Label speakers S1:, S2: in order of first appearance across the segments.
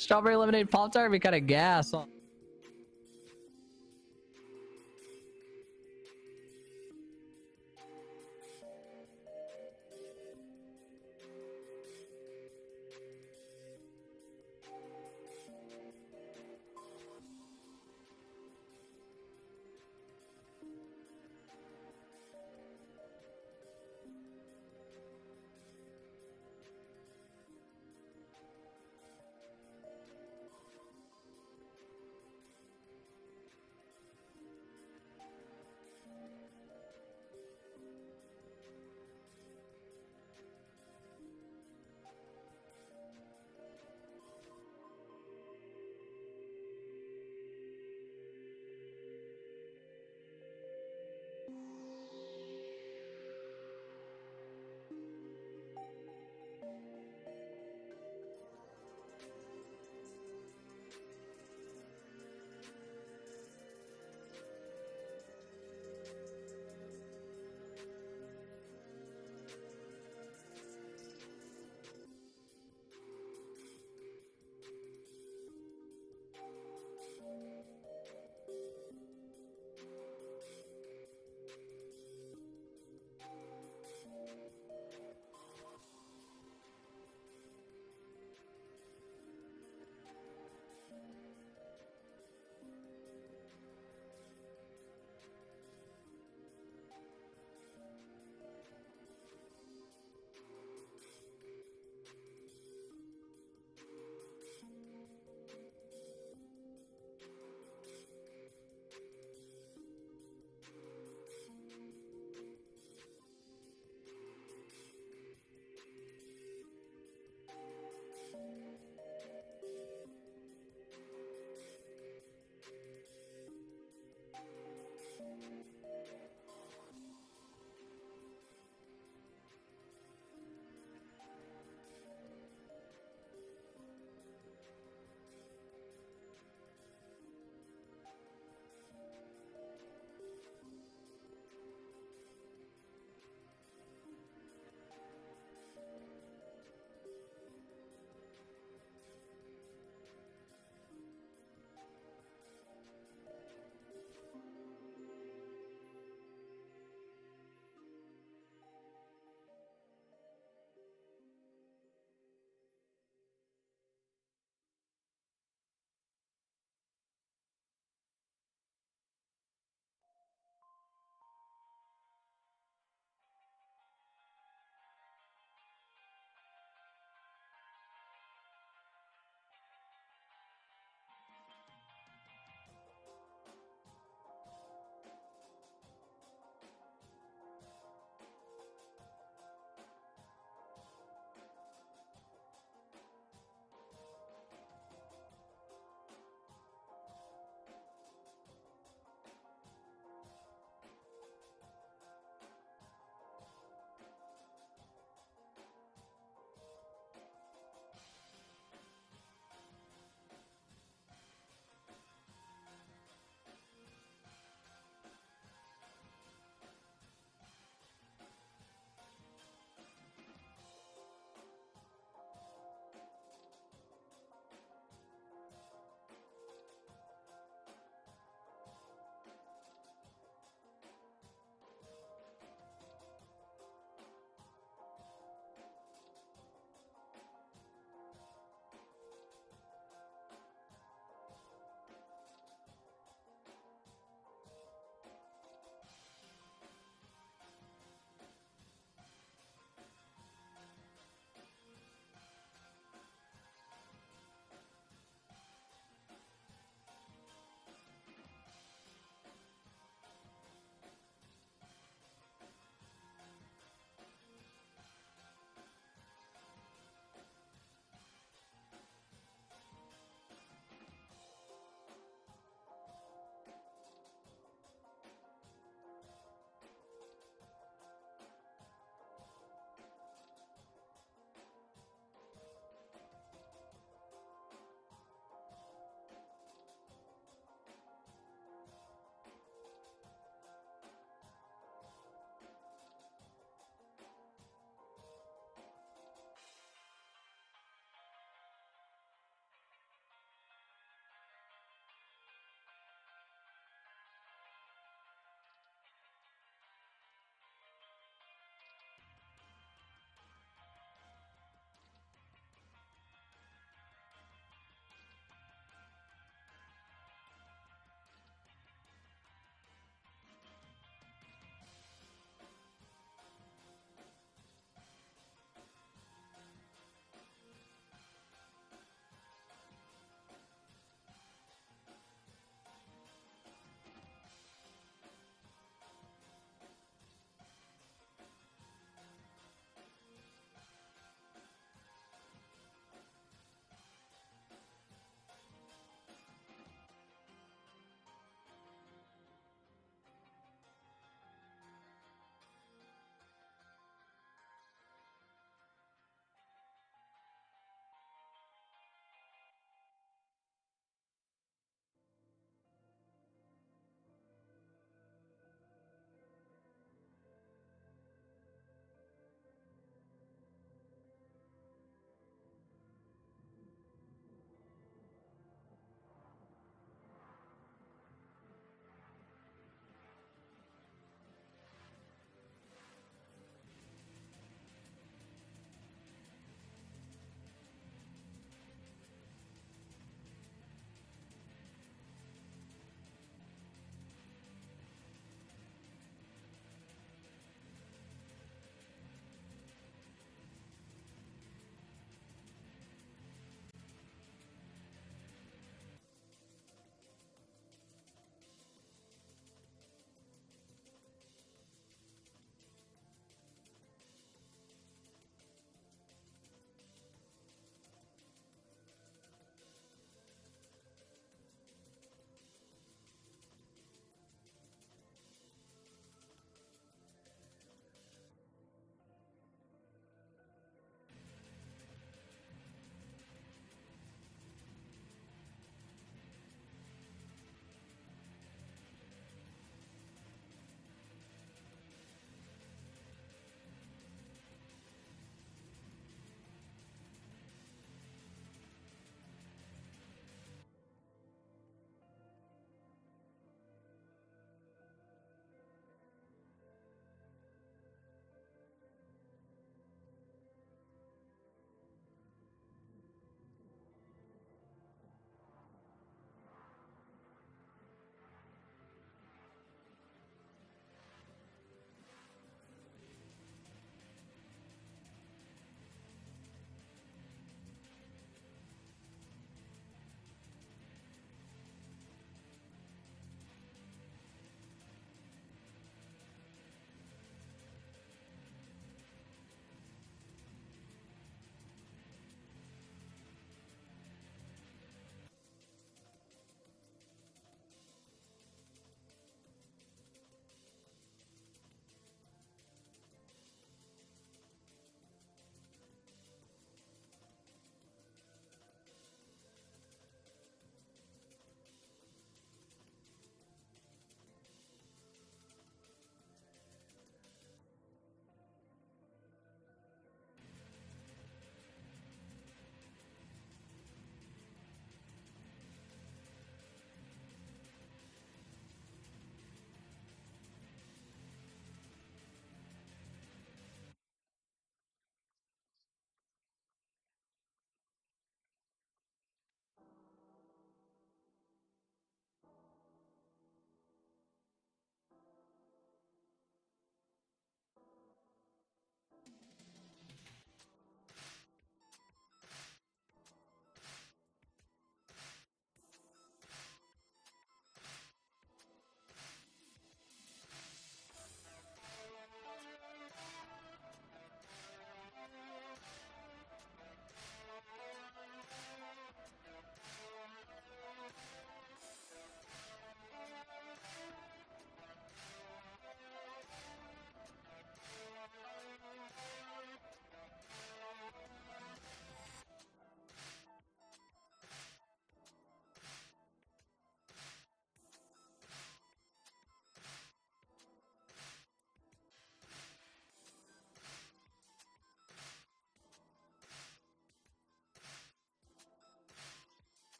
S1: Strawberry lemonade Pop-Tart would be kind of gas.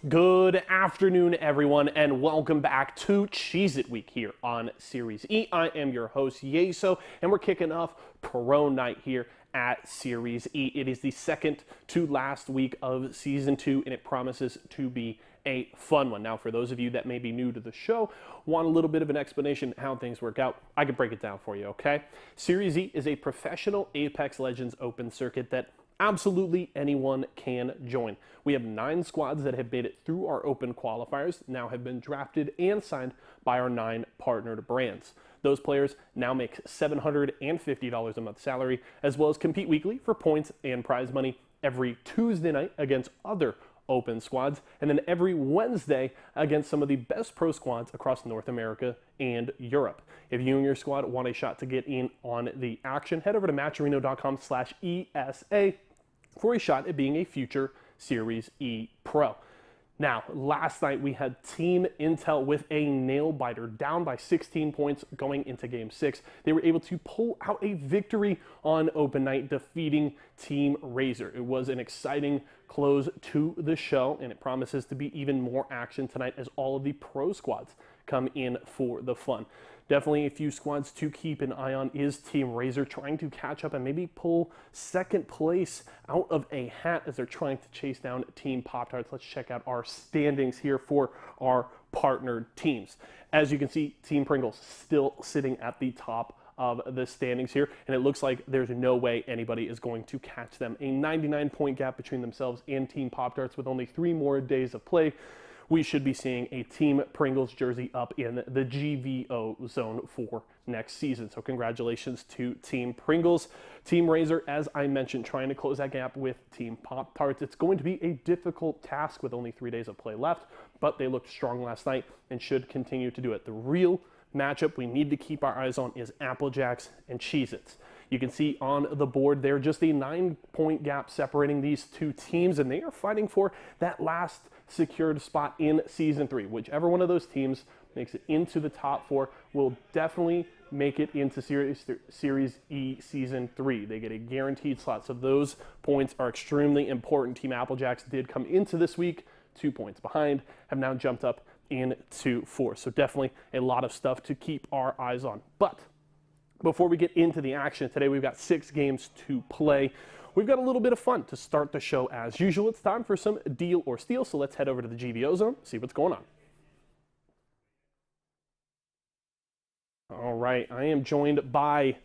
S2: Good afternoon, everyone, and welcome back to Cheez-It Week here on Series E. I am your host, Yeso, and we're kicking off Pro Night here at Series E. It is the second to last week of Season 2, and it promises to be a fun one. Now, for those of you that may be new to the show, want a little bit of an explanation how things work out, I can break it down for you, okay? Series E is a professional Apex Legends open circuit that absolutely anyone can join. We have 9 squads that have made it through our open qualifiers, now have been drafted and signed by our 9 partnered brands. Those players now make $750 a month salary, as well as compete weekly for points and prize money every Tuesday night against other open squads, and then every Wednesday against some of the best pro squads across North America and Europe. If you and your squad want a shot to get in on the action, head over to matchareno.com/ESA for a shot at being a future Series E Pro. Now, last night we had Team Intel with a nail-biter, down by 16 points going into Game 6. They were able to pull out a victory on open night, defeating Team Razor. It was an exciting close to the show, and it promises to be even more action tonight as all of the pro squads come in for the fun. Definitely a few squads to keep an eye on is Team Razor, trying to catch up and maybe pull second place out of a hat as they're trying to chase down Team Pop-Tarts. Let's check out our standings here for our partnered teams. As you can see, Team Pringles still sitting at the top of the standings here, and it looks like there's no way anybody is going to catch them. A 99-point gap between themselves and Team Pop-Tarts with only 3 more days of play. We should be seeing a Team Pringles jersey up in the GVO zone for next season. So congratulations to Team Pringles. Team Razor, as I mentioned, trying to close that gap with Team Pop-Tarts. It's going to be a difficult task with only 3 days of play left, but they looked strong last night and should continue to do it. The real matchup we need to keep our eyes on is Apple Jacks and Cheez-Itz. You can see on the board there just a 9-point gap separating these two teams, and they are fighting for that last secured spot in Season 3. Whichever one of those teams makes it into the top 4 will definitely make it into Series E Season 3. They get a guaranteed slot, so those points are extremely important. Team Applejacks did come into this week 2 points behind, have now jumped up into 4. So definitely a lot of stuff to keep our eyes on. But before we get into the action today, we've got 6 games to play. We've got a little bit of fun to start the show as usual. It's time for some Deal or Steal, so let's head over to the GVO zone, see what's going on. All right, I am joined by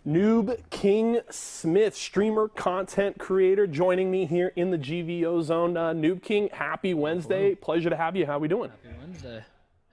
S2: Noob King Smith, streamer, content creator, joining me here in the GVO zone. Noob King, happy Wednesday.
S1: Hello.
S2: Pleasure to have you. How are we doing?
S1: Happy Wednesday.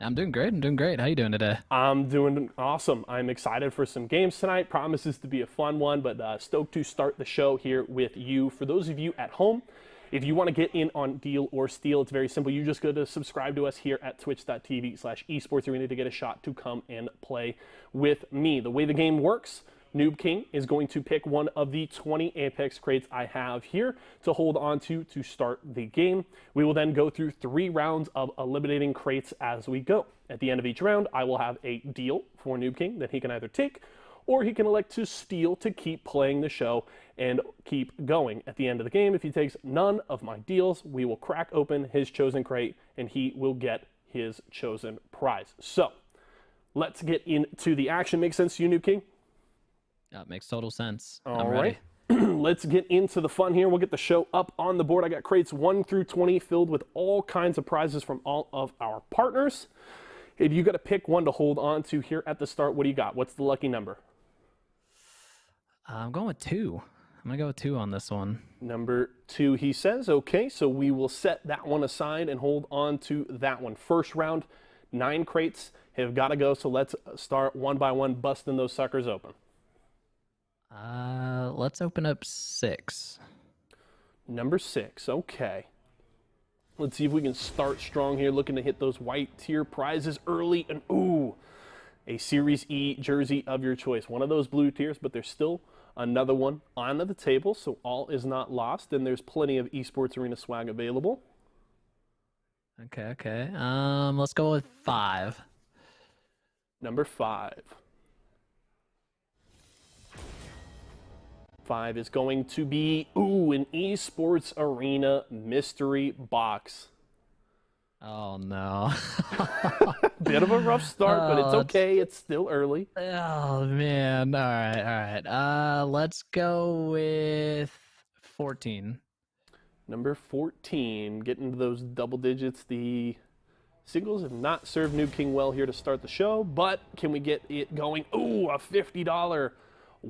S1: I'm doing great. I'm doing great. How you doing today?
S2: I'm doing awesome. I'm excited for some games tonight. Promises to be a fun one, but stoked to start the show here with you. For those of you at home, if you want to get in on Deal or Steal, it's very simple. You just go to subscribe to us here at twitch.tv/esports arena to get a shot to come and play with me. The way the game works, Noob King is going to pick one of the 20 Apex crates I have here to hold on to start the game. We will then go through 3 rounds of eliminating crates as we go. At the end of each round, I will have a deal for Noob King that he can either take or he can elect to steal to keep playing the show and keep going. At the end of the game, if he takes none of my deals, we will crack open his chosen crate and he will get his chosen prize. So let's get into the action. Make sense to you, Noob King?
S1: That makes total sense.
S2: All
S1: I'm
S2: right.
S1: ready.
S2: Let's get into the fun here. We'll get the show up on the board. I got crates 1 through 20 filled with all kinds of prizes from all of our partners. If you got to pick one to hold on to here at the start, what do you got? What's the lucky number?
S1: I'm going with 2. I'm going to go with 2 on this one.
S2: Number 2, he says. Okay, so we will set that one aside and hold on to that one. First round, 9 crates have got to go, so let's start one by one busting those suckers open.
S1: Let's open up 6.
S2: Number 6, okay. Let's see if we can start strong here, looking to hit those white tier prizes early. And ooh, a Series E jersey of your choice. One of those blue tiers, but there's still another one on the table, so all is not lost. And there's plenty of Esports Arena swag available.
S1: Okay. Let's go with 5.
S2: Number 5. 5 is going to be, an Esports Arena mystery box.
S1: Oh no.
S2: Bit of a rough start, but it's okay. It's still early.
S1: Oh man. All right. Let's go with 14.
S2: Number 14, getting to those double digits. The singles have not served Noob King well here to start the show, but can we get it going? Ooh, a $50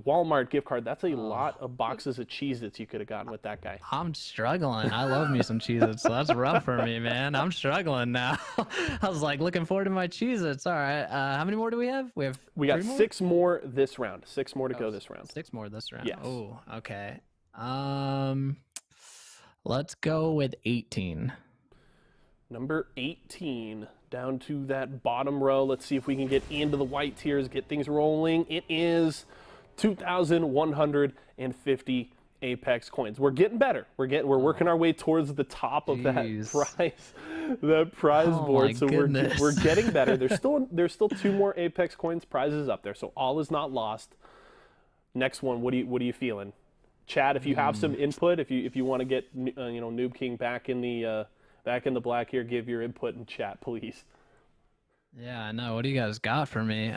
S2: Walmart gift card. That's a lot of boxes of Cheez-Its you could have gotten with that guy.
S1: I'm struggling. I love me some Cheez-Its, so that's rough for me, man. I'm struggling now. I was like looking forward to my Cheez-Its. All right. How many more do we have?
S2: We got
S1: 3 more?
S2: 6 more this round. 6 more to go this round.
S1: 6 more this round.
S2: Yes.
S1: Oh, okay. Let's go with 18.
S2: Number 18, down to that bottom row. Let's see if we can get into the white tiers, get things rolling. It is 2,150 Apex coins. We're getting better. We're working our way towards the top of that prize board. So we're getting better. There's still 2 more Apex coins prizes up there. So all is not lost. Next one, what are you feeling? Chat, if you have some input, if you want to get Noob King back in the black here, give your input in chat, please.
S1: Yeah, I know. What do you guys got for me?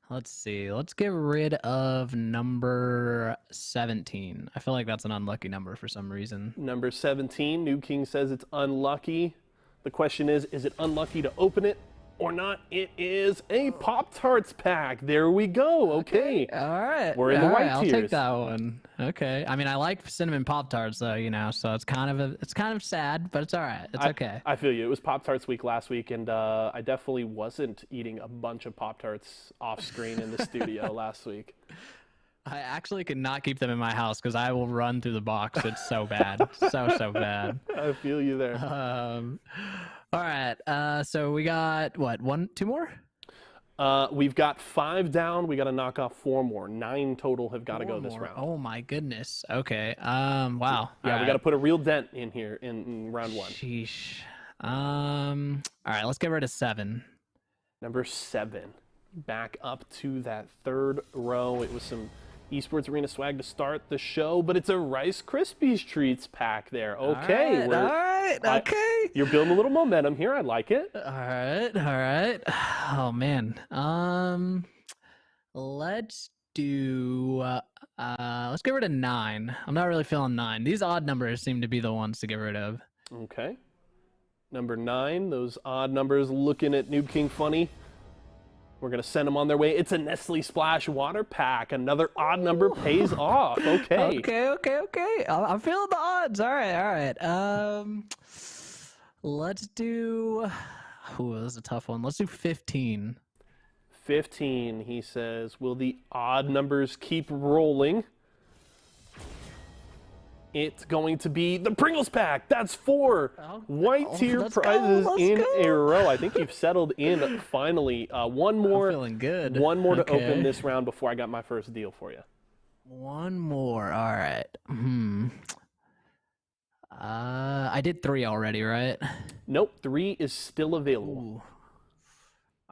S1: Let's see. Let's get rid of number 17. I feel like that's an unlucky number for some reason.
S2: Number 17, Noob King says it's unlucky. The question is it unlucky to open it or not? It is a Pop-Tarts pack. There we go. Okay.
S1: All right.
S2: We're in the white
S1: I'll
S2: tiers.
S1: take that one. Okay. I mean, I like cinnamon Pop-Tarts though, so it's kind of sad, but it's all right. It's okay.
S2: I feel you. It was Pop-Tarts week last week, and I definitely wasn't eating a bunch of Pop-Tarts off screen in the studio last week.
S1: I actually could not keep them in my house because I will run through the box. It's so bad. so bad.
S2: I feel you there.
S1: All right. So we got what? 2 more?
S2: We've got 5 down. We got to knock off 4 more. 9 total have got to go this round.
S1: Oh my goodness. Okay. Wow.
S2: Yeah, we got to put a real dent in here in round 1.
S1: Sheesh. All right. Let's get rid of 7.
S2: Number 7. Back up to that 3rd row. It was some Esports Arena swag to start the show, but it's a Rice Krispies treats pack there. Okay.
S1: All right. Okay.
S2: You're building a little momentum here. I like it.
S1: All right. Oh man. Let's do. Let's get rid of 9. I'm not really feeling 9. These odd numbers seem to be the ones to get rid of.
S2: Okay. Number 9. Those odd numbers looking at Noob King funny. We're going to send them on their way. It's a Nestle Splash water pack. Another odd number pays off. Okay.
S1: Okay. I'm feeling the odds. All right. Let's do... Ooh, this is a tough one. Let's do 15.
S2: 15, he says. Will the odd numbers keep rolling? It's going to be the Pringles pack. That's 4 white tier prizes in a row. I think you've settled in finally. One more.
S1: I'm feeling good.
S2: One more to open this round before I got my first deal for you.
S1: One more. All right. I did 3 already, right?
S2: Nope. 3 is still available.
S1: Ooh.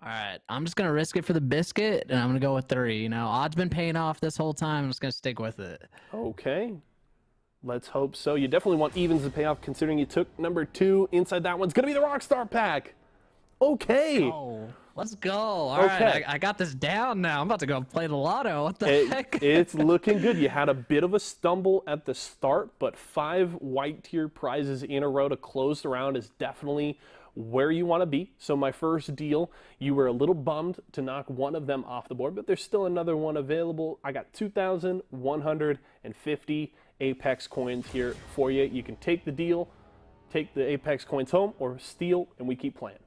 S1: All right. I'm just gonna risk it for the biscuit, and I'm gonna go with 3. Odds been paying off this whole time. I'm just gonna stick with it.
S2: Okay. Let's hope so. You definitely want evens to pay off considering you took number 2. Inside that one's going to be the Rockstar pack. Okay.
S1: Let's go. All right. I got this down now. I'm about to go play the lotto. What the heck?
S2: It's looking good. You had a bit of a stumble at the start, but 5 white tier prizes in a row to close the round is definitely where you want to be. So my first deal, you were a little bummed to knock one of them off the board, but there's still another one available. I got 2,150 Apex coins here for you. You can take the deal, take the Apex coins home, or steal, and we keep playing.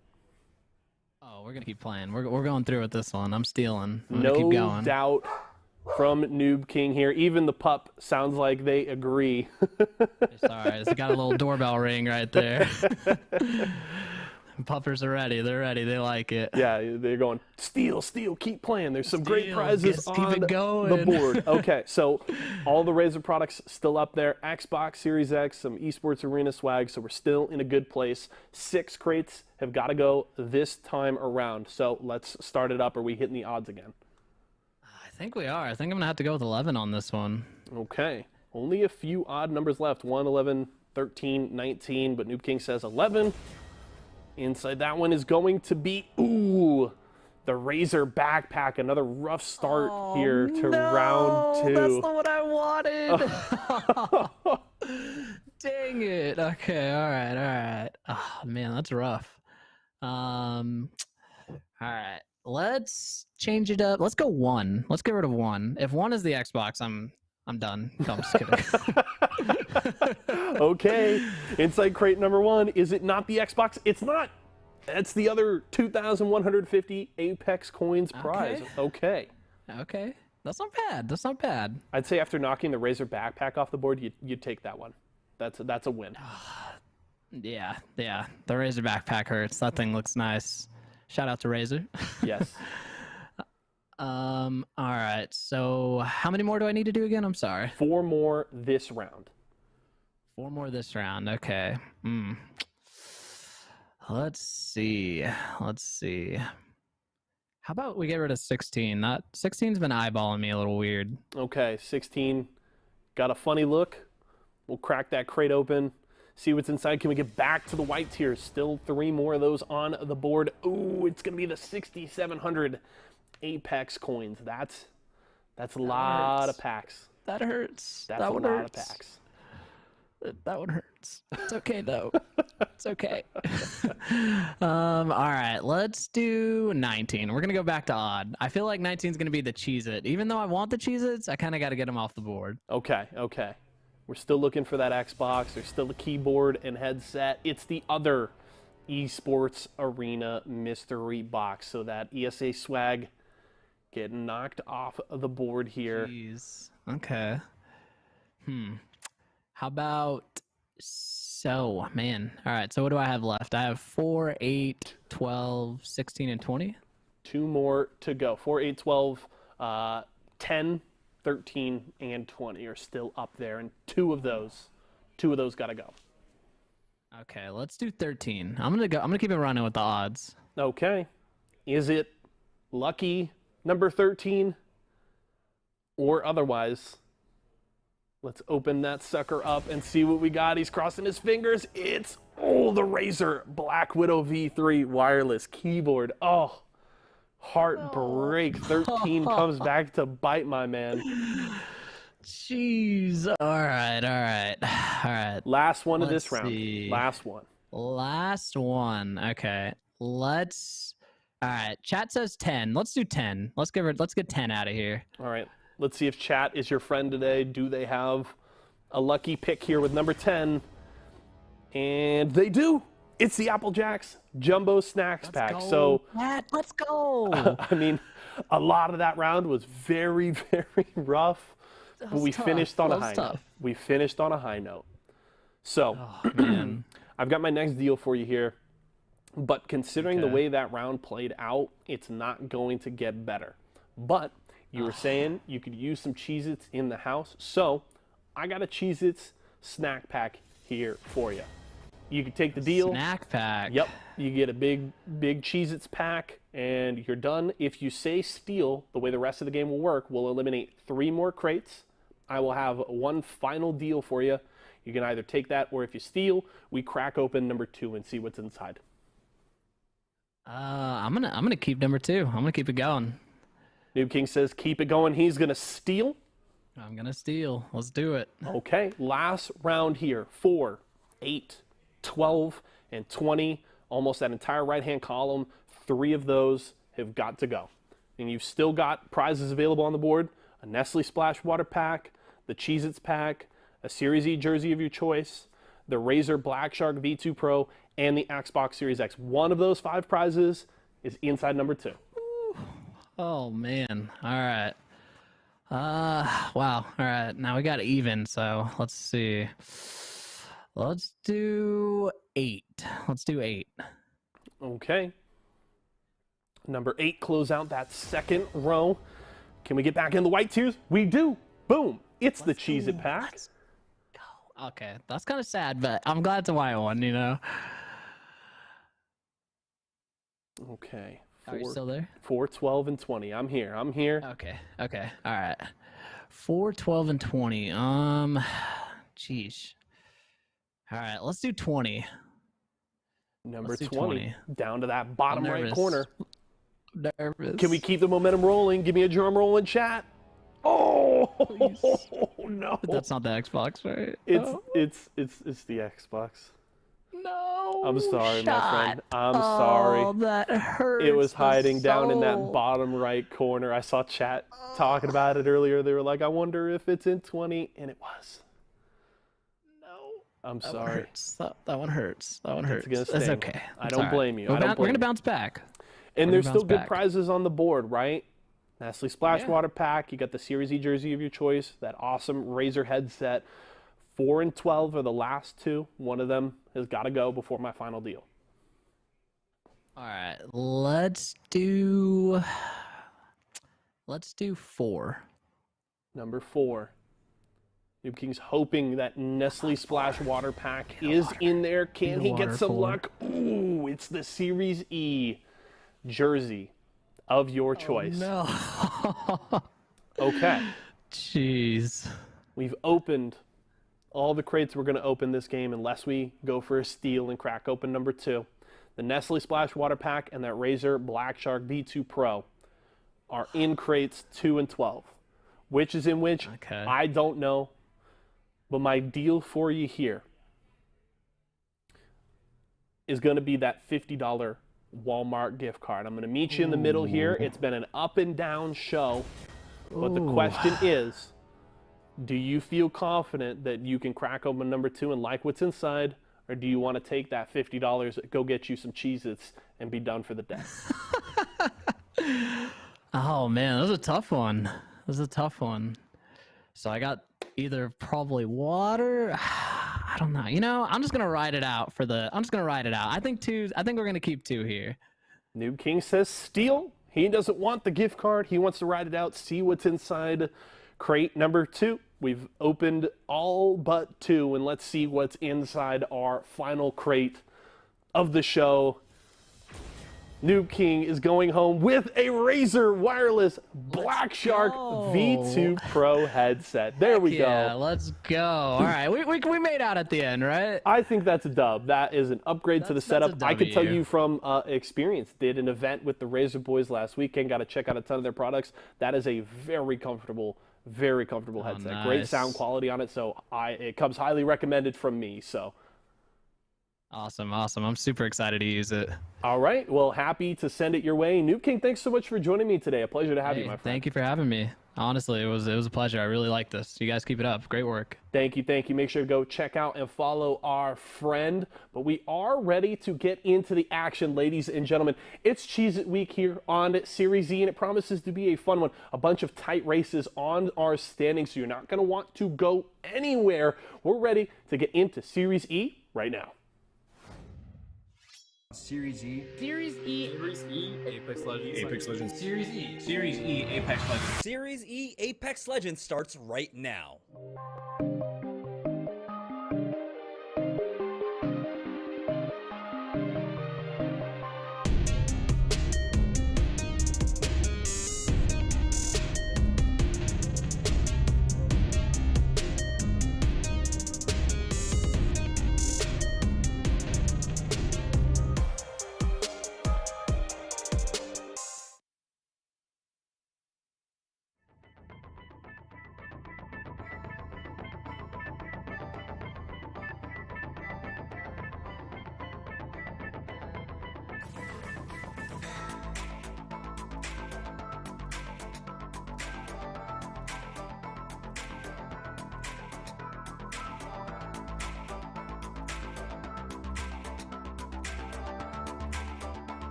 S1: Oh, we're gonna keep playing. We're going through with this one. I'm stealing. I'm
S2: no
S1: gonna keep going.
S2: Doubt from Noob King here. Even the pup sounds like they agree.
S1: Sorry, it's got a little doorbell ring right there. Puppers are ready. They're ready. They like it.
S2: Yeah, they're going, steal, keep playing. There's some great prizes on the board. Okay, so all the Razer products still up there. Xbox Series X, some Esports Arena swag, so we're still in a good place. 6 crates have got to go this time around. So let's start it up. Are we hitting the odds again?
S1: think we are. I think I'm gonna have to go with 11 on this one.
S2: Okay. Only a few odd numbers left. 1, 11, 13, 19, but Noob King says 11. Inside that one is going to be, ooh, the Razor backpack. Another rough start here to round 2.
S1: That's not what I wanted. Dang it. Okay, all right. Oh, man, that's rough. All right. Let's change it up. Let's go 1. Let's get rid of 1. If 1 is the Xbox, I'm done. No, I'm just kidding.
S2: Okay. Inside crate number 1. Is it not the Xbox? It's not. That's the other 2,150 Apex coins prize. Okay.
S1: Okay. That's not bad. That's not bad.
S2: I'd say after knocking the Razor backpack off the board, you'd take that one. That's a win.
S1: Yeah. The Razor backpack hurts. That thing looks nice. Shout out to Razor.
S2: Yes.
S1: All right. So how many more do I need to do again? I'm sorry.
S2: 4 more this round.
S1: 4 more this round. Okay. Let's see. How about we get rid of 16? That 16's been eyeballing me a little weird.
S2: Okay, 16 got a funny look. We'll crack that crate open, see what's inside. Can we get back to the white tiers? Still 3 more of those on the board. Ooh, it's gonna be the 6,700 Apex coins. That's a lot of packs.
S1: That hurts.
S2: That's a lot of packs.
S1: That one hurts. It's okay though. It's okay. All right, let's do 19. We're gonna go back to odd. I feel like 19 is gonna be the Cheez-It. Even though I want the Cheez-Its, I kind of got to get them off the board.
S2: Okay. We're still looking for that Xbox. There's still the keyboard and headset. It's the other Esports Arena mystery box. So that ESA swag getting knocked off of the board here.
S1: Jeez. Okay. How about, so, man. All right, so what do I have left? I have 4, 8, 12, 16, and 20.
S2: 2 more to go. 4, 8, 12, 10, 13, and 20 are still up there, and two of those got to go.
S1: Okay, let's do 13. I'm gonna keep it running with the odds.
S2: Okay. Is it lucky number 13 or otherwise? Let's open that sucker up and see what we got. He's crossing his fingers. It's, the Razer Black Widow V3 wireless keyboard. Oh, heartbreak. 13 comes back to bite my man.
S1: Jeez. All right.
S2: Last one of this round.
S1: See.
S2: Last one.
S1: Okay. All right. Chat says 10. Let's do 10. Let's get 10 out of here.
S2: All right. Let's see if chat is your friend today. Do they have a lucky pick here with number 10? And they do. It's the Apple Jacks Jumbo Snacks Pack. So,
S1: Matt, let's go.
S2: I mean, a lot of that round was very, very rough. But we finished on a high note. We finished on a high note. So,
S1: Man.
S2: I've got my next deal for you here. But considering the way that round played out, it's not going to get better. But you were saying you could use some Cheez-Its in the house. So, I got a Cheez-Its snack pack here for you. You can take the deal.
S1: Snack pack.
S2: Yep. You get a big Cheez-Its pack, and you're done. If you say steal, the way the rest of the game will work, we'll eliminate 3 more crates. I will have one final deal for you. You can either take that, or if you steal, we crack open number 2 and see what's inside.
S1: I'm gonna keep number 2. I'm gonna keep it going.
S2: Noob King says keep it going. He's gonna steal.
S1: I'm gonna steal. Let's do it.
S2: Okay, last round here. 4, 8, 12, and 20. Almost that entire right-hand column. 3 of those have got to go. And you've still got prizes available on the board. A Nestle Splash Water pack, the Cheez-Its pack, a Series E jersey of your choice, the Razer Black Shark V2 Pro, and the Xbox Series X. One of those 5 prizes is inside number 2.
S1: Oh, man. All right. Wow. All right. Now we got even, so let's see. Let's do 8. Let's do 8.
S2: Okay. Number 8, close out that second row. Can we get back in the white tiers? We do. Boom. It's the Cheez-It pack.
S1: Let's go. Okay. That's kind of sad, but I'm glad it's a white one, you know?
S2: Okay.
S1: Are you still there?
S2: 4, 12, and 20. I'm here. I'm here.
S1: Okay. Okay. All right. 4, 12, and 20. Jeez. All right. Let's do 20.
S2: Number
S1: Let's do
S2: 20, down to that bottom right
S1: nervous.
S2: corner.
S1: Nervous.
S2: Can we keep the momentum rolling? Give me a drum roll in chat. Oh no!
S1: That's not the Xbox, right?
S2: It's the Xbox.
S1: No.
S2: I'm sorry, my friend. I'm
S1: Oh,
S2: sorry.
S1: that hurts.
S2: It was hiding down in that
S1: soul.
S2: bottom right corner. I saw chat talking about it earlier. They were like, I wonder if it's in 20, and it was.
S1: No.
S2: I'm
S1: That
S2: sorry.
S1: one hurts. That one hurts. That one hurts.
S2: gonna
S1: It's
S2: sting.
S1: okay.
S2: I
S1: It's
S2: don't
S1: all
S2: blame you.
S1: We're
S2: I don't blame
S1: gonna
S2: you.
S1: bounce back.
S2: And
S1: We're
S2: there's
S1: gonna
S2: still good
S1: bounce back.
S2: prizes on the board, right? Nestle Splash
S1: Yeah.
S2: Water Pack. You got the Series E jersey of your choice. That awesome Razer headset. 4 and 12 are the last two. One of them has got to go before my final deal.
S1: All right. Let's do 4.
S2: Number 4. Noob King's hoping that Nestle Splash Water Pack is in there. Can he get some luck? Ooh, it's the Series E jersey of your choice.
S1: No.
S2: Okay.
S1: Jeez.
S2: We've opened all the crates we're going to open this game unless we go for a steal and crack open number 2. The Nestle Splash Water Pack and that Razer Black Shark V2 Pro are in crates 2 and 12. Which is in which,
S1: Okay.
S2: I don't know. But my deal for you here is going to be that $50 Walmart gift card. I'm going to meet you in the middle here. It's been an up and down show. But the question is, do you feel confident that you can crack open number 2 and like what's inside? Or do you want to take that $50, go get you some Cheez-Itz, and be done for the day?
S1: Oh man, that was a tough one. So I got either probably water. I don't know. You know, I'm just gonna ride it out I think we're gonna keep 2 here.
S2: Noob King says steal. He doesn't want the gift card. He wants to ride it out, see what's inside crate number 2. We've opened all but 2, and let's see what's inside our final crate of the show. Noob King is going home with a Razer wireless Black Shark V2 Pro headset. There we go.
S1: Yeah, let's go. All right, we made out at the end, right?
S2: I think that's a dub. That is an upgrade to the setup. I can tell you from experience, did an event with the Razer boys last weekend, got to check out a ton of their products. That is a very comfortable headset.
S1: Nice.
S2: Great sound quality on it, so it comes highly recommended from me. So
S1: Awesome. I'm super excited to use it.
S2: all right, well, happy to send it your way. Noob King, thanks so much for joining me today. A pleasure to have you, my friend.
S1: Thank you for having me. Honestly, it was a pleasure. I really like this. You guys keep it up. Great work.
S2: Thank you. Make sure to go check out and follow our friend. But we are ready to get into the action, ladies and gentlemen. It's Cheez-It week here on Series E, and it promises to be a fun one. A bunch of tight races on our standings, so you're not going to want to go anywhere. We're ready to get into Series E right now.
S3: Series E.
S4: Series E.
S3: Series E. Apex Legends.
S4: Apex Legends.
S3: Series E. Series E. Apex Legends.
S5: Series E Apex Legends starts right now.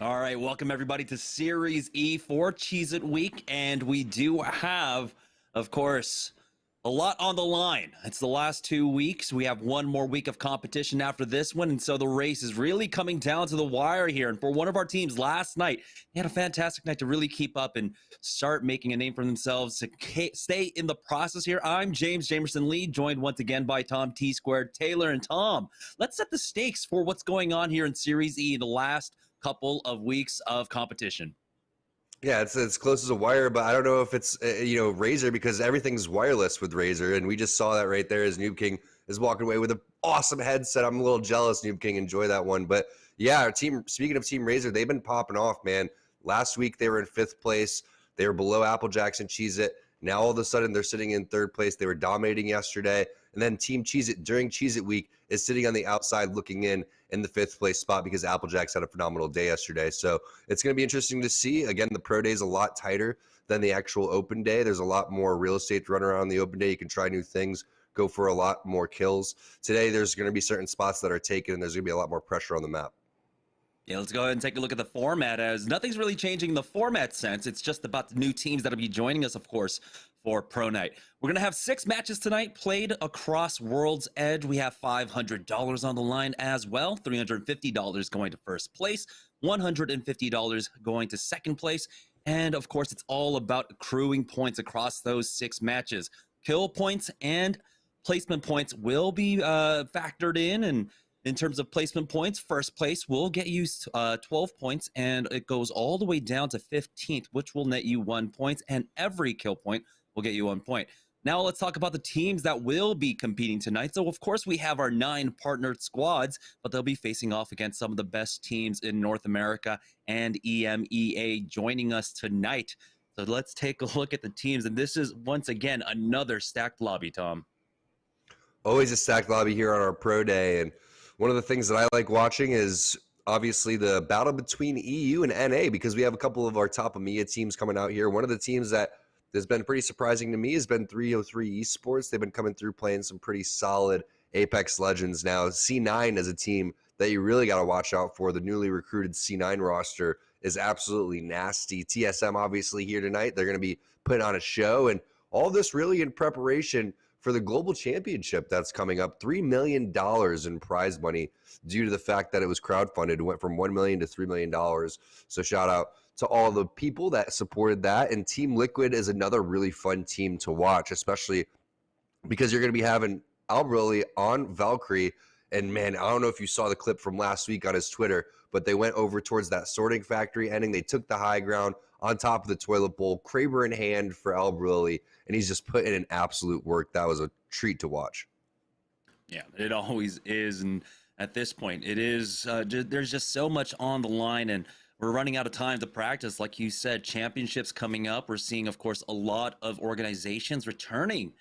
S4: All right, welcome everybody to Series E for Cheez-It Week, and we do have, of course, a lot on the line. It's the last 2 weeks. We have one more week of competition after this one, and so the race is really coming down to the wire here. And for one of our teams last night, they had a fantastic night to really keep up and start making a name for themselves to stay in the process here. I'm James Jamerson Lee, joined once again by Tom T Squared, Taylor, and Tom. Let's set the stakes for what's going on here in Series E, the last couple of weeks of competition.
S6: Yeah, it's as close as a wire, but I don't know if it's, Razer, because everything's wireless with Razer, and we just saw that right there as Noob King is walking away with an awesome headset. I'm a little jealous, Noob King. Enjoy that one. But yeah, our team, speaking of Team Razer, they've been popping off, man. Last week, they were in 5th place. They were below Applejacks and Cheez-It. Now, all of a sudden, they're sitting in 3rd place. They were dominating yesterday. And then Team Cheez-It, during Cheez-It week, is sitting on the outside looking in the 5th place spot because Applejacks had a phenomenal day yesterday. So it's going to be interesting to see. Again, the pro day is a lot tighter than the actual open day. There's a lot more real estate to run around the open day. You can try new things, go for a lot more kills. Today, there's going to be certain spots that are taken, and there's going to be a lot more pressure on the map.
S4: Yeah, let's go ahead and take a look at the format, as nothing's really changing in the format sense. It's just about the new teams that'll be joining us, of course, for Pro Night. We're going to have 6 matches tonight played across World's Edge. We have $500 on the line as well, $350 going to first place, $150 going to second place. And of course, it's all about accruing points across those 6 matches. Kill points and placement points will be factored in, and in terms of placement points, first place will get you 12 points, and it goes all the way down to 15th, which will net you 1 point, and every kill point will get you 1 point. Now let's talk about the teams that will be competing tonight. So, of course, we have our 9 partnered squads, but they'll be facing off against some of the best teams in North America and EMEA joining us tonight. So let's take a look at the teams, and this is, once again, another stacked lobby, Tom.
S6: Always a stacked lobby here on our pro day, and one of the things that I like watching is obviously the battle between EU and NA, because we have a couple of our top EMEA teams coming out here. One of the teams that has been pretty surprising to me has been 303 Esports. They've been coming through playing some pretty solid Apex Legends. Now, C9 is a team that you really got to watch out for. The newly recruited C9 roster is absolutely nasty. TSM obviously here tonight. They're going to be putting on a show, and all this really in preparation for the Global Championship that's coming up. $3 million in prize money due to the fact that it was crowdfunded. It went from $1 million to $3 million. So shout out to all the people that supported that. And Team Liquid is another really fun team to watch, especially because you're going to be having Albrily on Valkyrie. And man, I don't know if you saw the clip from last week on his Twitter, but they went over towards that sorting factory ending. They took the high ground on top of the toilet bowl, Kraber in hand for Albrily, and he's just putting in absolute work. That was a treat to watch.
S4: Yeah, it always is. And at this point, it is, there's just so much on the line, and we're running out of time to practice. Like you said, championships coming up. We're seeing, of course, a lot of organizations returning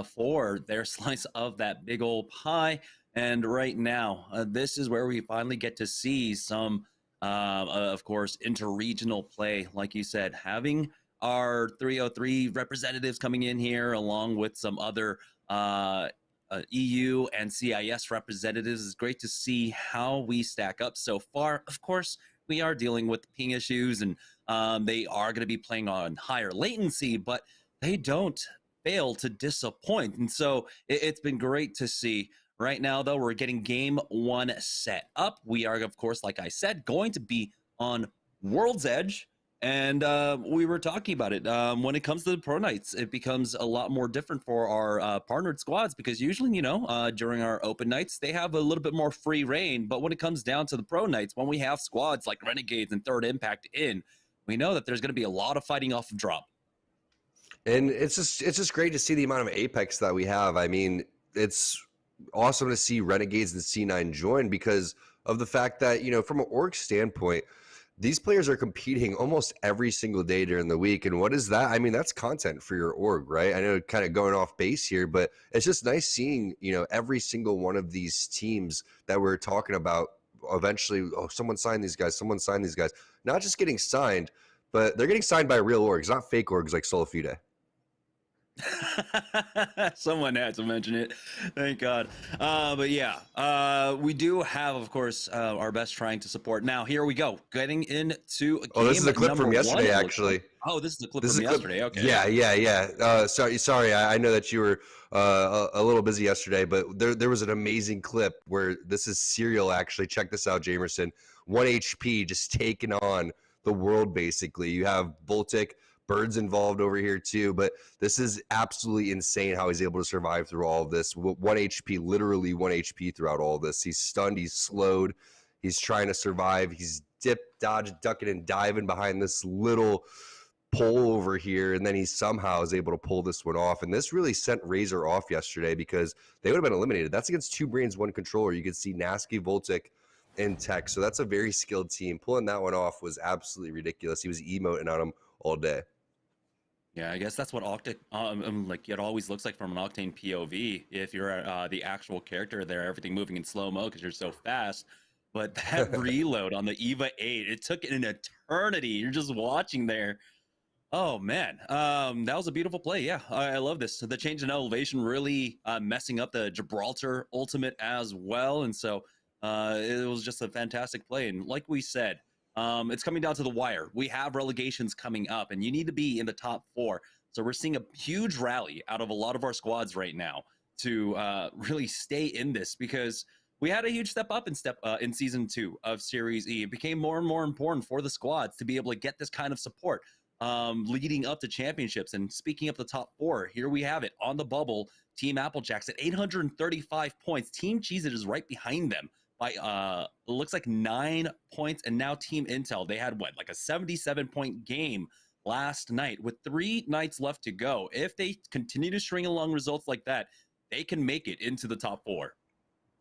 S4: for their slice of that big old pie. And right now, this is where we finally get to see some, of course, interregional play. Like you said, having our 303 representatives coming in here, along with some other EU and CIS representatives, is great to see how we stack up so far. Of course, we are dealing with ping issues, and they are going to be playing on higher latency, but they don't fail to disappoint. And so it's been great to see. Right now, though, we're getting game 1 set up. We are, of course, like I said, going to be on World's Edge. And we were talking about it. When it comes to the pro nights, it becomes a lot more different for our partnered squads, because usually, during our open nights, they have a little bit more free reign. But when it comes down to the pro nights, when we have squads like Renegades and Third Impact in, we know that there's going to be a lot of fighting off of drop.
S6: And it's just great to see the amount of Apex that we have. I mean, it's awesome to see Renegades and C9 join, because of the fact that, from an org standpoint, these players are competing almost every single day during the week. And what is that? I mean, that's content for your org, right? I know, kind of going off base here, but it's just nice seeing, every single one of these teams that we're talking about eventually, someone signed these guys, not just getting signed, but they're getting signed by real orgs, not fake orgs like Solifide.
S4: Someone had to mention it. Thank God. But yeah, we do have, of course, our best trying to support. Now, here we go. Getting into
S6: Oh, this is a clip
S4: number
S6: from yesterday,
S4: one, it looks
S6: actually.
S4: like. Oh, this is a clip
S6: This
S4: from
S6: is a clip.
S4: yesterday. Okay.
S6: Yeah. Sorry. I know that you were a little busy yesterday, but there was an amazing clip where this is Serial. Actually, check this out, Jamerson. 1 HP just taking on the world. Basically, you have Voltic, Birds involved over here too, but this is absolutely insane how he's able to survive through all of this. 1 HP, literally 1 HP throughout all of this. He's stunned. He's slowed. He's trying to survive. He's dip, dodge, ducking, and diving behind this little pole over here, and then he somehow is able to pull this one off. And this really sent Razor off yesterday because they would have been eliminated. That's against 2 brains, 1 controller. You could see Nasky, Voltic, and Tech. So that's a very skilled team. Pulling that one off was absolutely ridiculous. He was emoting on him all day.
S4: Yeah, I guess that's what like it always looks like from an Octane POV. If you're the actual character there, everything moving in slow mo because you're so fast. But that reload on the EVA 8, it took an eternity. You're just watching there. Oh man, that was a beautiful play. Yeah, I love this. The change in elevation really messing up the Gibraltar ultimate as well, and so it was just a fantastic play. And like we said, it's coming down to the wire. We have relegations coming up, and you need to be in the top 4. So we're seeing a huge rally out of a lot of our squads right now to really stay in this, because we had a huge step up in season 2 of Series E. It became more and more important for the squads to be able to get this kind of support leading up to championships. And speaking of the top 4, here we have it on the bubble. Team Applejacks at 835 points. Team Cheez-It is right behind them by it looks like 9 points. And now Team Intel, they had what, like a 77-point game last night with 3 nights left to go. If they continue to string along results like that, they can make it into the top 4.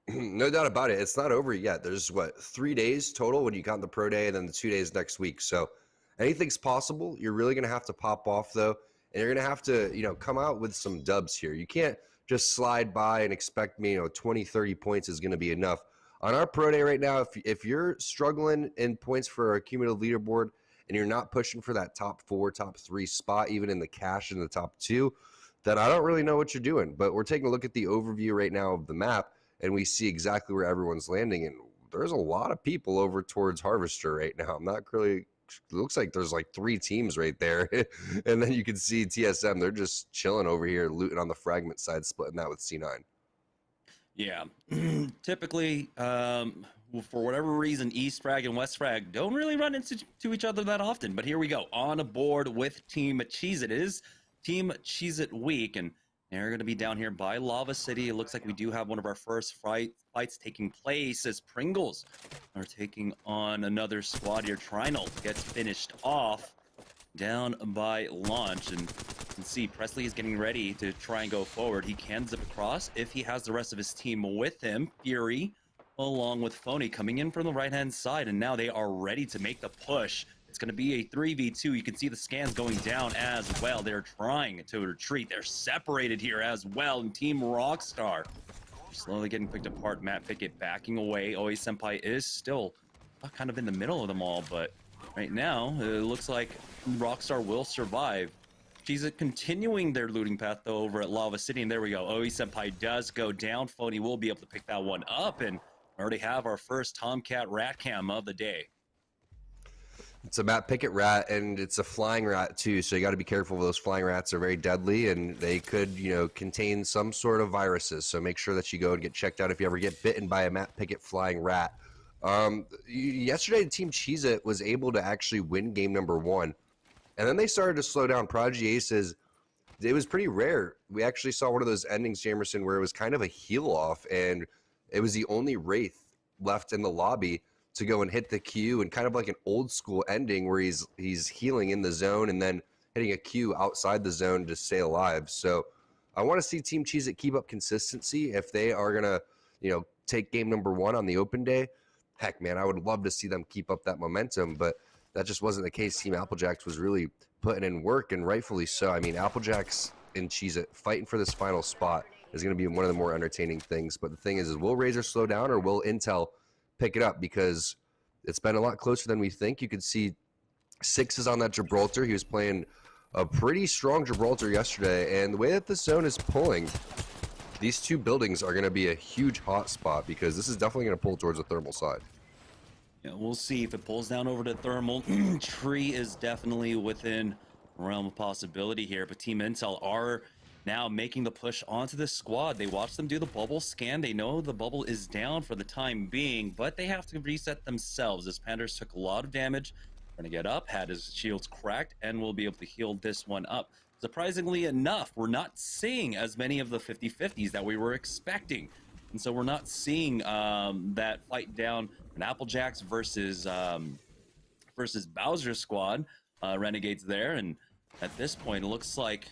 S6: No doubt about it. It's not over yet. There's what, 3 days total when you count the pro day, and then the 2 days next week. So anything's possible. You're really going to have to pop off though, and you're going to have to, come out with some dubs here. You can't just slide by and expect me, 20, 30 points is going to be enough. On our pro day right now, if you're struggling in points for a cumulative leaderboard and you're not pushing for that top 4, top 3 spot, even in the cash in the top 2, then I don't really know what you're doing. But we're taking a look at the overview right now of the map, and we see exactly where everyone's landing. And there's a lot of people over towards Harvester right now. I'm not really, it looks like there's like 3 teams right there. And then you can see TSM, they're just chilling over here, looting on the fragment side, splitting that with C9.
S4: Yeah, typically, for whatever reason, East Frag and West Frag don't really run into each other that often. But here we go, on board with Team Cheez-It. It is Team Cheez-It week, and they're going to be down here by Lava City. It looks like we do have one of our first fights taking place as Pringles are taking on another squad here. Trinal gets finished off down by Launch, and you can see Presley is getting ready to try and go forward. He can zip across if he has the rest of his team with him. Fury along with Phony coming in from the right-hand side, and now they are ready to make the push. It's going to be a 3v2. You can see the scans going down as well. They're trying to retreat. They're separated here as well. And Team Rockstar slowly getting picked apart. Matt Pickett backing away. Oi Senpai is still kind of in the middle of them all, but right now it looks like Rockstar will survive. Cheez-It continuing their looting path though over at Lava City, and there we go. Oi Senpai does go down. Phony will be able to pick that one up, and we already have our first Tomcat rat cam of the day.
S6: It's a Matt Pickett rat, and it's a flying rat too, so you got to be careful. Those flying rats are very deadly, and they could, contain some sort of viruses. So make sure that you go and get checked out if you ever get bitten by a Matt Pickett flying rat. Yesterday, Team Cheez-It was able to actually win game number 1, and then they started to slow down. Prodigy Aces, it was pretty rare. We actually saw one of those endings, Jamerson, where it was kind of a heal off, and it was the only Wraith left in the lobby to go and hit the Q, and kind of like an old school ending where he's healing in the zone and then hitting a Q outside the zone to stay alive. So I want to see Team Cheez-It keep up consistency if they are going to, take game number 1 on the open day. Heck, man, I would love to see them keep up that momentum, but that just wasn't the case. Team Applejacks was really putting in work, and rightfully so. I mean, Applejacks and Cheez-It fighting for this final spot is going to be one of the more entertaining things. But the thing is will Razor slow down, or will Intel pick it up? Because it's been a lot closer than we think. You could see 6 is on that Gibraltar. He was playing a pretty strong Gibraltar yesterday, and the way that the zone is pulling, these two buildings are going to be a huge hot spot because this is definitely going to pull towards the thermal side.
S4: Yeah, we'll see if it pulls down over to thermal. Tree is definitely within realm of possibility here, but Team Intel are now making the push onto the squad. They watch them do the bubble scan. They know the bubble is down for the time being, but they have to reset themselves as Panders took a lot of damage. Trying to get up, had his shields cracked, and will be able to heal this one up. Surprisingly enough, we're not seeing as many of the 50-50s that we were expecting. And so we're not seeing that fight down an Applejacks versus Bowser's squad. Renegades there, and at this point it looks like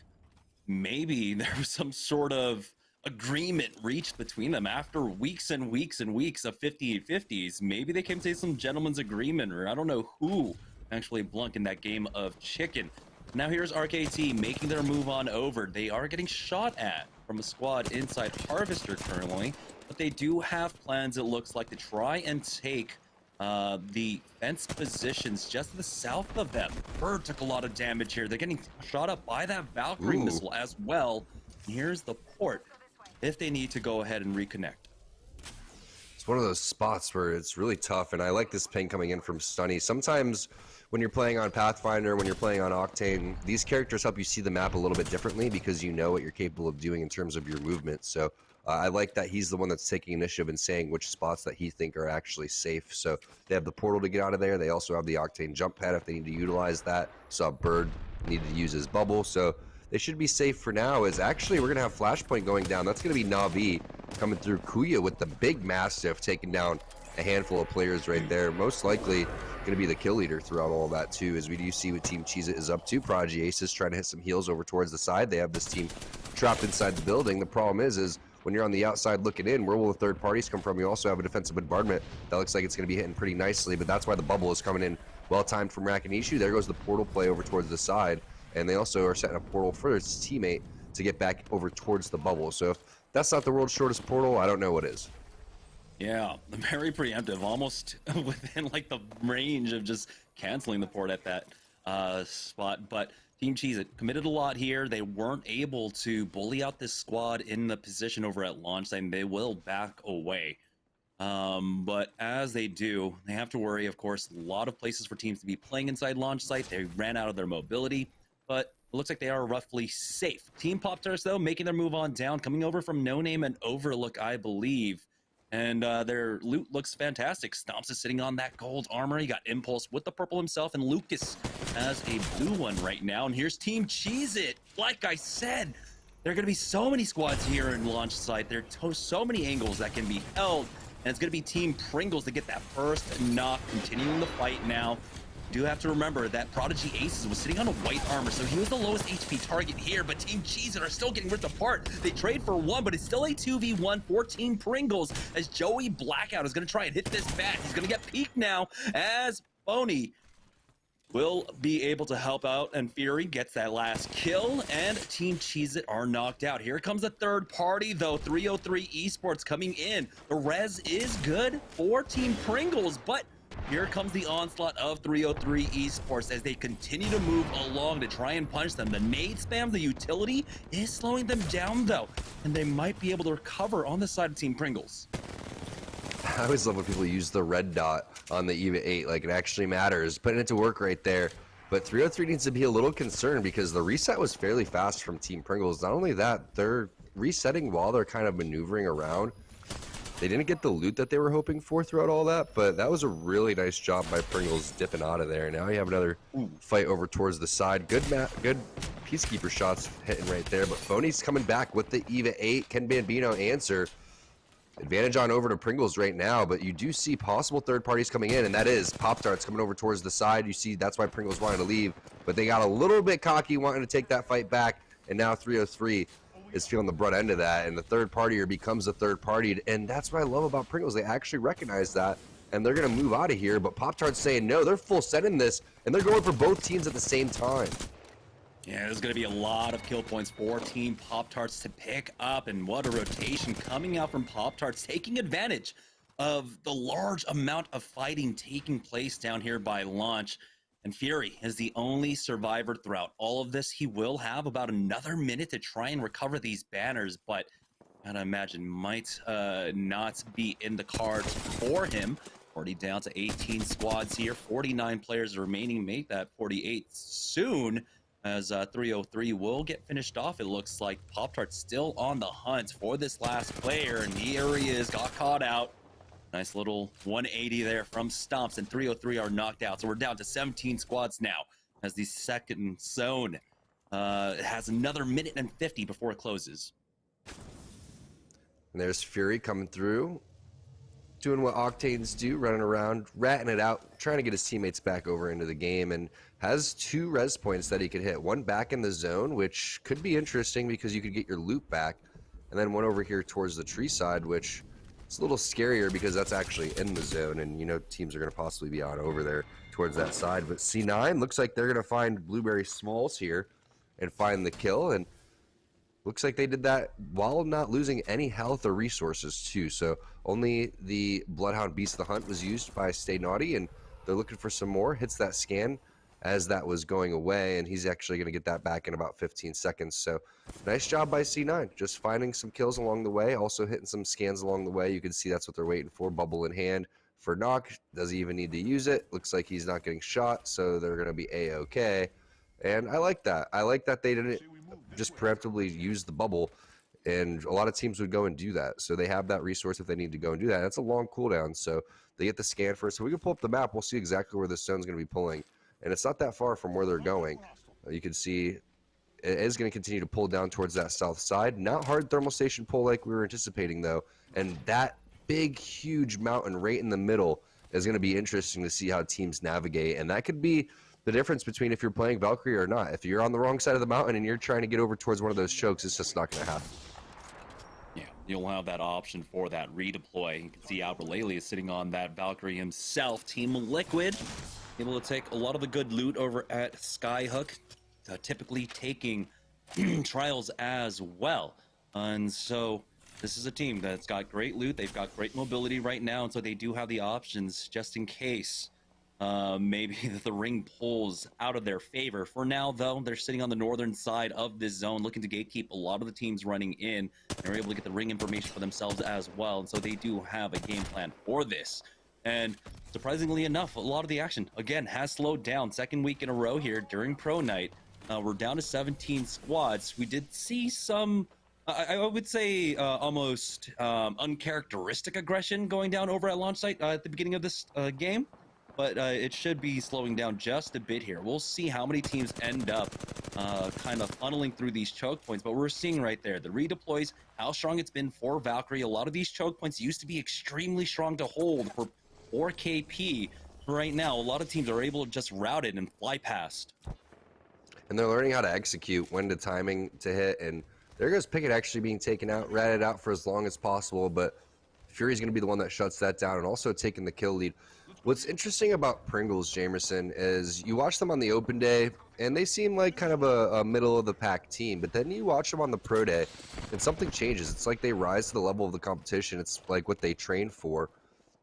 S4: maybe there was some sort of agreement reached between them after weeks and weeks and weeks of 50-50s. Maybe they came to some gentleman's agreement, or I don't know who actually blunk in that game of chicken. Now here's RKT making their move on over. They are getting shot at from a squad inside Harvester currently, but they do have plans, it looks like, to try and take the fence positions just to the south of them. Bird took a lot of damage here. They're getting shot up by that Valkyrie missile as well. And here's the port if they need to go ahead and reconnect.
S6: It's one of those spots where it's really tough, and I like this ping coming in from Stunny. Sometimes when you're playing on Pathfinder, when you're playing on Octane, these characters help you see the map a little bit differently because you know what you're capable of doing in terms of your movement. So I like that he's the one that's taking initiative and saying which spots that he think are actually safe. So they have the portal to get out of there. They also have the Octane jump pad if they need to utilize that. Saw Bird needed to use his bubble. So they should be safe for now. Is actually we're going to have Flashpoint going down. That's going to be Na'Vi coming through. Kuya with the big Mastiff taking down a handful of players right there. Most likely going to be the kill leader throughout all of that too, as we do see what Team Cheez-It is up to. Prodigy Aces trying to hit some heals over towards the side. They have this team trapped inside the building. The problem is when you're on the outside looking in, where will the third parties come from? You also have a defensive bombardment that looks like it's going to be hitting pretty nicely, but that's why the bubble is coming in well-timed from Rakinishu. There goes the portal play over towards the side, and they also are setting a portal for his teammate to get back over towards the bubble. So if that's not the world's shortest portal, I don't know what is.
S4: Yeah, very preemptive, almost within like the range of just canceling the port at that spot. But Team Cheez-It committed a lot here. They weren't able to bully out this squad in the position over at launch site, and they will back away. But as they do, they have to worry, of course, a lot of places for teams to be playing inside launch site. They ran out of their mobility, but it looks like they are roughly safe. Team Pop-Tarts, though, making their move on down, coming over from No Name and Overlook, I believe. And their loot looks fantastic. Stomps is sitting on that gold armor. He got Impulse with the purple himself, and Lucas has a blue one right now. And here's Team Cheez-It. Like I said, there are going to be so many squads here in launch site. There are so many angles that can be held. And it's going to be Team Pringles to get that first knock, continuing the fight now. Do have to remember that Prodigy Aces was sitting on a white armor, so he was the lowest HP target here, but Team Cheez-It are still getting ripped apart. They trade for one, but it's still a 2v1 for Team Pringles, as Joey Blackout is going to try and hit this bat. He's going to get peeked now, as Boney will be able to help out, and Fury gets that last kill, and Team Cheez-It are knocked out. Here comes the third party, though. 303 Esports coming in. The res is good for Team Pringles, but here comes the onslaught of 303 Esports as they continue to move along to try and punch them. The nade spam, the utility, is slowing them down, though, and they might be able to recover on the side of Team Pringles.
S6: I always love when people use the red dot on the EVA 8, like it actually matters. Putting it to work right there. But 303 needs to be a little concerned because the reset was fairly fast from Team Pringles. Not only that, they're resetting while they're kind of maneuvering around. They didn't get the loot that they were hoping for throughout all that, but that was a really nice job by Pringles dipping out of there. Now you have another fight over towards the side. Good Peacekeeper shots hitting right there, but Boney's coming back with the EVA 8. Can Bambino answer? Advantage on over to Pringles right now, but you do see possible third parties coming in, and that is Pop-Tarts coming over towards the side. You see that's why Pringles wanted to leave, but they got a little bit cocky wanting to take that fight back, and now 303 is feeling the brunt end of that, and the third partier becomes the third party, and that's what I love about Pringles. They actually recognize that, and they're going to move out of here, but Pop-Tarts saying no, they're full set in this, and they're going for both teams at the same time.
S4: Yeah, there's going to be a lot of kill points for Team Pop-Tarts to pick up, and what a rotation coming out from Pop-Tarts, taking advantage of the large amount of fighting taking place down here by launch. And Fury is the only survivor throughout all of this. He will have about another minute to try and recover these banners, but I'd imagine might not be in the cards for him. Already down to 18 squads here, 49 players remaining, make that 48 soon, as 303 will get finished off. It looks like Pop-Tart's still on the hunt for this last player, and here he is, got caught out. Nice little 180 there from Stomps, and 303 are knocked out. So we're down to 17 squads now, as the second zone has another minute and 50 before it closes.
S6: And there's Fury coming through, doing what Octanes do, running around, ratting it out, trying to get his teammates back over into the game, and has 2 res points that he could hit. One back in the zone, which could be interesting because you could get your loot back, and then one over here towards the tree side, which is a little scarier because that's actually in the zone, and you know teams are going to possibly be on over there towards that side. But C9 looks like they're going to find Blueberry Smalls here and find the kill, and looks like they did that while not losing any health or resources too. So only the Bloodhound Beast of the Hunt was used by Stay Naughty, and they're looking for some more. Hits that scan as that was going away, and he's actually going to get that back in about 15 seconds. So nice job by C9, just finding some kills along the way, also hitting some scans along the way. You can see that's what they're waiting for. Bubble in hand for Knock. Does he even need to use it? Looks like he's not getting shot, so they're going to be A-okay. And I like that. I like that they didn't just preemptively use the bubble, and a lot of teams would go and do that. So they have that resource if they need to go and do that. That's a long cooldown, so they get the scan first. So we can pull up the map. We'll see exactly where this zone's going to be pulling, and it's not that far from where they're going. You can see it is going to continue to pull down towards that south side. Not hard thermal station pull like we were anticipating, though, and that big, huge mountain right in the middle is going to be interesting to see how teams navigate, and that could be the difference between if you're playing Valkyrie or not. If you're on the wrong side of the mountain and you're trying to get over towards one of those chokes, it's just not going to happen.
S4: Yeah, you'll have that option for that redeploy. You can see Albert Laley is sitting on that Valkyrie himself. Team Liquid able to take a lot of the good loot over at Skyhook, typically taking trials as well. And so this is a team that's got great loot. They've got great mobility right now, and so they do have the options just in case maybe the ring pulls out of their favor. For now, though, they're sitting on the northern side of this zone, looking to gatekeep a lot of the teams running in. They're able to get the ring information for themselves as well, and so they do have a game plan for this. And surprisingly enough, a lot of the action, again, has slowed down. Second week in a row here during Pro Night. We're down to 17 squads. We did see some, I would say, almost uncharacteristic aggression going down over at launch site at the beginning of this game. But it should be slowing down just a bit here. We'll see how many teams end up kind of funneling through these choke points. But we're seeing right there the redeploys, how strong it's been for Valkyrie. A lot of these choke points used to be extremely strong to hold for 4KP. Right now, a lot of teams are able to just route it and fly past.
S6: And they're learning how to execute, when to timing to hit. And there goes Pickett actually being taken out, ratted out for as long as possible. But Fury's going to be the one that shuts that down and also taking the kill lead. What's interesting about Pringles, Jamerson, is you watch them on the open day, and they seem like kind of a middle-of-the-pack team. But then you watch them on the pro day, and something changes. It's like they rise to the level of the competition. It's like what they train for.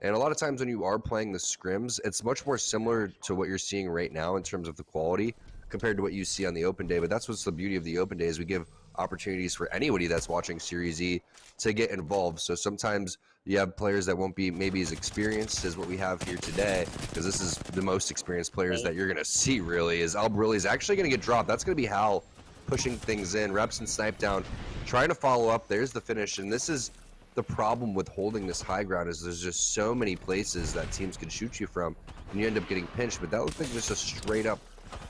S6: And a lot of times when you are playing the scrims, it's much more similar to what you're seeing right now in terms of the quality compared to what you see on the open day. But that's what's the beauty of the open day, is we give opportunities for anybody that's watching Series E to get involved. So sometimes you have players that won't be maybe as experienced as what we have here today, because this is the most experienced players that you're going to see, really, is Albrili is actually going to get dropped. That's going to be Hal pushing things in, reps and snipe down, trying to follow up. There's the finish, and this is the problem with holding this high ground, is there's just so many places that teams can shoot you from, and you end up getting pinched. But that looks like just a straight up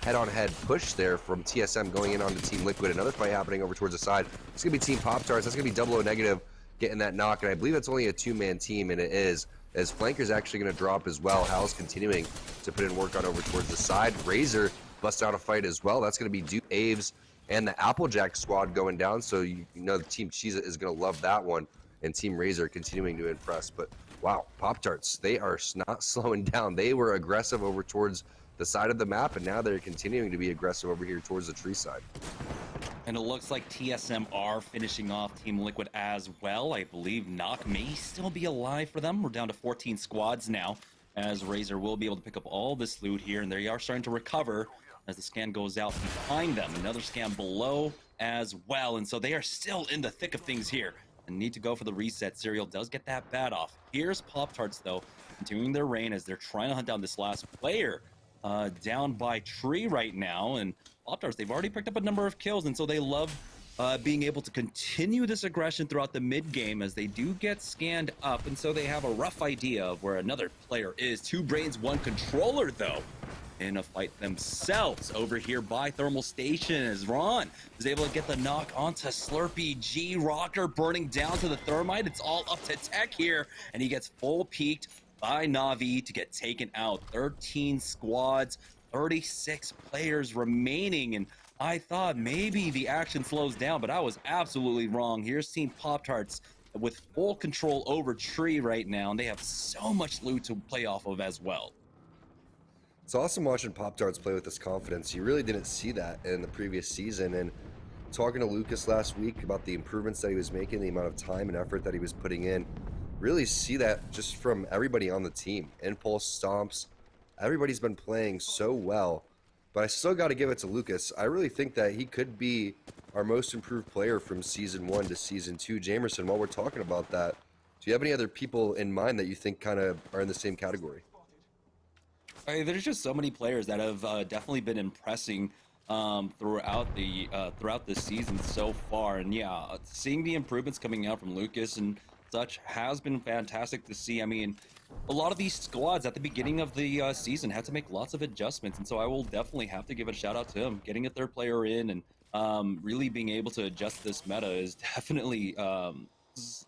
S6: head-on-head push there from TSM going in onto Team Liquid. Another fight happening over towards the side. It's going to be Team Pop-Tarts. That's going to be 00 negative getting that knock, and I believe it's only a two-man team, and it is, as Flanker's actually going to drop as well. Hal's continuing to put in work on over towards the side. Razor busts out a fight as well. That's going to be Duke Aves and the Applejack squad going down, so you know the Team Cheez-It is going to love that one, and Team Razor continuing to impress. But wow, Pop-Tarts, they are not slowing down. They were aggressive over towards the side of the map, and now they're continuing to be aggressive over here towards the tree side.
S4: And it looks like TSM are finishing off Team Liquid as well. I believe Knock may still be alive for them. We're down to 14 squads now. as Razor will be able to pick up all this loot here, and they are starting to recover as the scan goes out behind them. Another scan below as well, and so they are still in the thick of things here and need to go for the reset. Serial does get that bat off. Here's Pop-Tarts, though, continuing their reign as they're trying to hunt down this last player down by Tree right now. And Pop-Tarts, they've already picked up a number of kills, and so they love being able to continue this aggression throughout the mid game as they do get scanned up, and so they have a rough idea of where another player is. 2 brains, 1 controller, though, in a fight themselves over here by Thermal Station as Ron is able to get the knock onto Slurpee G. Rocker burning down to the Thermite. It's all up to Tech here, and he gets full peaked by Na'Vi to get taken out. 13 squads, 36 players remaining, and I thought maybe the action slows down, but I was absolutely wrong. Here's Team Pop-Tarts with full control over Tree right now, and they have so much loot to play off of as well.
S6: It's awesome watching Pop-Tarts play with this confidence. You really didn't see that in the previous season, and talking to Lucas last week about the improvements that he was making, the amount of time and effort that he was putting in, really see that just from everybody on the team. Impulse, Stomps, everybody's been playing so well. But I still got to give it to Lucas. I really think that he could be our most improved player from Season 1 to Season 2. Jamerson, while we're talking about that, do you have any other people in mind that you think kind of are in the same category?
S4: There's just so many players that have definitely been impressing throughout this season so far. And yeah, seeing the improvements coming out from Lucas and such has been fantastic to see. I mean, a lot of these squads at the beginning of the season had to make lots of adjustments, and so I will definitely have to give a shout out to him. Getting a 3rd player in and really being able to adjust this meta is definitely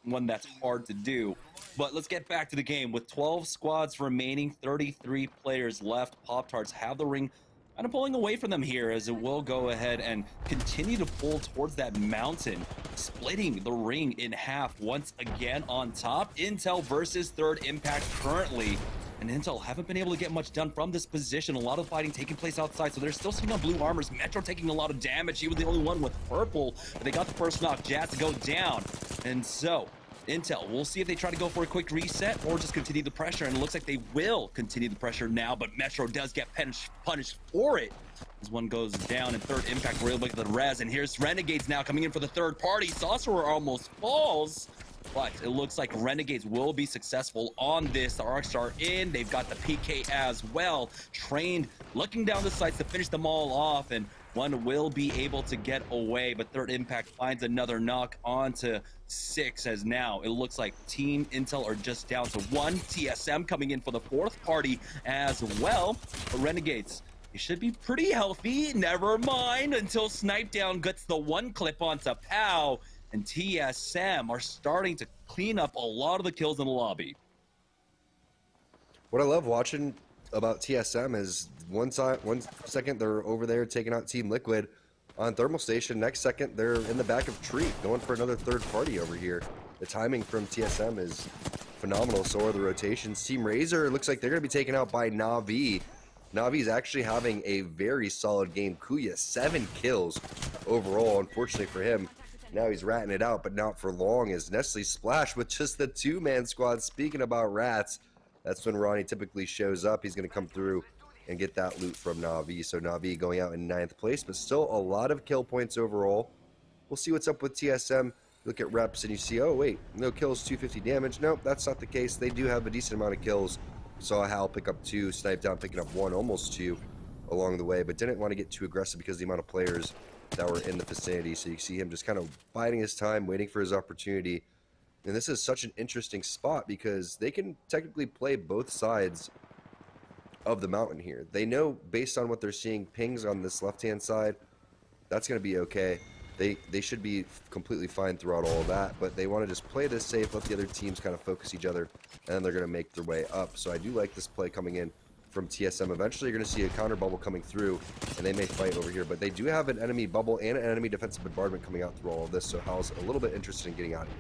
S4: one that's hard to do. But let's get back to the game. With 12 squads remaining, 33 players left, Pop-Tarts have the ring kind of pulling away from them here as it will go ahead and continue to pull towards that mountain, splitting the ring in half once again on top. Intel versus 3rd Impact currently, and Intel haven't been able to get much done from this position. A lot of fighting taking place outside, so they're still sitting on blue armors. Metro taking a lot of damage. He was the only one with purple, but they got the first knock. Jazz to go down, and so Intel, we'll see if they try to go for a quick reset or just continue the pressure, and it looks like they will continue the pressure now, but Metro does get punished for it as one goes down, and 3rd Impact were able to get the res, and here's Renegades now coming in for the 3rd party. Sorcerer almost falls, but it looks like Renegades will be successful on this. The Arcs are in, they've got the PK as well, trained, looking down the sights to finish them all off, and one will be able to get away, but 3rd Impact finds another knock onto 6 as now it looks like Team Intel are just down to 1. TSM coming in for the 4th party as well. The Renegades, they should be pretty healthy. Never mind until Snipe Down gets the 1 clip onto Pow, and TSM are starting to clean up a lot of the kills in the lobby.
S6: What I love watching about TSM is one second they're over there taking out Team Liquid on Thermal Station, next second they're in the back of Tree going for another 3rd party over here. The timing from TSM is phenomenal, so are the rotations. Team Razor looks like they're going to be taken out by Na'Vi. Na'Vi's actually having a very solid game. Kuya, 7 kills overall. Unfortunately for him, now he's ratting it out, but not for long as Nestle Splash with just the 2-man squad. Speaking about rats, that's when Ronnie typically shows up. He's going to come through and get that loot from Na'Vi. So Na'Vi going out in 9th place, but still a lot of kill points overall. We'll see what's up with TSM. Look at reps and you see, oh wait, no kills, 250 damage. Nope, that's not the case. They do have a decent amount of kills. Saw Hal pick up 2, Snipe Down picking up 1, almost 2 along the way, but didn't want to get too aggressive because of the amount of players that were in the vicinity. So you see him just kind of biding his time, waiting for his opportunity. And this is such an interesting spot because they can technically play both sides of the mountain here. They know based on what they're seeing pings on this left-hand side, that's going to be okay. They should be completely fine throughout all of that, but they want to just play this safe, let the other teams kind of focus each other, and then they're going to make their way up. So I do like this play coming in from TSM. Eventually you're going to see a counter bubble coming through, and they may fight over here, but they do have an enemy bubble and an enemy defensive bombardment coming out through all of this, so Hal's a little bit interested in getting out of here.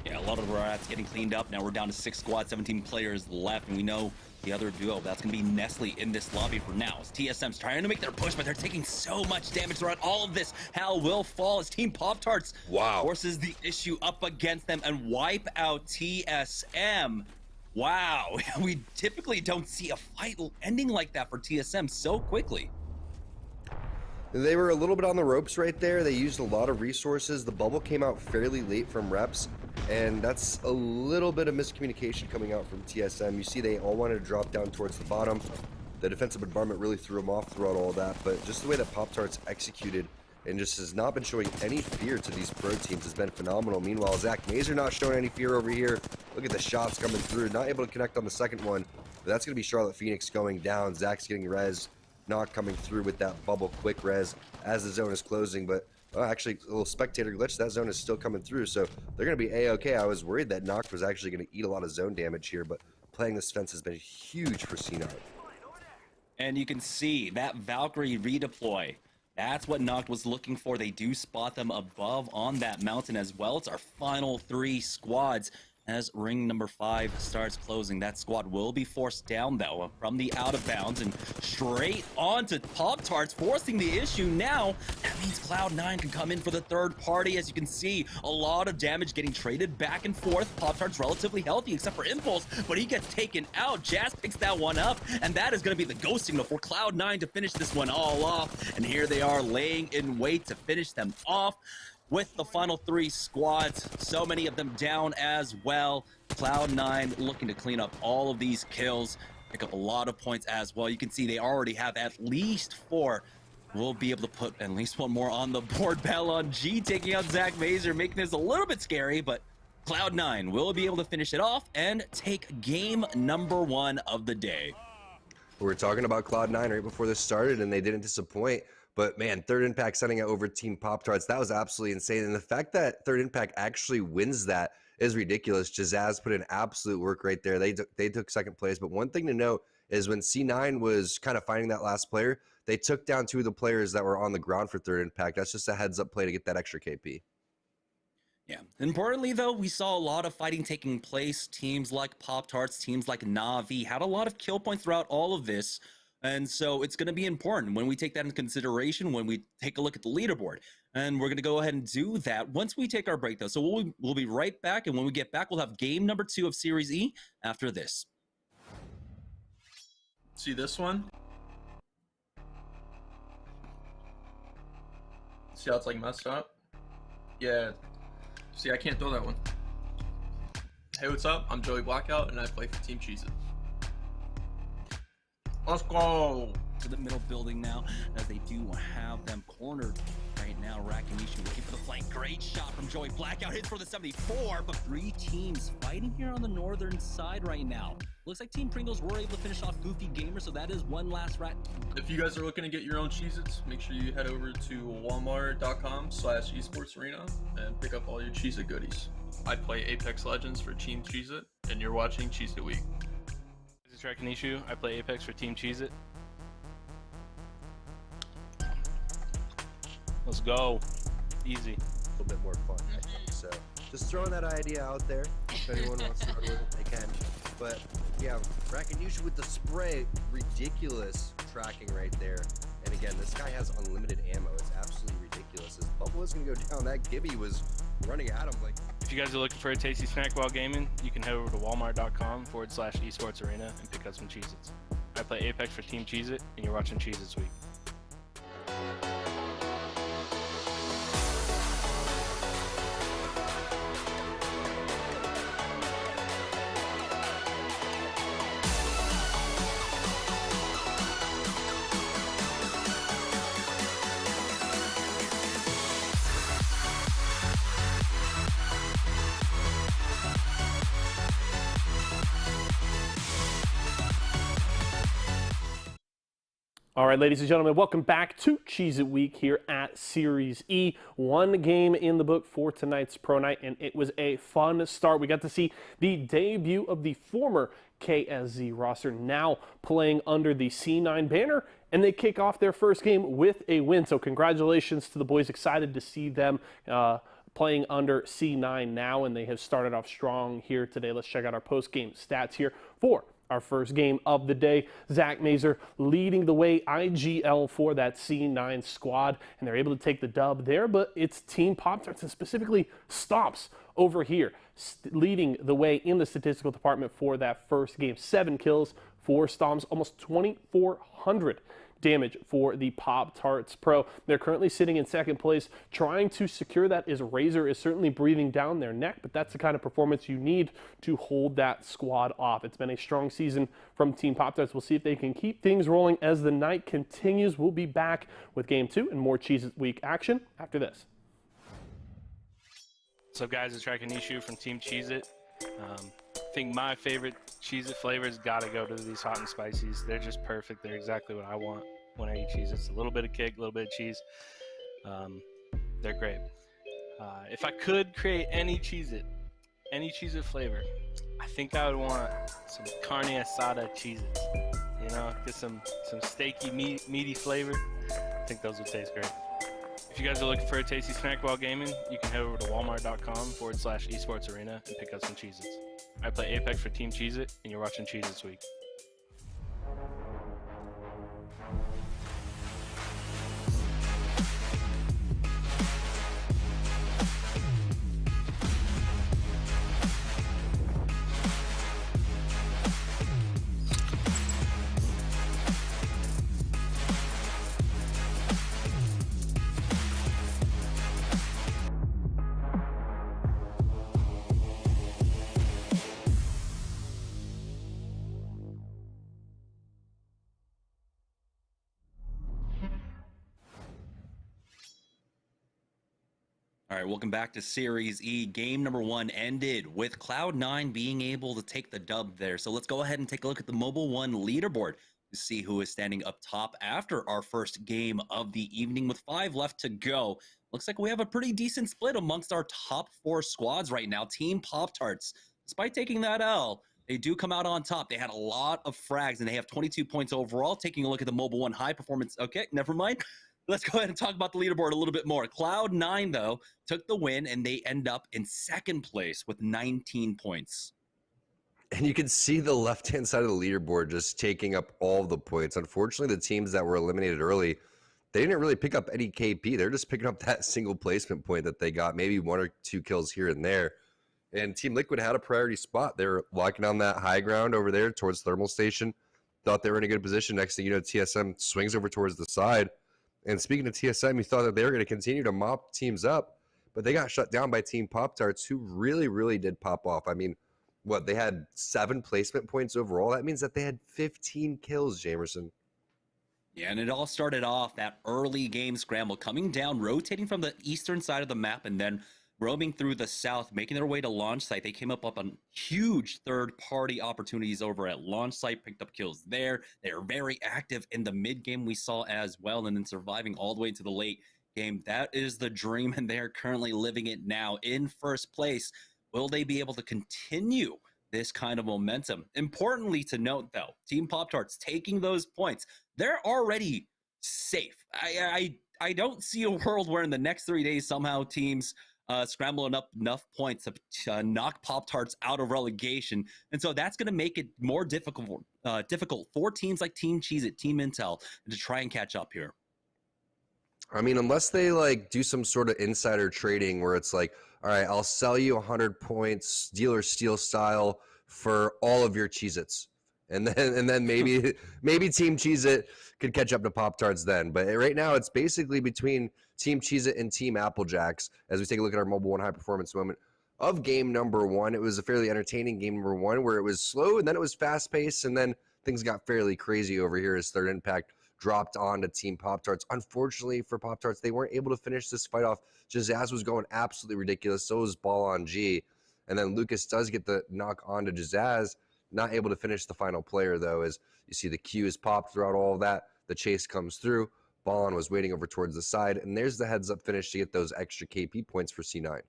S4: Yeah, a lot of the rats getting cleaned up. Now we're down to 6 squads, 17 players left, and we know the other duo, that's going to be Nestle in this lobby for now. As TSM's trying to make their push, but they're taking so much damage throughout all of this. Hal will fall as Team Pop-Tarts forces the issue up against them and wipe out TSM. Wow, we typically don't see a fight ending like that for TSM so quickly.
S6: They were a little bit on the ropes right there. They used a lot of resources. The bubble came out fairly late from reps, and that's a little bit of miscommunication coming out from TSM. You see they all wanted to drop down towards the bottom. The defensive bombardment really threw them off throughout all that, but just the way that Pop-Tarts executed and just has not been showing any fear to these pro teams has been phenomenal. Meanwhile, Zach Mazer not showing any fear over here. Look at the shots coming through. Not able to connect on the second one, but that's going to be Charlotte Phoenix going down. Zach's getting res. Not coming through with that bubble quick res as the zone is closing, but actually a little spectator glitch. That zone is still coming through, so they're going to be a-okay. I was worried that Noct was actually going to eat a lot of zone damage here, but playing this fence has been huge for C9.
S4: And you can see that Valkyrie redeploy. That's what Noct was looking for. They do spot them above on that mountain as well. It's our final 3 squads. As ring number 5 starts closing, that squad will be forced down though from the out of bounds and straight onto Pop-Tarts, forcing the issue now. That means Cloud9 can come in for the third party. As you can see, a lot of damage getting traded back and forth. Pop-Tarts relatively healthy except for Impulse, but he gets taken out. Jazz picks that one up, and that is going to be the go signal for Cloud9 to finish this one all off. And here they are laying in wait to finish them off. With the final 3 squads, so many of them down as well. Cloud9 looking to clean up all of these kills, pick up a lot of points as well. You can see they already have at least 4. We'll be able to put at least 1 more on the board. Bellon G taking out Zach Mazer, making this a little bit scary, but Cloud9 will be able to finish it off and take game number 1 of the day.
S6: We were talking about Cloud9 right before this started, and they didn't disappoint. But man, Third Impact sending it over Team Pop-Tarts, that was absolutely insane. And the fact that Third Impact actually wins that is ridiculous. Jazaz put in absolute work right there. They took second place. But one thing to note is when C9 was kind of finding that last player, they took down 2 of the players that were on the ground for Third Impact. That's just a heads-up play to get that extra KP.
S4: Yeah. Importantly, though, we saw a lot of fighting taking place. Teams like Pop-Tarts, teams like Na'Vi had a lot of kill points throughout all of this. And so it's going to be important when we take that into consideration, when we take a look at the leaderboard. And we're going to go ahead and do that once we take our break, though. So we'll be right back. And when we get back, we'll have game number 2 of Series E after this.
S3: See this one? See how it's like messed up? Yeah. See, I can't throw that one. Hey, what's up? I'm Joey Blackout, and I play for Team Cheez-It. Let's go!
S4: To the middle building now, as they do have them cornered right now. Rakinishu looking for the flank. Great shot from Joey Blackout. Hits for the 74, but 3 teams fighting here on the northern side right now. Looks like Team Pringles were able to finish off Goofy Gamer, so that is one last rat.
S3: If you guys are looking to get your own Cheez-Its, make sure you head over to walmart.com/esports arena and pick up all your Cheez-It goodies. I play Apex Legends for Team Cheez-It, and you're watching Cheez-It Week.
S7: This is Rakinishu. I play Apex for Team Cheez-It. Let's go. Easy.
S6: A little bit more fun, I think. So just throwing that idea out there. If anyone wants to run with it, they can. But yeah, Rakinishu with the spray, ridiculous tracking right there. And again, this guy has unlimited ammo. It's absolutely ridiculous. His bubble is going to go down. That Gibby was running at him like.
S7: If you guys are looking for a tasty snack while gaming, you can head over to walmart.com/esports arena and pick up some Cheez-Its. I play Apex for Team Cheez-It, and you're watching Cheez-Itz Week.
S2: All right, ladies and gentlemen, welcome back to Cheez-It Week here at Series E. 1 game in the book for tonight's Pro Night, and it was a fun start. We got to see the debut of the former KSZ roster, now playing under the C9 banner, and they kick off their first game with a win. So congratulations to the boys. Excited to see them playing under C9 now, and they have started off strong here today. Let's check out our post-game stats here for our first game of the day. Zach Mazer leading the way, IGL for that C9 squad, and they're able to take the dub there, but it's Team Pop-Tarts and specifically Stops over here. leading the way in the statistical department for that first game. 7 kills, 4 stomps, almost 2,400 damage for the Pop-Tarts Pro. They're currently sitting in second place. Trying to secure that is Razor is certainly breathing down their neck, but that's the kind of performance you need to hold that squad off. It's been a strong season from Team Pop-Tarts. We'll see if they can keep things rolling as the night continues. We'll be back with Game 2 and more Cheez-It Week action after this.
S7: What's up, guys? It's Nishu from Team Cheez-It. I think my favorite Cheez-It flavors got to go to these hot and spicies. They're just perfect. They're exactly what I want when I eat Cheez-Its. A little bit of kick, a little bit of cheese. They're great. If I could create any Cheez-It flavor, I think I would want some carne asada Cheez-Its. You know, get some steaky, meaty flavor. I think those would taste great. If you guys are looking for a tasty snack while gaming, you can head over to walmart.com/esports arena and pick up some Cheez-Its. I play Apex for Team Cheez-It, and you're watching Cheez-Itz Week.
S4: All right, welcome back to Series E. Game number 1 ended with Cloud9 being able to take the dub there. So let's go ahead and take a look at the Mobile One leaderboard to see who is standing up top after our first game of the evening with 5 left to go. Looks like we have a pretty decent split amongst our top 4 squads right now. Team Pop-Tarts, despite taking that L, they do come out on top. They had a lot of frags, and they have 22 points overall. Taking a look at the Mobile One high performance. Okay, never mind. Let's go ahead and talk about the leaderboard a little bit more. Cloud9, though, took the win, and they end up in second place with 19 points.
S6: And you can see the left-hand side of the leaderboard just taking up all the points. Unfortunately, the teams that were eliminated early, they didn't really pick up any KP. They're just picking up that single placement point that they got, maybe 1 or 2 kills here and there. And Team Liquid had a priority spot. They're locking on that high ground over there towards Thermal Station. Thought they were in a good position. Next thing you know, TSM swings over towards the side. And speaking of TSM, you thought that they were going to continue to mop teams up, but they got shut down by Team Pop-Tarts, who really, really did pop off. I mean, what, they had 7 placement points overall? That means that they had 15 kills, Jamerson.
S4: Yeah, and it all started off that early game scramble, coming down, rotating from the eastern side of the map, and then roaming through the south, making their way to launch site. They came up on huge third-party opportunities over at launch site, picked up kills there. They were very active in the mid-game we saw as well, and then surviving all the way to the late game. That is the dream, and they are currently living it now in first place. Will they be able to continue this kind of momentum? Importantly to note, though, Team Pop-Tarts taking those points, they're already safe. I don't see a world where in the next 3 days somehow teams scrambling up enough points to knock Pop-Tarts out of relegation. And so that's going to make it more difficult for teams like Team Cheez-It, Team Intel, to try and catch up here.
S6: I mean, unless they like do some sort of insider trading where it's like, all right, I'll sell you 100 points, dealer steal style, for all of your Cheez-Its. And then maybe Team Cheez-It could catch up to Pop-Tarts then. But right now, it's basically between Team Cheez-It and Team Applejacks as we take a look at our Mobile One high performance moment of game number 1. It was a fairly entertaining game number 1 where it was slow and then it was fast paced, and then things got fairly crazy over here as Third Impact dropped on to Team Pop-Tarts. Unfortunately for Pop-Tarts, they weren't able to finish this fight off. Jazaz was going absolutely ridiculous. So was Ball on G. And then Lucas does get the knock on to Jazaz. Not able to finish the final player, though, as you see the Q is popped throughout all of that. The chase comes through. Ballon was waiting over towards the side, and there's the heads-up finish to get those extra KP points for C9.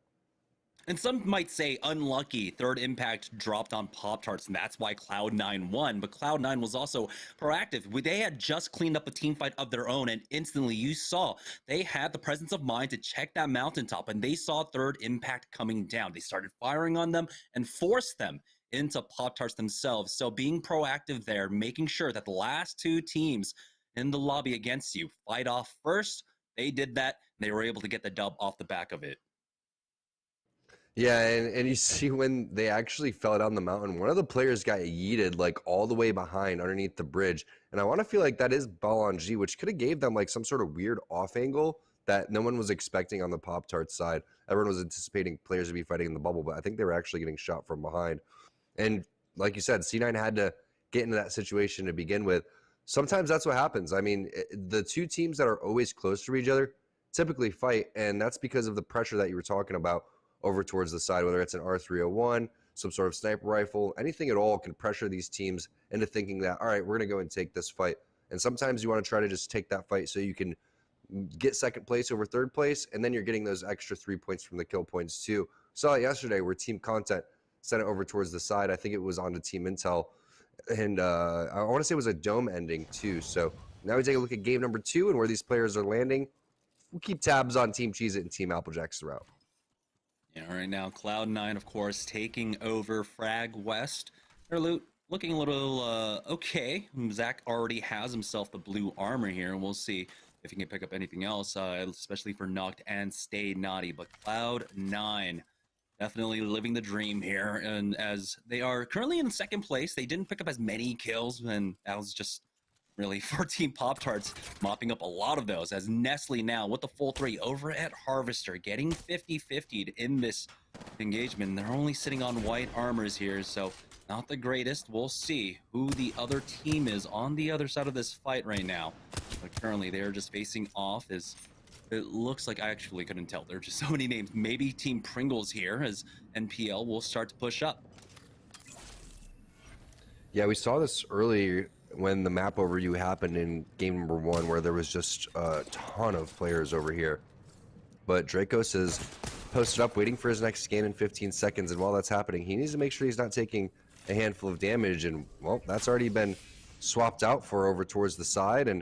S4: And some might say unlucky. Third Impact dropped on Pop-Tarts, and that's why Cloud9 won. But Cloud9 was also proactive. They had just cleaned up a team fight of their own, and instantly you saw they had the presence of mind to check that mountaintop, and they saw Third Impact coming down. They started firing on them and forced them into Pop-Tarts themselves. So being proactive there, making sure that the last 2 teams in the lobby against you fight off first, they did that. They were able to get the dub off the back of it.
S6: Yeah, and you see when they actually fell down the mountain, one of the players got yeeted like all the way behind underneath the bridge. And I want to feel like that is ball on G, which could have gave them like some sort of weird off angle that no one was expecting on the Pop-Tarts side. Everyone was anticipating players to be fighting in the bubble, but I think they were actually getting shot from behind. And like you said, C9 had to get into that situation to begin with. Sometimes that's what happens. I mean, the two teams that are always close to each other typically fight, and that's because of the pressure that you were talking about over towards the side, whether it's an R301, some sort of sniper rifle, anything at all can pressure these teams into thinking that, all right, we're going to go and take this fight. And sometimes you want to try to just take that fight so you can get second place over third place, and then you're getting those extra 3 points from the kill points too. Saw it yesterday where Team Content sent it over towards the side. I think it was onto Team Intel, and I want to say it was a dome ending too. So now we take a look at game number 2 and where these players are landing. We'll keep tabs on Team Cheez-It and Team Applejacks throughout.
S4: Yeah, right now, Cloud9, of course, taking over Frag West. Their loot looking a little okay. Zach already has himself the blue armor here, and we'll see if he can pick up anything else, especially for Noct and Stay Naughty. But Cloud9 definitely living the dream here, and as they are currently in second place, they didn't pick up as many kills, and that was just really for Team Pop-Tarts mopping up a lot of those, as Nestle now with the full 3 over at Harvester getting 50-50'd in this engagement. They're only sitting on white armors here, so not the greatest. We'll see who the other team is on the other side of this fight right now, but currently they're just facing off. As it looks like, I actually couldn't tell, there are just so many names. Maybe Team Pringles here, as NPL will start to push up.
S6: Yeah, we saw this earlier when the map overview happened in game number 1, where there was just a ton of players over here. But Dracos is posted up waiting for his next scan in 15 seconds, and while that's happening, he needs to make sure he's not taking a handful of damage, and well, that's already been swapped out for over towards the side, and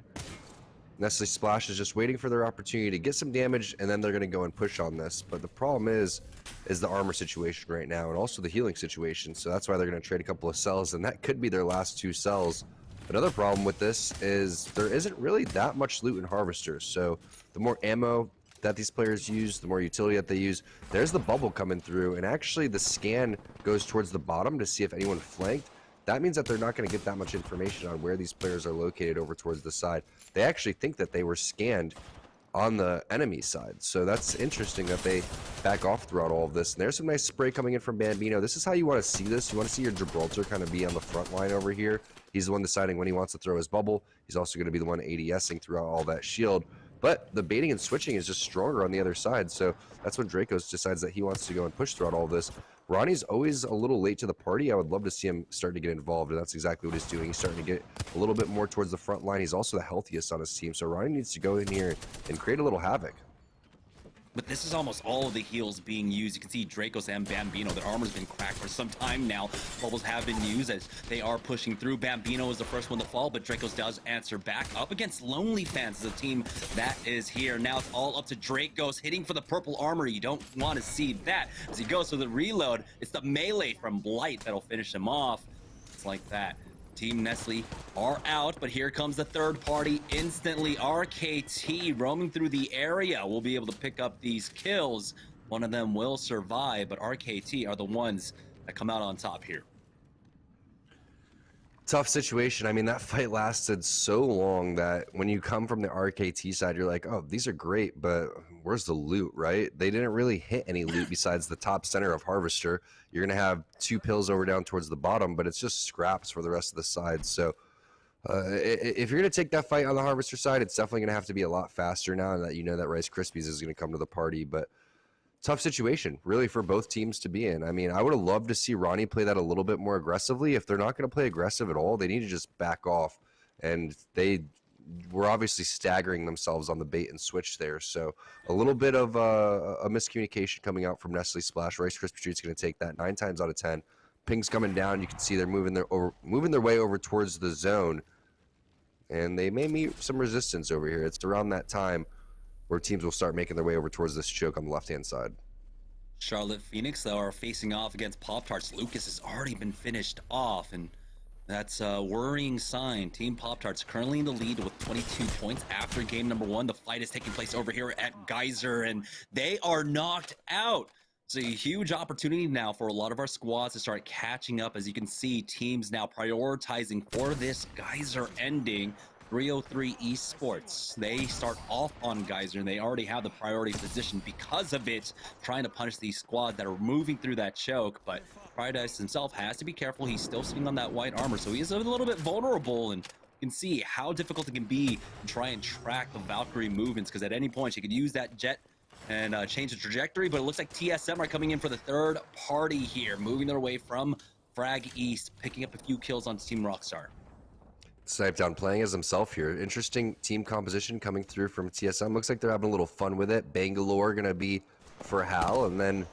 S6: Nestle Splash is just waiting for their opportunity to get some damage, and then they're going to go and push on this. But the problem is the armor situation right now, and also the healing situation, so that's why they're going to trade a couple of cells, and that could be their last 2 cells. Another problem with this is there isn't really that much loot in Harvesters, so the more ammo that these players use, the more utility that they use. There's the bubble coming through, and actually the scan goes towards the bottom to see if anyone flanked. That means that they're not going to get that much information on where these players are located over towards the side. They actually think that they were scanned on the enemy side, so that's interesting that they back off throughout all of this. And there's some nice spray coming in from Bambino. This is how you want to see this. You want to see your Gibraltar kind of be on the front line over here. He's the one deciding when he wants to throw his bubble. He's also going to be the one ADSing throughout all that shield. But the baiting and switching is just stronger on the other side, so that's when Dracos decides that he wants to go and push throughout all this. Ronnie's always a little late to the party. I would love to see him start to get involved, and that's exactly what he's doing. He's starting to get a little bit more towards the front line. He's also the healthiest on his team, so Ronnie needs to go in here and create a little havoc.
S4: But this is almost all of the heals being used. You can see Dracos and Bambino. Their armor's been cracked for some time now. Bubbles have been used as they are pushing through. Bambino is the first one to fall, but Dracos does answer back up against Lonely Fans, the team that is here. Now it's all up to Dracos hitting for the purple armor. You don't want to see that. As he goes for the reload, it's the melee from Blight that'll finish him off. It's like that. Team Nestle are out, but here comes the third party instantly. RKT roaming through the area will be able to pick up these kills. One of them will survive, but RKT are the ones that come out on top here.
S6: Tough situation. I mean, that fight lasted so long that when you come from the RKT side, you're like, oh, these are great, but where's the loot, right? They didn't really hit any loot besides the top center of Harvester. You're going to have 2 pills over down towards the bottom, but it's just scraps for the rest of the side. So if you're going to take that fight on the Harvester side, it's definitely going to have to be a lot faster now that you know that Rice Krispies is going to come to the party. But tough situation, really, for both teams to be in. I mean, I would have loved to see Ronnie play that a little bit more aggressively. If they're not going to play aggressive at all, they need to just back off. And they were obviously staggering themselves on the bait and switch there. So a little bit of a miscommunication coming out from Nestle Splash. Rice Krispie Treat's going to take that 9 times out of 10. Ping's coming down. You can see they're moving their way over towards the zone. And they may meet some resistance over here. It's around that time where teams will start making their way over towards this choke on the left-hand side.
S4: Charlotte Phoenix, though, are facing off against Pop-Tarts. Lucas has already been finished off, and that's a worrying sign. Team Pop-Tarts currently in the lead with 22 points after game number 1. The fight is taking place over here at Geyser, and they are knocked out. It's a huge opportunity now for a lot of our squads to start catching up. As you can see, teams now prioritizing for this Geyser ending. 303 Esports, they start off on Geyser, and they already have the priority position because of it, trying to punish these squads that are moving through that choke. But Paradise himself has to be careful. He's still sitting on that white armor, so he is a little bit vulnerable, and you can see how difficult it can be to try and track the Valkyrie movements, because at any point she could use that jet and change the trajectory. But it looks like TSM are coming in for the third party here, moving their way from Frag East, picking up a few kills on Team Rockstar.
S6: Sniped playing as himself here. Interesting team composition coming through from TSM. Looks like they're having a little fun with it. Bangalore gonna be for Hal, and then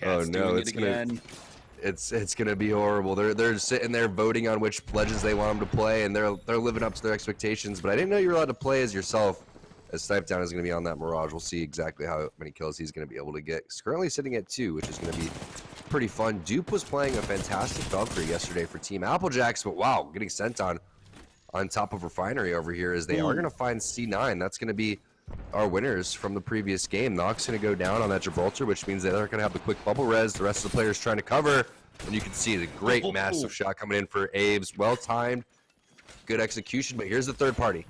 S6: oh no, it's gonna be horrible. They're sitting there voting on which legends they want them to play, and they're living up to their expectations. But I didn't know you were allowed to play as yourself. As Sniped is gonna be on that Mirage. We'll see exactly how many kills he's gonna be able to get. He's currently sitting at 2, which is gonna be pretty fun. Dupe was playing a fantastic Valkyrie yesterday for Team Applejacks, but wow, getting sent on top of Refinery over here, as they are going to find C9. That's going to be our winners from the previous game. Nox going to go down on that Gibraltar, which means they're going to have the quick bubble res. The rest of the players trying to cover, and you can see the great massive shot coming in for Abe's. Well timed, good execution, but here's the third party.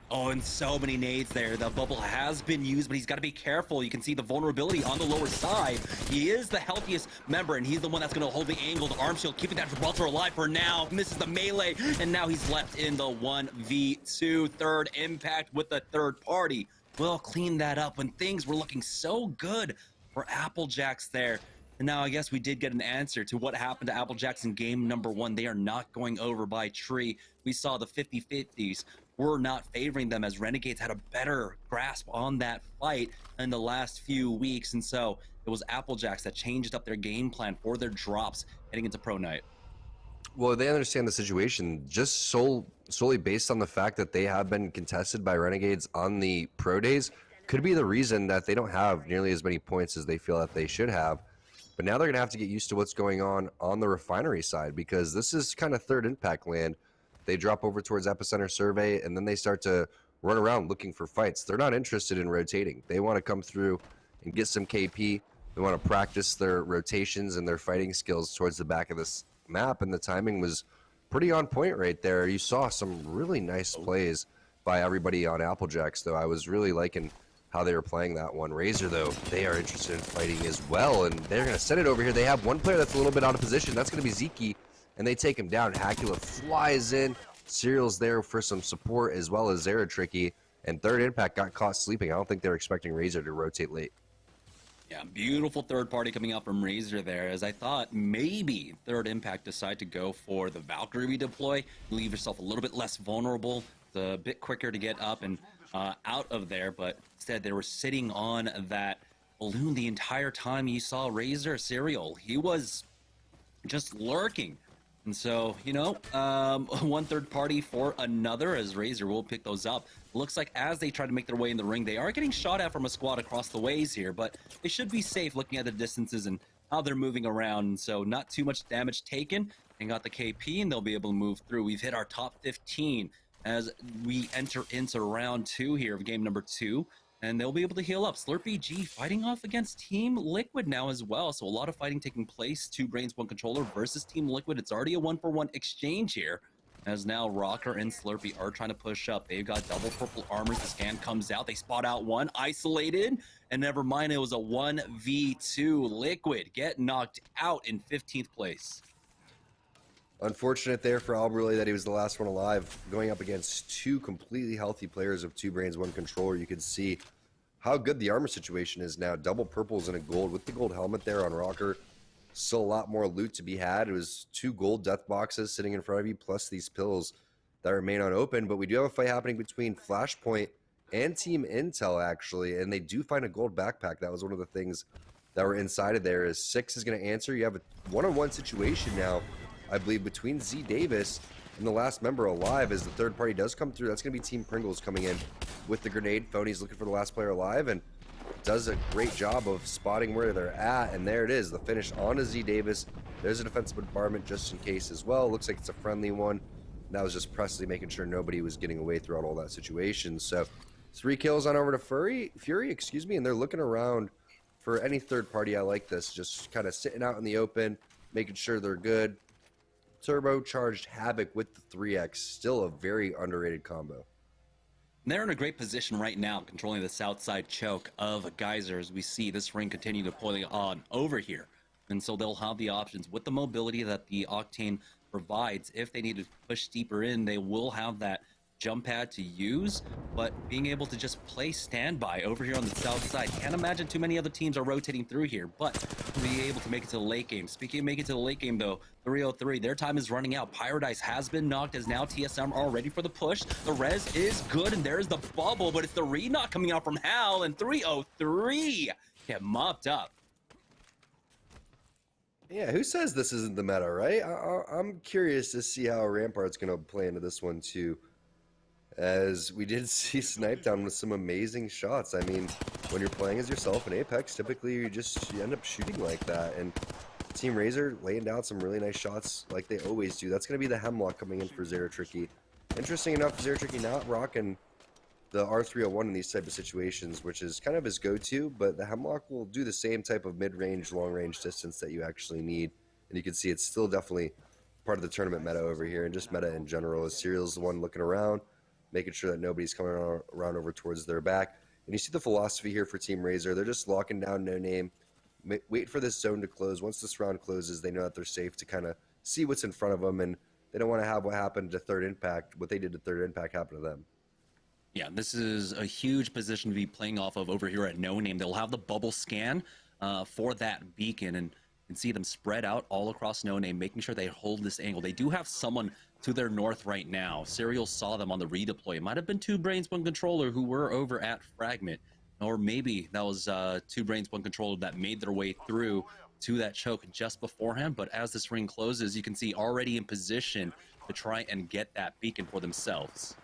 S4: Oh, and so many nades there. The bubble has been used, but he's got to be careful. You can see the vulnerability on the lower side. He is the healthiest member, and he's the one that's going to hold the angle. The arm shield keeping that Gibraltar alive for now. Misses the melee, and now he's left in the 1v2. Third impact with the third party. We'll clean that up when things were looking so good for Applejacks there. And now I guess we did get an answer to what happened to Applejacks in game number 1. They are not going over by Tree. We saw the 50-50s were not favoring them, as Renegades had a better grasp on that fight in the last few weeks. And so it was Applejacks that changed up their game plan for their drops heading into Pro Night.
S6: Well, they understand the situation just solely based on the fact that they have been contested by Renegades on the Pro Days. Could be the reason that they don't have nearly as many points as they feel that they should have. But now they're going to have to get used to what's going on the Refinery side, because this is kind of third impact land. They drop over towards Epicenter Survey, and then they start to run around looking for fights. They're not interested in rotating. They want to come through and get some KP. They want to practice their rotations and their fighting skills towards the back of this map, and the timing was pretty on point right there. You saw some really nice plays by everybody on Applejacks, though. I was really liking how they were playing that one. Razor, though, they are interested in fighting as well, and they're going to send it over here. They have one player that's a little bit out of position. That's going to be Zeki, and they take him down. Hackula flies in. Serial's there for some support, as well as Zeratricky, and third impact got caught sleeping. I don't think they were expecting Razor to rotate late.
S4: Yeah, beautiful third party coming out from Razor there, as I thought maybe third impact decide to go for the Valkyrie redeploy, leave yourself a little bit less vulnerable, it's a bit quicker to get up and out of there, but instead they were sitting on that balloon the entire time. You saw Razor Serial, he was just lurking. And so, you know, one third party for another, as Razor will pick those up. Looks like as they try to make their way in the ring, they are getting shot at from a squad across the ways here, but they should be safe looking at the distances and how they're moving around. And so not too much damage taken, and got the KP, and they'll be able to move through. We've hit our top 15 as we enter into round 2 here of game number 2. And they'll be able to heal up. Slurpee G fighting off against Team Liquid now as well. So a lot of fighting taking place. 2 brains, 1 controller versus Team Liquid. It's already a 1-for-1 exchange here, as now Rocker and Slurpee are trying to push up. They've got double purple armors. The scan comes out. They spot out one, isolated. And never mind, it was a 1v2. Liquid get knocked out in 15th place.
S6: Unfortunate there for Albrule that he was the last one alive, going up against 2 completely healthy players of 2 brains, 1 controller. You can see how good the armor situation is now. Double purples and a gold with the gold helmet there on Rocker. Still a lot more loot to be had. It was 2 gold death boxes sitting in front of you, plus these pills that remain unopened. But we do have a fight happening between Flashpoint and Team Intel, actually, and they do find a gold backpack. That was one of the things that were inside of there. Is 6 is going to answer. You have a one-on-one situation now, I believe, between Z Davis and the last member alive. As the third party does come through, that's going to be Team Pringles coming in with the grenade. Phony's looking for the last player alive and does a great job of spotting where they're at. And there it is, the finish onto Z Davis. There's a defensive bombardment just in case as well. Looks like it's a friendly one. That was just Presley making sure nobody was getting away throughout all that situation. So 3 kills on over to Fury, excuse me, and they're looking around for any third party. I like this, just kind of sitting out in the open, making sure they're good. Turbocharged Havoc with the 3x, still a very underrated combo.
S4: They're in a great position right now, controlling the south side choke of Geyser as we see this ring continue to pull on over here. And so they'll have the options with the mobility that the Octane provides. If they need to push deeper in, they will have that jump pad to use, but being able to just play standby over here on the south side. Can't imagine too many other teams are rotating through here, but to be able to make it to the late game. Speaking of making it to the late game though, 303, their time is running out. Paradise has been knocked as now TSM are ready for the push. The res is good, and there's the bubble, but it's the read not coming out from Hal, and 303 get mopped up.
S6: Yeah, who says this isn't the meta, right? I'm curious to see how Rampart's going to play into this one too, as we did see Snipedown with some amazing shots. I mean, when you're playing as yourself in Apex, typically you end up shooting like that, and Team Razor laying down some really nice shots like they always do. That's going to be the Hemlock coming in for Zeratricky. Interesting enough, Zeratricky not rocking the R301 in these type of situations, which is kind of his go-to, but the Hemlock will do the same type of mid-range, long-range distance that you actually need. And you can see it's still definitely part of the tournament meta over here, and just meta in general, as Serial's the one looking around, making sure that nobody's coming around over towards their back. And you see the philosophy here for Team Razor. They're just locking down No Name, wait for this zone to close. Once this round closes, they know that they're safe to kind of see what's in front of them, and they don't want to have what happened to Third Impact, what they did to Third Impact happen to them.
S4: Yeah, this is a huge position to be playing off of over here at No Name. They'll have the bubble scan for that beacon, and see them spread out all across No Name, making sure they hold this angle. They do have someone to their north right now. Serial saw them on the redeploy. It might have been 2 Brains, 1 Controller who were over at Fragment, or maybe that was 2 Brains, 1 Controller that made their way through to that choke just beforehand. But as this ring closes, you can see already in position to try and get that beacon for themselves.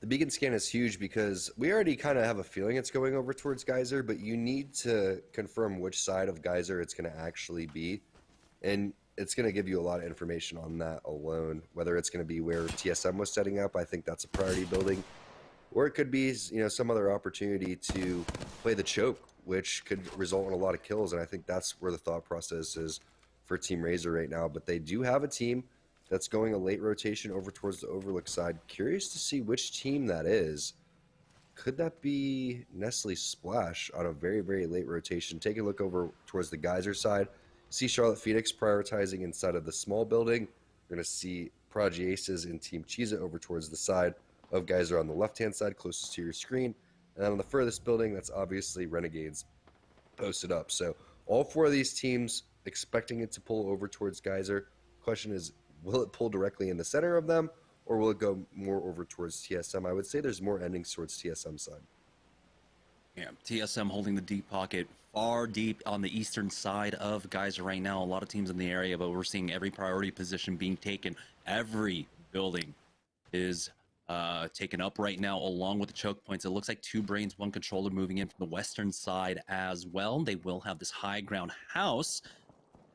S6: The beacon scan is huge because we already kind of have a feeling it's going over towards Geyser, but you need to confirm which side of Geyser it's going to actually be. And it's going to give you a lot of information on that alone, whether it's going to be where TSM was setting up. I think that's a priority building, or it could be, you know, some other opportunity to play the choke, which could result in a lot of kills. And I think that's where the thought process is for Team Razor right now. But they do have a team that's going a late rotation over towards the Overlook side. Curious to see which team that is. Could that be Nestle Splash on a very, very late rotation? Take a look over towards the Geyser side. See Charlotte Phoenix prioritizing inside of the small building. We're going to see Prodigy Aces and Team Cheez-It over towards the side of Geyser on the left-hand side, closest to your screen. And then on the furthest building, that's obviously Renegades posted up. So all 4 of these teams expecting it to pull over towards Geyser. Question is, will it pull directly in the center of them, or will it go more over towards TSM? I would say there's more endings towards TSM side.
S4: Yeah, TSM holding the deep pocket far deep on the eastern side of Geyser right now. A lot of teams in the area, but we're seeing every priority position being taken. Every building is taken up right now, along with the choke points. It looks like 2 Brains, 1 Controller moving in from the western side as well. They will have this high ground house.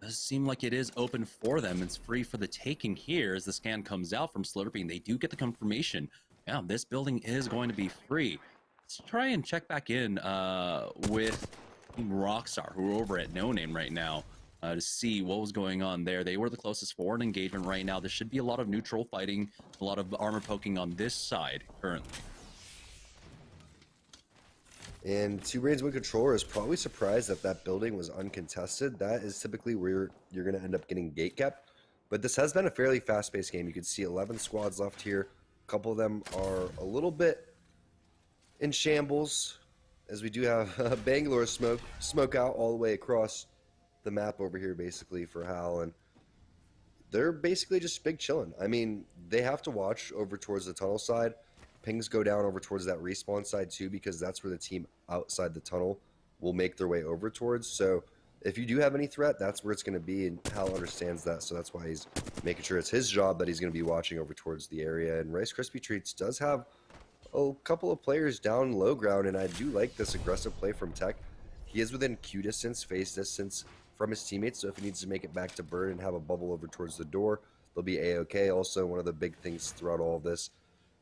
S4: Does seem like it is open for them. It's free for the taking here as the scan comes out from Slurping. They do get the confirmation. Yeah, this building is going to be free. Let's try and check back in with Team Rockstar, who are over at No Name right now, to see what was going on there. They were the closest for an engagement right now. There should be a lot of neutral fighting, a lot of armor poking on this side currently.
S6: And 2 Brains, 1 Controller is probably surprised that that building was uncontested. That is typically where you're going to end up getting gate kept. But this has been a fairly fast-paced game. You can see 11 squads left here. A couple of them are a little bit in shambles, as we do have Bangalore smoke out all the way across the map over here, basically, for Hal. And they're basically just big chilling. I mean, they have to watch over towards the tunnel side. Pings go down over towards that respawn side too, because that's where the team outside the tunnel will make their way over towards. So if you do have any threat, that's where it's going to be, and Hal understands that. So that's why he's making sure it's his job that he's going to be watching over towards the area. And Rice Krispie Treats does have a couple of players down low ground, and I do like this aggressive play from Tech. He is within Q distance, face distance from his teammates, so if he needs to make it back to Bird and have a bubble over towards the door, they'll be A-OK. Also, one of the big things throughout all of this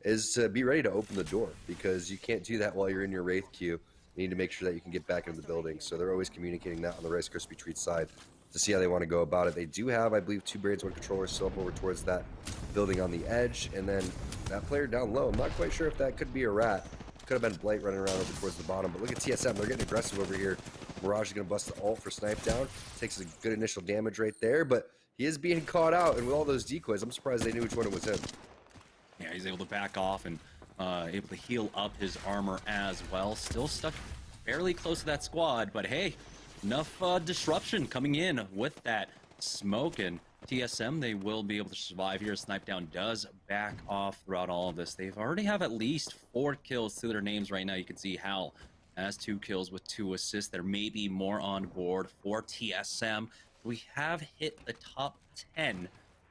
S6: is to be ready to open the door, because you can't do that while you're in your Wraith queue. You need to make sure that you can get back into the building. So they're always communicating that on the Rice Krispie Treat side to see how they want to go about it. They do have, I believe, 2 Braids, 1 Controller still up over towards that building on the edge. And then that player down low, I'm not quite sure if that could be a rat. Could have been Blight running around over towards the bottom. But look at TSM, they're getting aggressive over here. Mirage is going to bust the ult for Snipe Down. Takes a good initial damage right there, but he is being caught out. And with all those decoys, I'm surprised they knew which one it was him.
S4: Yeah, he's able to back off and able to heal up his armor as well. Still stuck fairly close to that squad, but hey, enough disruption coming in with that smoke, and TSM, they will be able to survive here. Snipe Down does back off throughout all of this. They've already have at least 4 kills to their names right now. You can see Hal has 2 kills with 2 assists. There may be more on board for TSM. We have hit the top 10,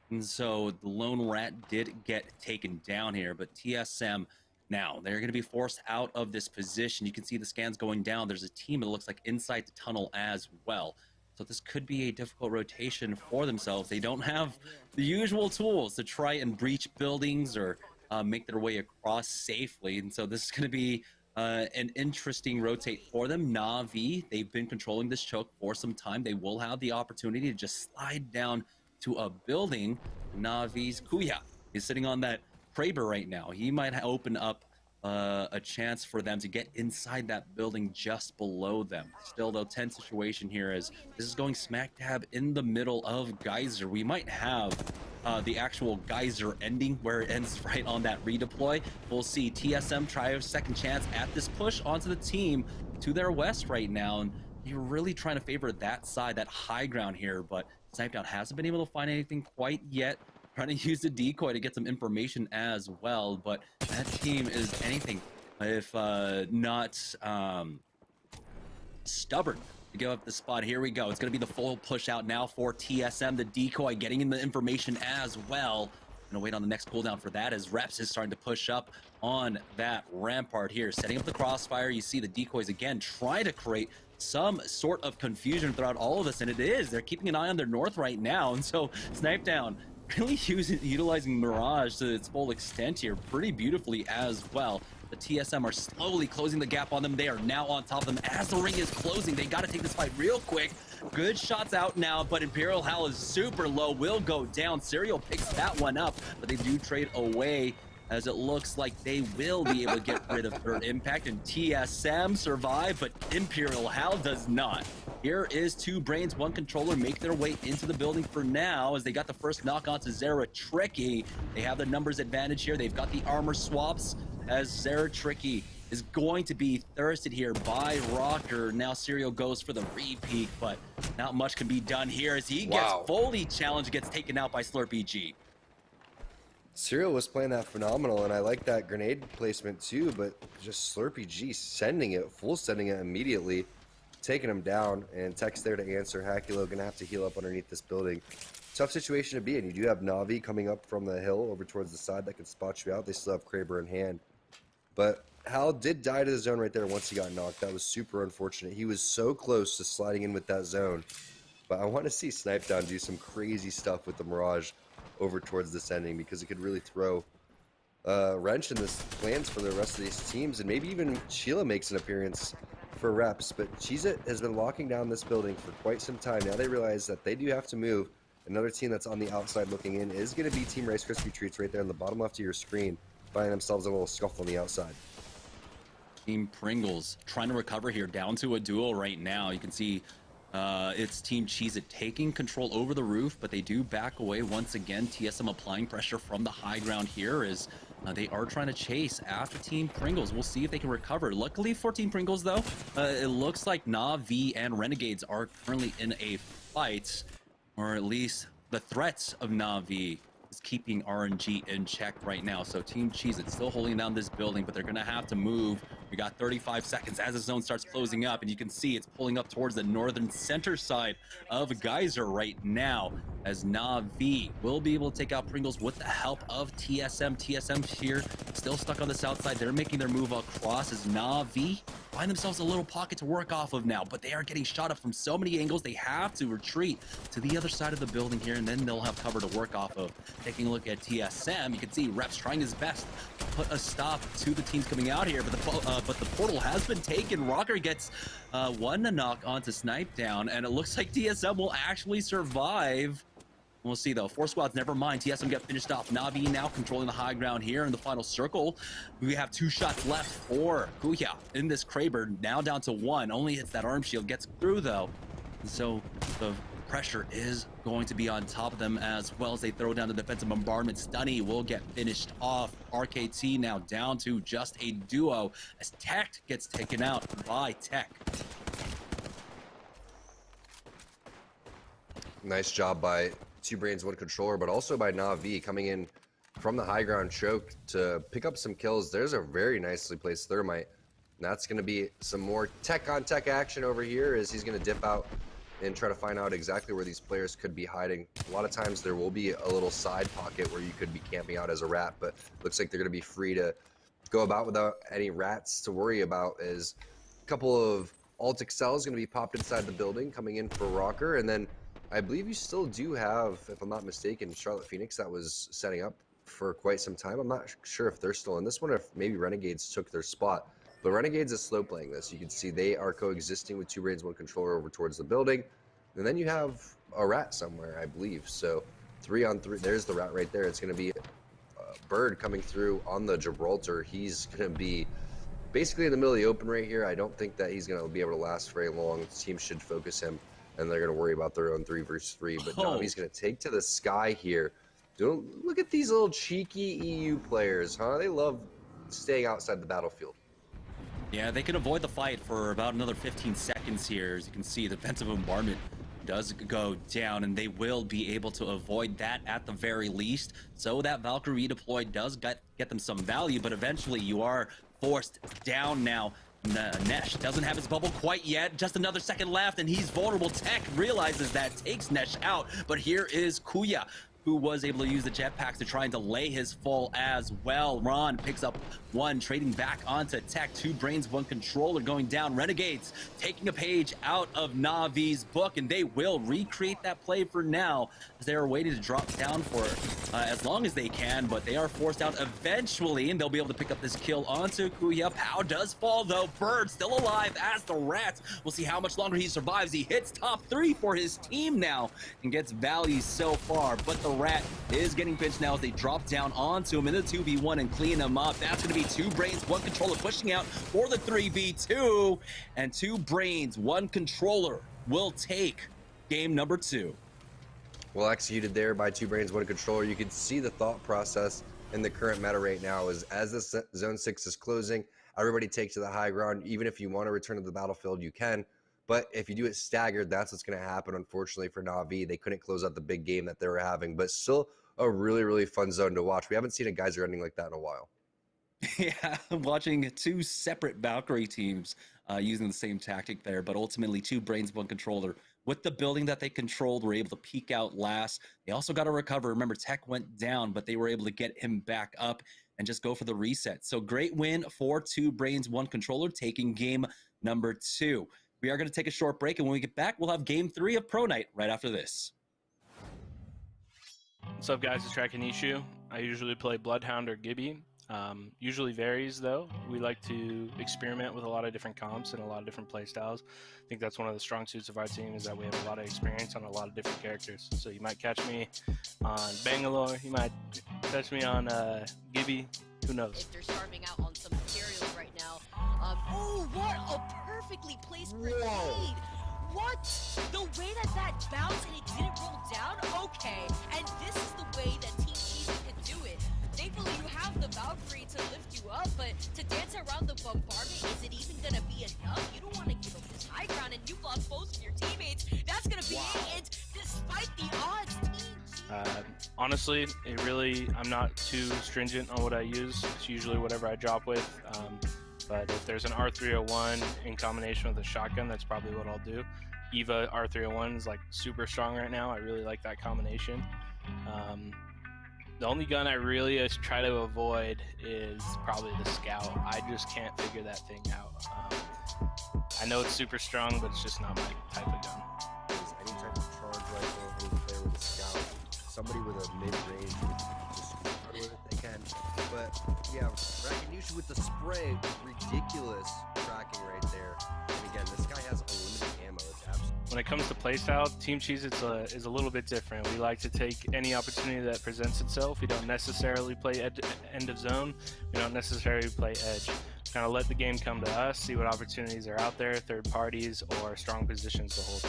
S4: and so the Lone Rat did get taken down here, but TSM, now, they're going to be forced out of this position. You can see the scans going down. There's a team that looks like inside the tunnel as well. So this could be a difficult rotation for themselves. They don't have the usual tools to try and breach buildings or make their way across safely. And so this is going to be an interesting rotate for them. Na'Vi, they've been controlling this choke for some time. They will have the opportunity to just slide down to a building. Na'Vi's Kuya is sitting on that Kraber right now. He might open up a chance for them to get inside that building just below them. Still, though, tense situation here as this is going smack dab in the middle of Geyser. We might have the actual Geyser ending where it ends right on that redeploy. We'll see TSM try a second chance at this push onto the team to their west right now, and you're really trying to favor that side, that high ground here, but Snipe Down hasn't been able to find anything quite yet. Trying to use the decoy to get some information as well, but that team is anything if not stubborn to give up the spot. Here we go. It's going to be the full push out now for TSM. The decoy getting in the information as well. Gonna wait on the next cooldown for that as Reps is starting to push up on that rampart here, setting up the crossfire. You see the decoys again try to create some sort of confusion throughout all of this, and it is. They're keeping an eye on their north right now, and so Snipe Down really utilizing Mirage to its full extent here pretty beautifully as well. The TSM are slowly closing the gap on them. They are now on top of them as the ring is closing. They got to take this fight real quick. Good shots out now, but Imperial Hal is super low, will go down. Serial picks that one up, but they do trade away as it looks like they will be able to get rid of Third Impact, and TSM survive, but Imperial Hal does not. Here is 2 Brains, 1 Controller make their way into the building for now as they got the first knock on to Zera Tricky. They have the numbers advantage here. They've got the armor swaps as Zera Tricky is going to be thirsted here by Rocker. Now Serial goes for the repeat, but not much can be done here as he gets fully challenged, gets taken out by Slurpee G.
S6: Serial was playing that phenomenal, and I like that grenade placement too, but just Slurpee G sending it immediately, taking him down, and Tech's there to answer. Hakilo gonna have to heal up underneath this building. Tough situation to be in. You do have Na'Vi coming up from the hill over towards the side that can spot you out. They still have Kraber in hand. But Hal did die to the zone right there once he got knocked. That was super unfortunate. He was so close to sliding in with that zone. But I want to see Snipe Down do some crazy stuff with the Mirage over towards this ending, because it could really throw a wrench in this plans for the rest of these teams, and maybe even Sheila makes an appearance for Reps. But Cheez-It has been locking down this building for quite some time. Now they realize that they do have to move. Another team that's on the outside looking in is going to be Team Rice Krispie Treats right there on the bottom left of your screen, finding themselves in a little scuffle on the outside.
S4: Team Pringles trying to recover here, down to a duel right now. You can see it's Team Cheez-It taking control over the roof, but they do back away once again. TSM applying pressure from the high ground here as they are trying to chase after Team Pringles. We'll see if they can recover. Luckily for Team Pringles, though, it looks like Na'Vi and Renegades are currently in a fight, or at least the threats of Na'Vi is keeping RNG in check right now. So Team Cheez-It still holding down this building, but they're going to have to move. We got 35 seconds as the zone starts closing up, and you can see it's pulling up towards the northern center side of Geyser right now, as Na'Vi will be able to take out Pringles with the help of TSM. TSM here still stuck on the south side. They're making their move across as Na'Vi find themselves a little pocket to work off of now, but they are getting shot up from so many angles. They have to retreat to the other side of the building here, and then they'll have cover to work off of. Taking a look at TSM, you can see Reps trying his best to put a stop to the teams coming out here, but the portal has been taken. Rocker gets one knock onto Snipe Down, and it looks like TSM will actually survive. We'll see though. 4 squads, never mind. TSM get finished off. Navi now controlling the high ground here in the final circle. We have 2 shots left for Kuya in this Kraber. Now down to 1. Only hits that arm shield. Gets through though. So the pressure is going to be on top of them as well as they throw down the defensive bombardment. Stunny will get finished off. RKT now down to just a duo as Tech gets taken out by Tech.
S6: Nice job by 2 Brains, 1 Controller, but also by Na'Vi coming in from the high ground choke to pick up some kills. There's a very nicely placed Thermite. And that's going to be some more tech on tech action over here as he's going to dip out and try to find out exactly where these players could be hiding. A lot of times there will be a little side pocket where you could be camping out as a rat, but looks like they're going to be free to go about without any rats to worry about. As a couple of Alt Excels going to be popped inside the building coming in for Rocker, and then I believe you still do have, if I'm not mistaken, Charlotte Phoenix that was setting up for quite some time. I'm not sure if they're still in this one or if maybe Renegades took their spot. But Renegades is slow playing this. You can see they are coexisting with 2 Brains, 1 Controller over towards the building. And then you have a rat somewhere, I believe. So 3 on 3, there's the rat right there. It's going to be Bird coming through on the Gibraltar. He's going to be basically in the middle of the open right here. I don't think that he's going to be able to last very long. The team should focus him, and they're going to worry about their own 3 versus 3. But Navi's going to take to the sky here. Look at these little cheeky EU players, huh? They love staying outside the battlefield.
S4: Yeah, they can avoid the fight for about another 15 seconds here. As you can see, the defensive bombardment does go down, and they will be able to avoid that at the very least. So that Valkyrie deploy does get them some value, but eventually you are forced down now. Nesh doesn't have his bubble quite yet. Just another second left, and he's vulnerable. Tech realizes that, takes Nesh out, but here is Kuya, who was able to use the jetpacks to try and delay his fall as well. Ron picks up 1, trading back onto Tech. 2 Brains, 1 Controller going down. Renegades taking a page out of Navi's book, and they will recreate that play for now as they are waiting to drop down for as long as they can, but they are forced out eventually, and they'll be able to pick up this kill onto Kuya. Pow does fall though. Bird still alive as the rat. We'll see how much longer he survives. He hits top 3 for his team now and gets value so far, but the rat is getting pinched now as they drop down onto him in the 2v1 and clean him up. That's going to be 2 Brains, 1 Controller pushing out for the 3v2, and 2 Brains, 1 Controller will take game number 2.
S6: Well executed there by 2 Brains, 1 Controller. You can see the thought process in the current meta right now is as this Zone 6 is closing, everybody take to the high ground. Even if you want to return to the battlefield, you can. But if you do it staggered, that's what's going to happen, unfortunately, for Na'Vi. They couldn't close out the big game that they were having, but still a really, really fun zone to watch. We haven't seen a geyser ending like that in a while.
S4: Yeah, watching 2 separate Valkyrie teams using the same tactic there, but ultimately 2 Brains, 1 Controller. With the building that they controlled, were able to peek out last. They also got to recover. Remember, Tech went down, but they were able to get him back up and just go for the reset. So great win for 2 Brains, 1 Controller, taking game number 2. We are going to take a short break, and when we get back, we'll have game 3 of Pro Night right after this.
S7: What's up, guys? It's Trakinishu. I usually play Bloodhound or Gibby. Usually varies, though. We like to experiment with a lot of different comps and a lot of different play styles. I think that's one of the strong suits of our team is that we have a lot of experience on a lot of different characters. So you might catch me on Bangalore. You might catch me on Gibby. Who knows?
S8: If they're starving out on some materials right now. Oh, what a perfectly placed grenade! What? The way that bounced and it didn't roll down? Okay, and this is the way that Team Cheez-It can do it. Thankfully, you have the Valkyrie to lift you up, but to dance around the bombardment, is it even gonna be enough? You don't want to give up this high ground, and you've lost both of your teammates. That's gonna be it, and despite the odds, Team Cheez-It...
S7: Honestly, I'm not too stringent on what I use. It's usually whatever I drop with. But if there's an R301 in combination with a shotgun, that's probably what I'll do. Eva R301 is like super strong right now. I really like that combination. The only gun I really try to avoid is probably the Scout. I just can't figure that thing out. I know it's super strong, but it's just not my type of gun.
S9: There's any type of charge rifle, any player with a scout, somebody with a mid-range, just start with it they can. But yeah, recognition with the spray, ridiculous tracking right there. And again, this guy has unlimited ammo. It's absolutely.
S7: When it comes to playstyle, Team Cheez-Itz is a little bit different. We like to take any opportunity that presents itself. We don't necessarily play end of zone. We don't necessarily play edge. Kind of let the game come to us, see what opportunities are out there, third parties, or strong positions to hold.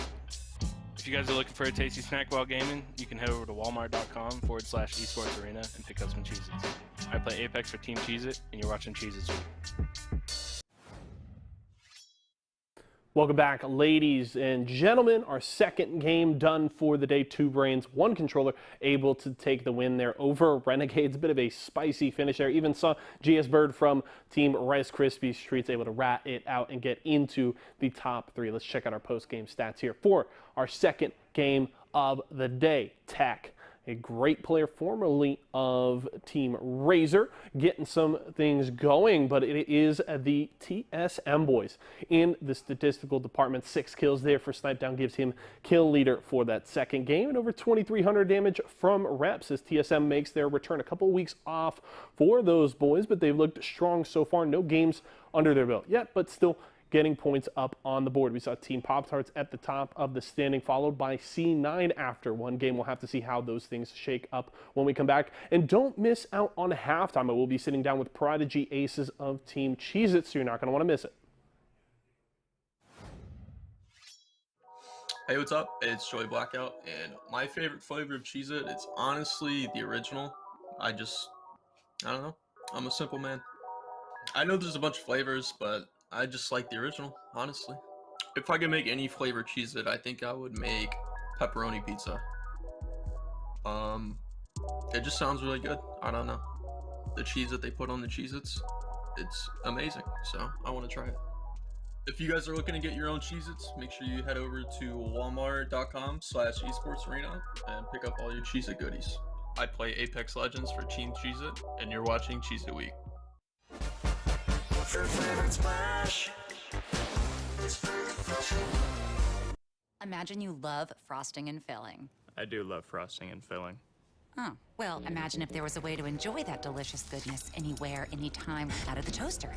S7: If you guys are looking for a tasty snack while gaming, you can head over to walmart.com/esports arena and pick up some Cheez-Itz. I play Apex for Team Cheez-It, and you're watching Cheez-Itz Week.
S2: Welcome back, ladies and gentlemen. Our second game done for the day. 2 brains, 1 controller, able to take the win there over Renegades. A bit of a spicy finish there. Even saw GS Bird from Team Rice Krispies Treats able to rat it out and get into the top 3. Let's check out our post-game stats here for our second game of the day. Tech, a great player formerly of Team Razor, getting some things going, but it is the TSM boys in the statistical department. 6 kills there for Snipe Down gives him kill leader for that second game, and over 2,300 damage from reps as TSM makes their return. A couple weeks off for those boys, but they've looked strong so far. No games under their belt yet, but still getting points up on the board. We saw Team Pop-Tarts at the top of the standing, followed by C9 after one game. We'll have to see how those things shake up when we come back. And don't miss out on halftime. I will be sitting down with Prodigy Aces of Team Cheez-It, so you're not going to want to miss it.
S3: Hey, what's up? It's Joey Blackout, and my favorite flavor of Cheez-It, it's honestly the original. I don't know. I'm a simple man. I know there's a bunch of flavors, but I just like the original, honestly. If I could make any flavor Cheez-It, I think I would make pepperoni pizza. It just sounds really good. I don't know. The cheese that they put on the Cheez-Itz, it's amazing. So I want to try it. If you guys are looking to get your own Cheez-Itz, make sure you head over to walmart.com/esports arena and pick up all your Cheez-It goodies. I play Apex Legends for Team Cheez-It, and you're watching Cheez-It Week.
S10: Imagine you love frosting and filling.
S11: I do love frosting and filling.
S10: Oh, well, imagine if there was a way to enjoy that delicious goodness anywhere, anytime, out of the toaster,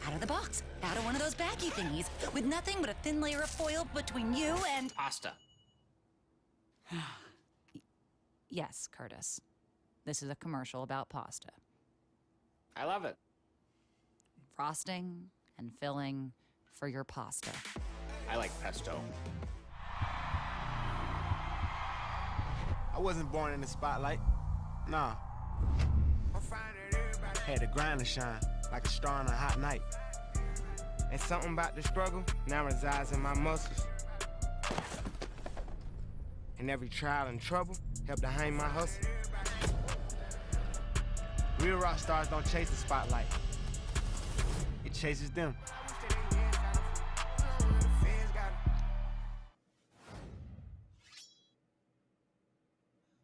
S10: out of the box, out of one of those baggy thingies, with nothing but a thin layer of foil between you and...
S11: Pasta.
S10: Yes, Curtis. This is a commercial about pasta.
S11: I love it.
S10: Frosting and filling for your pasta.
S11: I like pesto.
S12: I wasn't born in the spotlight. Nah. Had to grind and shine like a star on a hot night. And something about the struggle now resides in my muscles. And every trial and trouble helped to hang my hustle. Real rock stars don't chase the spotlight. It chases them.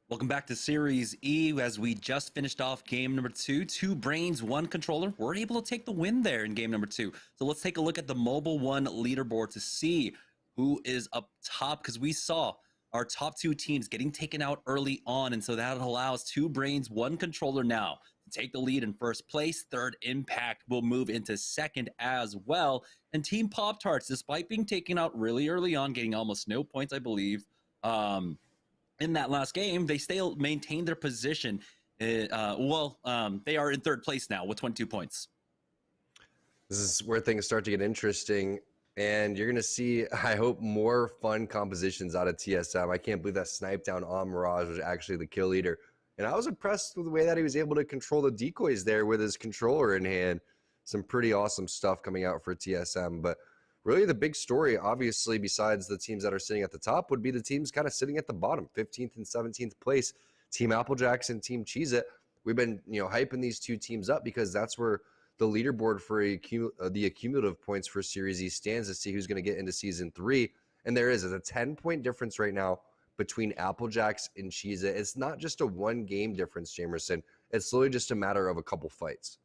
S4: Welcome back to Series E. As we just finished off game number 2, 2 brains, 1 controller. We're able to take the win there in game number 2. So let's take a look at the Mobile 1 leaderboard to see who is up top, because we saw our top 2 teams getting taken out early on, and so that allows 2 brains, 1 controller now to take the lead in first place. Third Impact will move into second as well. And Team Pop-Tarts, despite being taken out really early on, getting almost no points, I believe, in that last game, they still maintain their position. They are in third place now with 22 points.
S6: This is where things start to get interesting, and you're going to see, I hope, more fun compositions out of TSM. I can't believe that snipe down on Mirage was actually the kill leader. And I was impressed with the way that he was able to control the decoys there with his controller in hand. Some pretty awesome stuff coming out for TSM, but really the big story, obviously, besides the teams that are sitting at the top, would be the teams kind of sitting at the bottom, 15th and 17th place, Team Applejacks and Team Cheez-It. We've been, hyping these 2 teams up because that's where the leaderboard for the accumulative points for Series E stands to see who's going to get into Season 3. And there is a 10-point difference right now between Applejacks and Cheez-It. It's not just a 1-game difference, Jamerson. It's literally just a matter of a couple fights.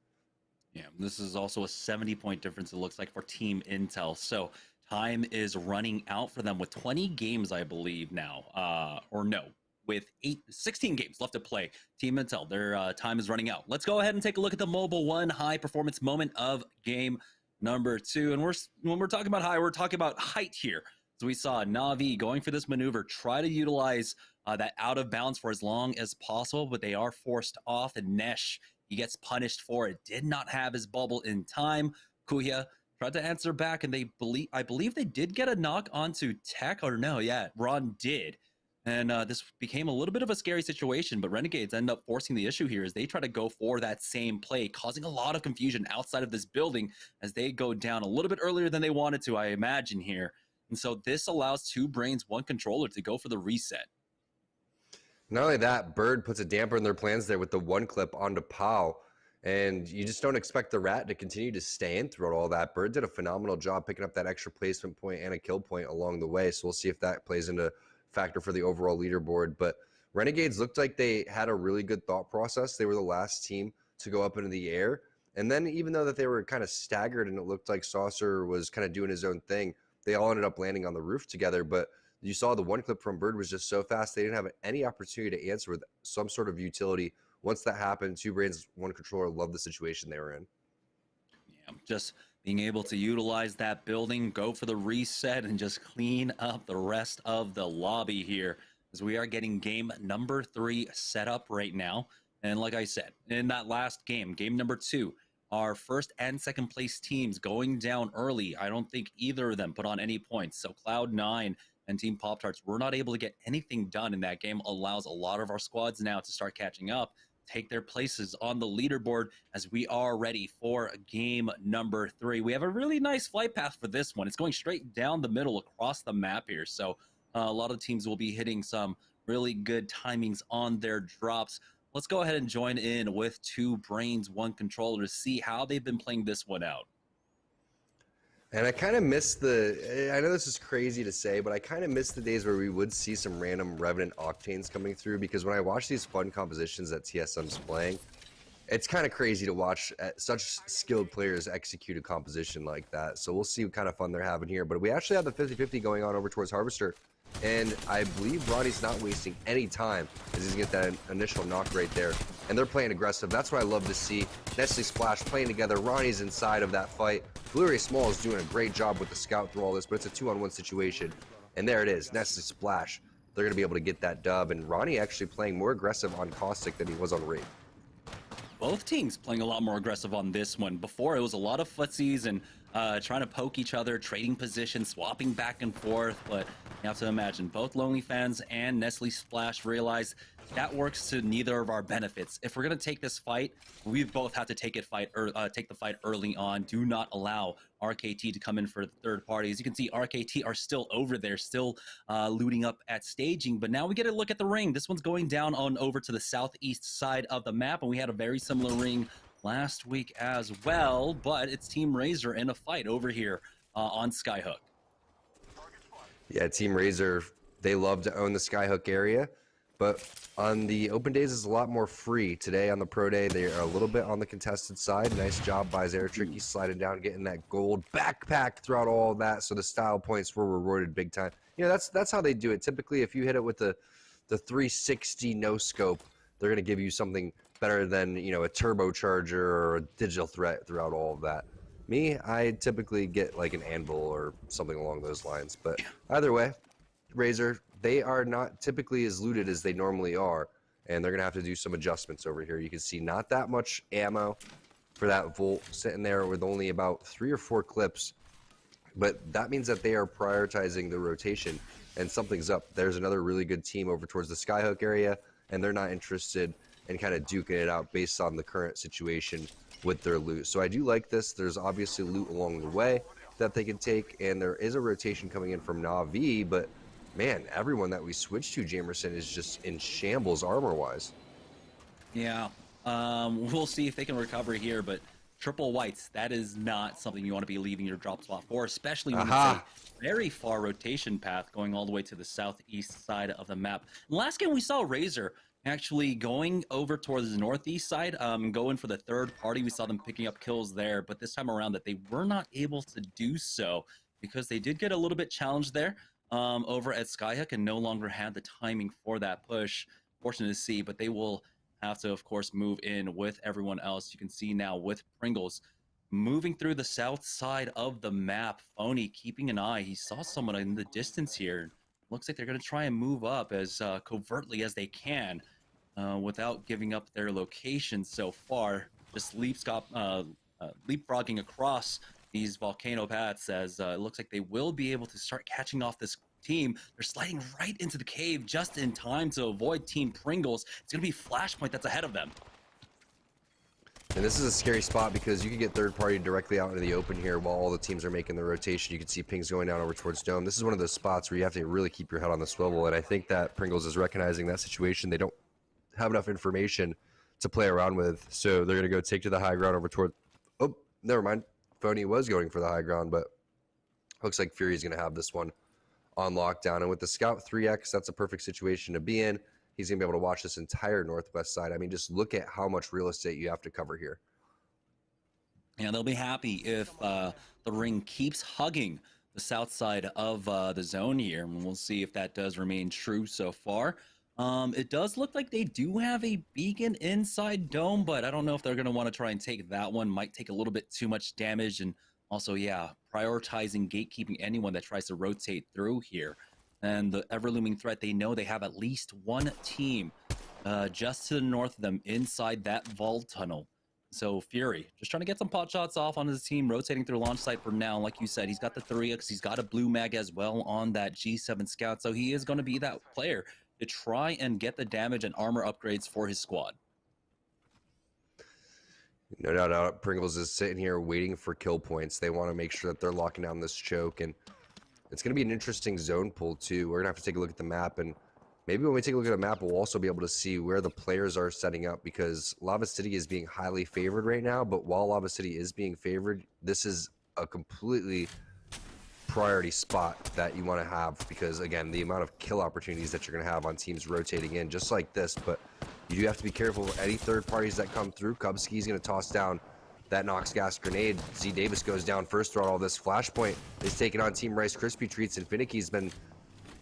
S4: Yeah, this is also a 70-point difference, it looks like, for Team Intel. So time is running out for them with 20 games, I believe now, or no, with 16 games left to play. Team Intel, their time is running out. Let's go ahead and take a look at the Mobile One high performance moment of game number 2. And when we're talking about high, we're talking about height here. So we saw Na'Vi going for this maneuver, try to utilize that out of bounds for as long as possible, but they are forced off. And Nesh, he gets punished for it. Did not have his bubble in time. Kuya tried to answer back, and I believe they did get a knock onto Tech, or no, yeah, Ron did. And this became a little bit of a scary situation, but Renegades end up forcing the issue here as they try to go for that same play, causing a lot of confusion outside of this building as they go down a little bit earlier than they wanted to, I imagine here. And so this allows 2 brains, 1 controller to go for the reset.
S6: Not only that, Bird puts a damper in their plans there with the 1 clip onto Pow. And you just don't expect the Rat to continue to stay in throughout all that. Bird did a phenomenal job picking up that extra placement point and a kill point along the way. So we'll see if that plays into factor for the overall leaderboard. But Renegades looked like they had a really good thought process. They were the last team to go up into the air. And then even though that they were kind of staggered and it looked like Saucer was kind of doing his own thing, they all ended up landing on the roof together. But you saw the 1 clip from Bird was just so fast. They didn't have any opportunity to answer with some sort of utility. Once that happened, 2 brains, 1 controller, loved the situation they were in.
S4: Yeah, just being able to utilize that building, go for the reset, and just clean up the rest of the lobby here as we are getting game number 3 set up right now. And like I said, in that last game, game number 2, our first and second place teams going down early. I don't think either of them put on any points. So Cloud9 and Team Pop-Tarts were not able to get anything done in that game. Allows a lot of our squads now to start catching up, take their places on the leaderboard as we are ready for game number 3. We have a really nice flight path for this one. It's going straight down the middle across the map here. So a lot of teams will be hitting some really good timings on their drops. Let's go ahead and join in with 2 brains, 1 controller to see how they've been playing this one out.
S6: And I kind of miss I know this is crazy to say, but I kind of miss the days where we would see some random Revenant Octanes coming through, because when I watch these fun compositions that TSM's playing, it's kind of crazy to watch such skilled players execute a composition like that. So we'll see what kind of fun they're having here. But we actually have the 50-50 going on over towards Harvester. And I believe Ronnie's not wasting any time as he's going to get that initial knock right there. And they're playing aggressive. That's what I love to see. Nestle Splash playing together. Ronnie's inside of that fight. Blue Ray Small is doing a great job with the scout through all this, but it's a 2-on-1 situation. And there it is. Nestle Splash. They're going to be able to get that dub. And Ronnie actually playing more aggressive on Caustic than he was on Raid.
S4: Both teams playing a lot more aggressive on this one. Before, it was a lot of footsies and trying to poke each other, trading positions, swapping back and forth. But you have to imagine both Lonely Fans and Nestle Splash realize that works to neither of our benefits. If we're going to take this fight, we both have to take the fight early on. Do not allow RKT to come in for the third party. As you can see, RKT are still over there, still looting up at staging. But now we get a look at the ring. This one's going down on over to the southeast side of the map, and we had a very similar ring last week as well. But it's Team Razor in a fight over here on Skyhook.
S6: Yeah, Team Razor, they love to own the Skyhook area. But on the open days, it's a lot more free. Today on the pro day, they are a little bit on the contested side. Nice job by Zeratricky sliding down, getting that gold backpack throughout all of that. So the style points were rewarded big time. You know, that's how they do it. Typically, if you hit it with the 360 no scope, they're going to give you something better than, you know, a turbocharger or a digital threat throughout all of that. Me, I typically get like an anvil or something along those lines. But either way, Razor, they are not typically as looted as they normally are, and they're going to have to do some adjustments over here. You can see not that much ammo for that Volt sitting there with only about 3 or 4 clips, but that means that they are prioritizing the rotation, and something's up. There's another really good team over towards the Skyhook area, and they're not interested in kind of duking it out based on the current situation with their loot. So I do like this. There's obviously loot along the way that they can take, and there is a rotation coming in from Na'Vi, but man, everyone that we switched to, Jamerson, is just in shambles armor-wise.
S4: Yeah, we'll see if they can recover here, but triple whites, that is not something you want to be leaving your drop spot for, especially when it's a very far rotation path going all the way to the southeast side of the map. Last game we saw Razor actually going over towards the northeast side, going for the third party. We saw them picking up kills there, but this time around that they were not able to do so. because they did get a little bit challenged there over at Skyhook and no longer had the timing for that push. Fortunate to see, but they will have to, of course, move in with everyone else. You can see now with Pringles moving through the south side of the map. Phony keeping an eye. He saw someone in the distance here. Looks like they're going to try and move up as covertly as they can without giving up their location so far. Just leapfrogging across these volcano paths as it looks like they will be able to start catching off this team. They're sliding right into the cave just in time to avoid Team Pringles. It's going to be Flashpoint that's ahead of them.
S6: And this is a scary spot because you can get third party directly out into the open here while all the teams are making the rotation. You can see pings going down over towards Dome. This is one of those spots where you have to really keep your head on the swivel, and I think that Pringles is recognizing that situation. They don't have enough information to play around with, so they're going to go take to the high ground over toward... Oh, never mind. Phony was going for the high ground, but looks like Fury's going to have this one on lockdown. And with the Scout 3X, that's a perfect situation to be in. He's going to be able to watch this entire northwest side. I mean, just look at how much real estate you have to cover here.
S4: Yeah, they'll be happy if the ring keeps hugging the south side of the zone here. And we'll see if that does remain true so far. It does look like they do have a beacon inside Dome, but I don't know if they're going to want to try and take that one. Might take a little bit too much damage. And also, yeah, prioritizing gatekeeping anyone that tries to rotate through here. And the ever-looming threat, they know they have at least one team just to the north of them inside that vault tunnel. So Fury, just trying to get some pot shots off on his team, rotating through launch site for now. Like you said, he's got the 3X, he's got a blue mag as well on that G7 Scout. So he is going to be that player to try and get the damage and armor upgrades for his squad.
S6: No doubt, Pringles is sitting here waiting for kill points. They want to make sure that they're locking down this choke, and it's going to be an interesting zone pull too. We're going to have to take a look at the map, and maybe when we take a look at the map, we'll also be able to see where the players are setting up, because Lava City is being highly favored right now. But while Lava City is being favored, this is a completely priority spot that you want to have, because again, the amount of kill opportunities that you're going to have on teams rotating in just like this. But you do have to be careful of any third parties that come through. Kubsky's going to toss down that Nox gas grenade. Z Davis goes down first throughout all this. Flashpoint is taking on Team Rice Krispie Treats, and Finicky's been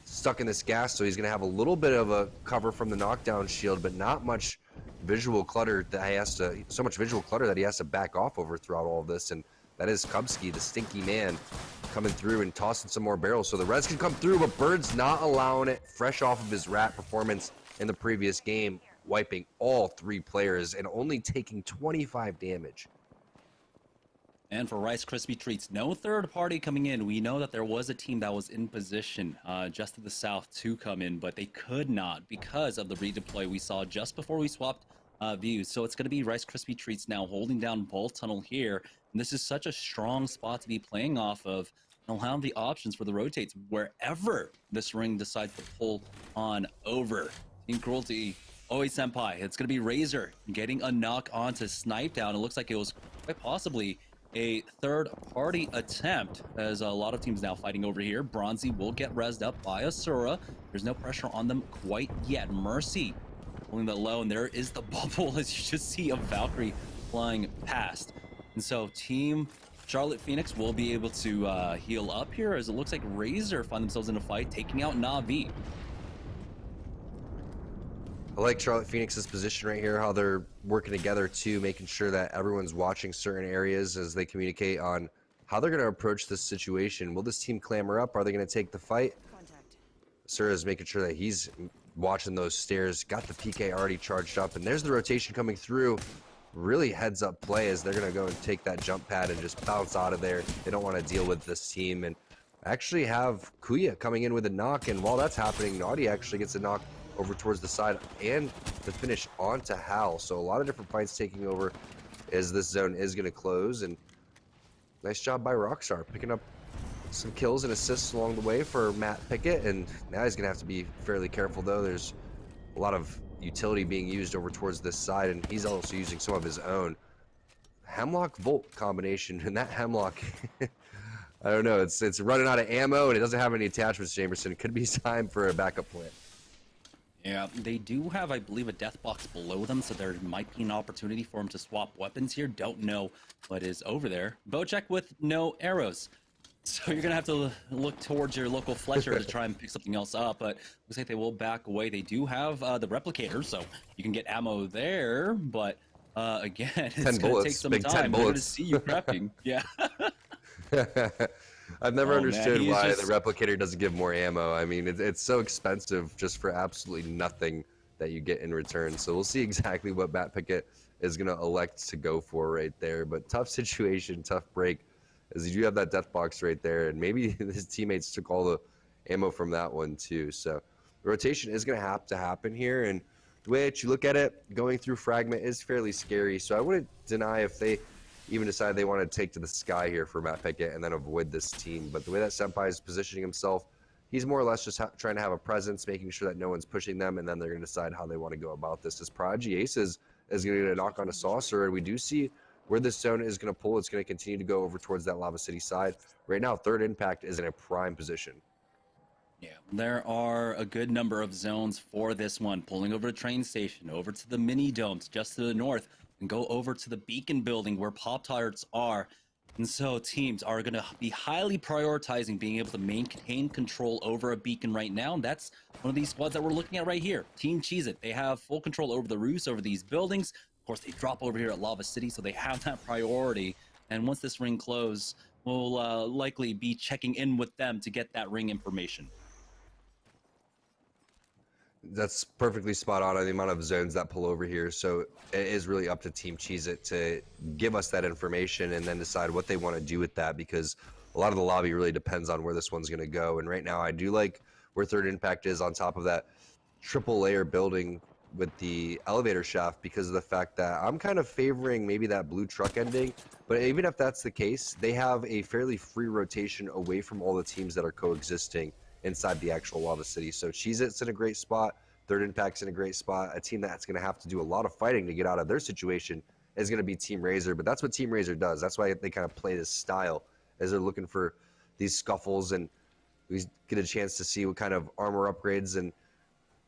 S6: stuck in this gas, so he's going to have a little bit of a cover from the knockdown shield, but not much visual clutter that he has to, so much visual clutter that he has to back off over throughout all of this. And that is Kubsky, the stinky man, coming through and tossing some more barrels. So the res can come through, but Bird's not allowing it, fresh off of his rat performance in the previous game, wiping all three players and only taking 25 damage.
S4: And for Rice Krispie Treats, no third party coming in. We know that there was a team that was in position just to the south to come in, but they could not because of the redeploy we saw just before we swapped views. So it's going to be Rice Krispie Treats now holding down Vault Tunnel here. And this is such a strong spot to be playing off of. They'll have the options for the rotates wherever this ring decides to pull on over. Team Cruelty, Oi Senpai. It's going to be Razor getting a knock onto Snipe Down. It looks like it was quite possibly a third-party attempt, as a lot of teams now fighting over here. Bronzy will get rezzed up by Asura. There's no pressure on them quite yet. Mercy pulling that low, and there is the bubble, as you just see a Valkyrie flying past. And so Team Charlotte Phoenix will be able to heal up here, as it looks like Razor find themselves in a fight, taking out Na'Vi.
S6: I like Charlotte Phoenix's position right here, how they're working together too, making sure that everyone's watching certain areas as they communicate on how they're going to approach this situation. Will this team clamor up? Are they going to take the fight? Sura's making sure that he's watching those stairs, got the PK already charged up, and there's the rotation coming through. Really heads up play as they're going to go and take that jump pad and just bounce out of there. They don't want to deal with this team, and actually have Kuya coming in with a knock, and while that's happening, Naughty actually gets a knock over towards the side and the finish onto Hal. So a lot of different fights taking over as this zone is going to close. And nice job by Rockstar picking up some kills and assists along the way for Matt Pickett. And now he's going to have to be fairly careful, though. There's a lot of utility being used over towards this side, and he's also using some of his own. Hemlock Volt combination, and that Hemlock I don't know, it's running out of ammo and it doesn't have any attachments. Jamerson, it could be time for a backup plan.
S4: Yeah, they do have, I believe, a death box below them, so there might be an opportunity for them to swap weapons here. Don't know what is over there. Bocek with no arrows. So you're gonna have to look towards your local Fletcher to try and pick something else up, but looks like they will back away. They do have the replicator, so you can get ammo there, but again, it's gonna take some time. They're gonna see you prepping. Yeah.
S6: I've never understood why
S4: just...
S6: the replicator doesn't give more ammo. I mean, it's so expensive just for absolutely nothing that you get in return. So we'll see exactly what Matt Pickett is going to elect to go for right there. But tough situation, tough break, as you do have that death box right there. And maybe his teammates took all the ammo from that one too. So the rotation is going to have to happen here. And the way that you look at it, going through Fragment is fairly scary. So I wouldn't deny if they even decide they want to take to the sky here for Matt Pickett and then avoid this team. But the way that Senpai is positioning himself, he's more or less just trying to have a presence, making sure that no one's pushing them, and then they're going to decide how they want to go about this. As Prodigy Aces is going to get a knock on a saucer, and we do see where this zone is going to pull. It's going to continue to go over towards that Lava City side. Right now, Third Impact is in a prime position.
S4: Yeah, there are a good number of zones for this one, pulling over the train station, over to the mini domes just to the north, and go over to the beacon building where Pop-Tarts are. And so teams are going to be highly prioritizing being able to maintain control over a beacon right now. And that's one of these squads that we're looking at right here. Team Cheez-It, they have full control over the roofs, over these buildings. Of course, they drop over here at Lava City, so they have that priority. And once this ring closes, we'll likely be checking in with them to get that ring information.
S6: That's perfectly spot on the amount of zones that pull over here. So it is really up to Team Cheez-It to give us that information and then decide what they want to do with that, because a lot of the lobby really depends on where this one's going to go. And right now I do like where Third Impact is on top of that triple layer building with the elevator shaft, because of the fact that I'm kind of favoring maybe that blue truck ending. But even if that's the case, they have a fairly free rotation away from all the teams that are coexisting inside the actual Lava City. So Cheez-It's in a great spot. Third Impact's in a great spot. A team that's going to have to do a lot of fighting to get out of their situation is going to be Team Razor. But that's what Team Razor does. That's why they kind of play this style, as they're looking for these scuffles, and we get a chance to see what kind of armor upgrades and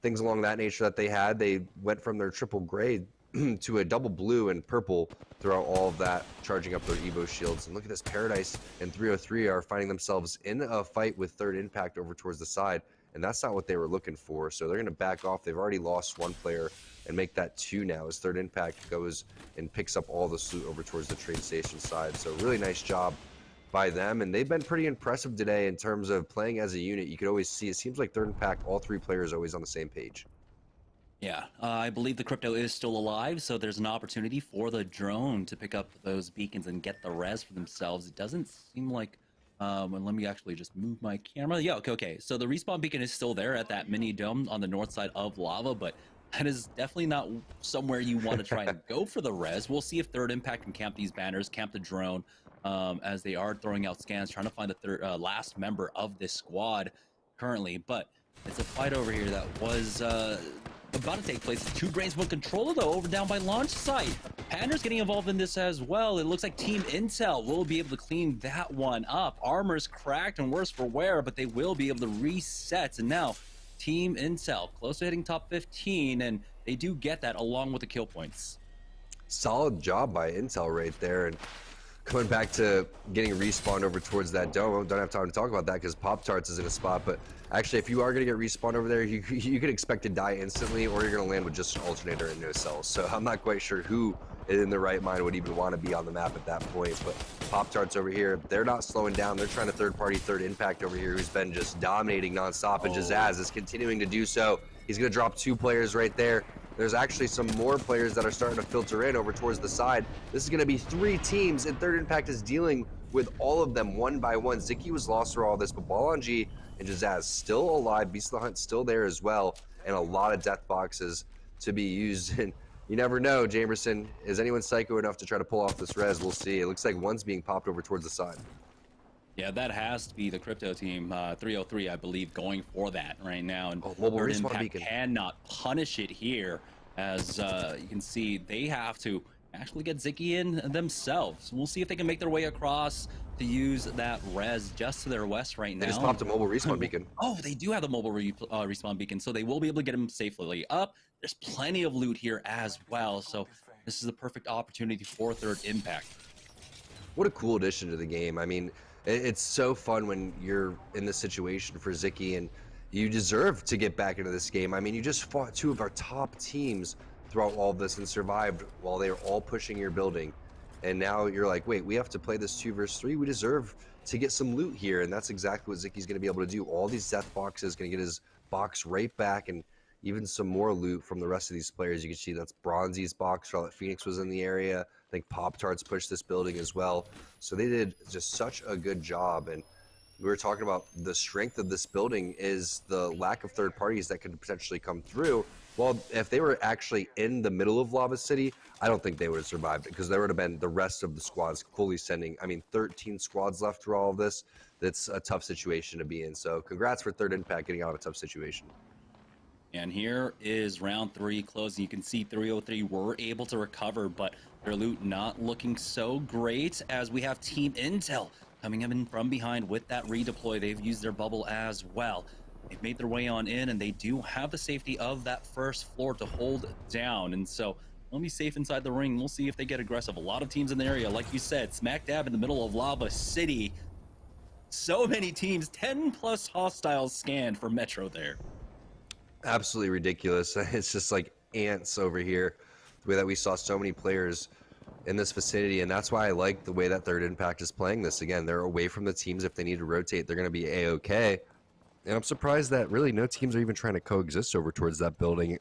S6: things along that nature that they had. They went from their triple gray to a double blue and purple throughout all of that, charging up their Evo shields. And look at this, Paradise and 303 are finding themselves in a fight with Third Impact over towards the side, and that's not what they were looking for. So they're going to back off. They've already lost one player and make that 2 now, as Third Impact goes and picks up all the loot over towards the train station side. So really nice job by them, and they've been pretty impressive today in terms of playing as a unit. You could always see, it seems like Third Impact, all 3 players always on the same page.
S4: Yeah, I believe the crypto is still alive, so there's an opportunity for the drone to pick up those beacons and get the res for themselves. It doesn't seem like, let me actually just move my camera. Yeah, okay. So the respawn beacon is still there at that mini dome on the north side of Lava, but that is definitely not somewhere you want to try and go for the res. We'll see if Third Impact can camp these banners, camp the drone, as they are throwing out scans, trying to find the last member of this squad currently. But it's a fight over here that was about to take place. 2 Brains, 1 Controller, though, over down by launch site. Pander's getting involved in this as well. It looks like Team Intel will be able to clean that one up. Armor's cracked and worse for wear, but they will be able to reset. And now, Team Intel, close to hitting top 15, and they do get that along with the kill points.
S6: Solid job by Intel right there. And coming back to getting respawned over towards that dome, don't have time to talk about that because Pop-Tarts is in a spot, but actually if you are going to get respawned over there, you can expect to die instantly, or you're going to land with just an alternator and no cells. So I'm not quite sure who in their right mind would even want to be on the map at that point. But Pop-Tarts over here, they're not slowing down. They're trying to third-party Third Impact over here, who's been just dominating nonstop, and Jazz is continuing to do so. He's going to drop 2 players right there. There's actually some more players that are starting to filter in over towards the side. This is going to be 3 teams, and Third Impact is dealing with all of them one by one. Ziki was lost through all this, but Balanji and Jazz still alive. Beast of the Hunt still there as well, and a lot of death boxes to be used. And you never know, Jamerson, is anyone psycho enough to try to pull off this res? We'll see. It looks like one's being popped over towards the side.
S4: Yeah, that has to be the crypto team, 303, I believe, going for that right now. And
S6: mobile
S4: Third
S6: respawn
S4: Impact
S6: beacon
S4: cannot punish it here, as you can see, they have to actually get Ziki in themselves. We'll see if they can make their way across to use that res just to their west right now.
S6: They just popped a mobile respawn beacon.
S4: Oh, they do have the mobile respawn beacon, so they will be able to get him safely up. There's plenty of loot here as well, so this is a perfect opportunity for Third Impact.
S6: What a cool addition to the game. I mean, It's so fun when you're in this situation for Zicky, and you deserve to get back into this game. I mean, you just fought two of our top teams throughout all of this and survived while they were all pushing your building. And now you're like, wait, we have to play this 2 versus 3. We deserve to get some loot here. And that's exactly what Zicky's going to be able to do. All these death boxes, going to get his box right back, and even some more loot from the rest of these players. You can see that's Bronzy's box. Charlotte Phoenix was in the area. I think Pop-Tarts pushed this building as well. So they did just such a good job. And we were talking about the strength of this building is the lack of third parties that could potentially come through. Well, if they were actually in the middle of Lava City, I don't think they would have survived it, because there would have been the rest of the squads fully sending. I mean, 13 squads left through all of this. That's a tough situation to be in. So congrats for Third Impact getting out of a tough situation.
S4: And here is round 3 closing. You can see 303 were able to recover, but their loot not looking so great, as we have Team Intel coming in from behind with that redeploy. They've used their bubble as well. They've made their way on in, and they do have the safety of that first floor to hold down. And so they'll be safe inside the ring. We'll see if they get aggressive. A lot of teams in the area, like you said, smack dab in the middle of Lava City. So many teams, 10 plus hostiles scanned for Metro there.
S6: Absolutely ridiculous. It's just like ants over here, the way that we saw so many players in this vicinity. And that's why I like the way that Third Impact is playing this. Again, they're away from the teams. If they need to rotate, they're going to be A-okay. And I'm surprised that really no teams are even trying to coexist over towards that building.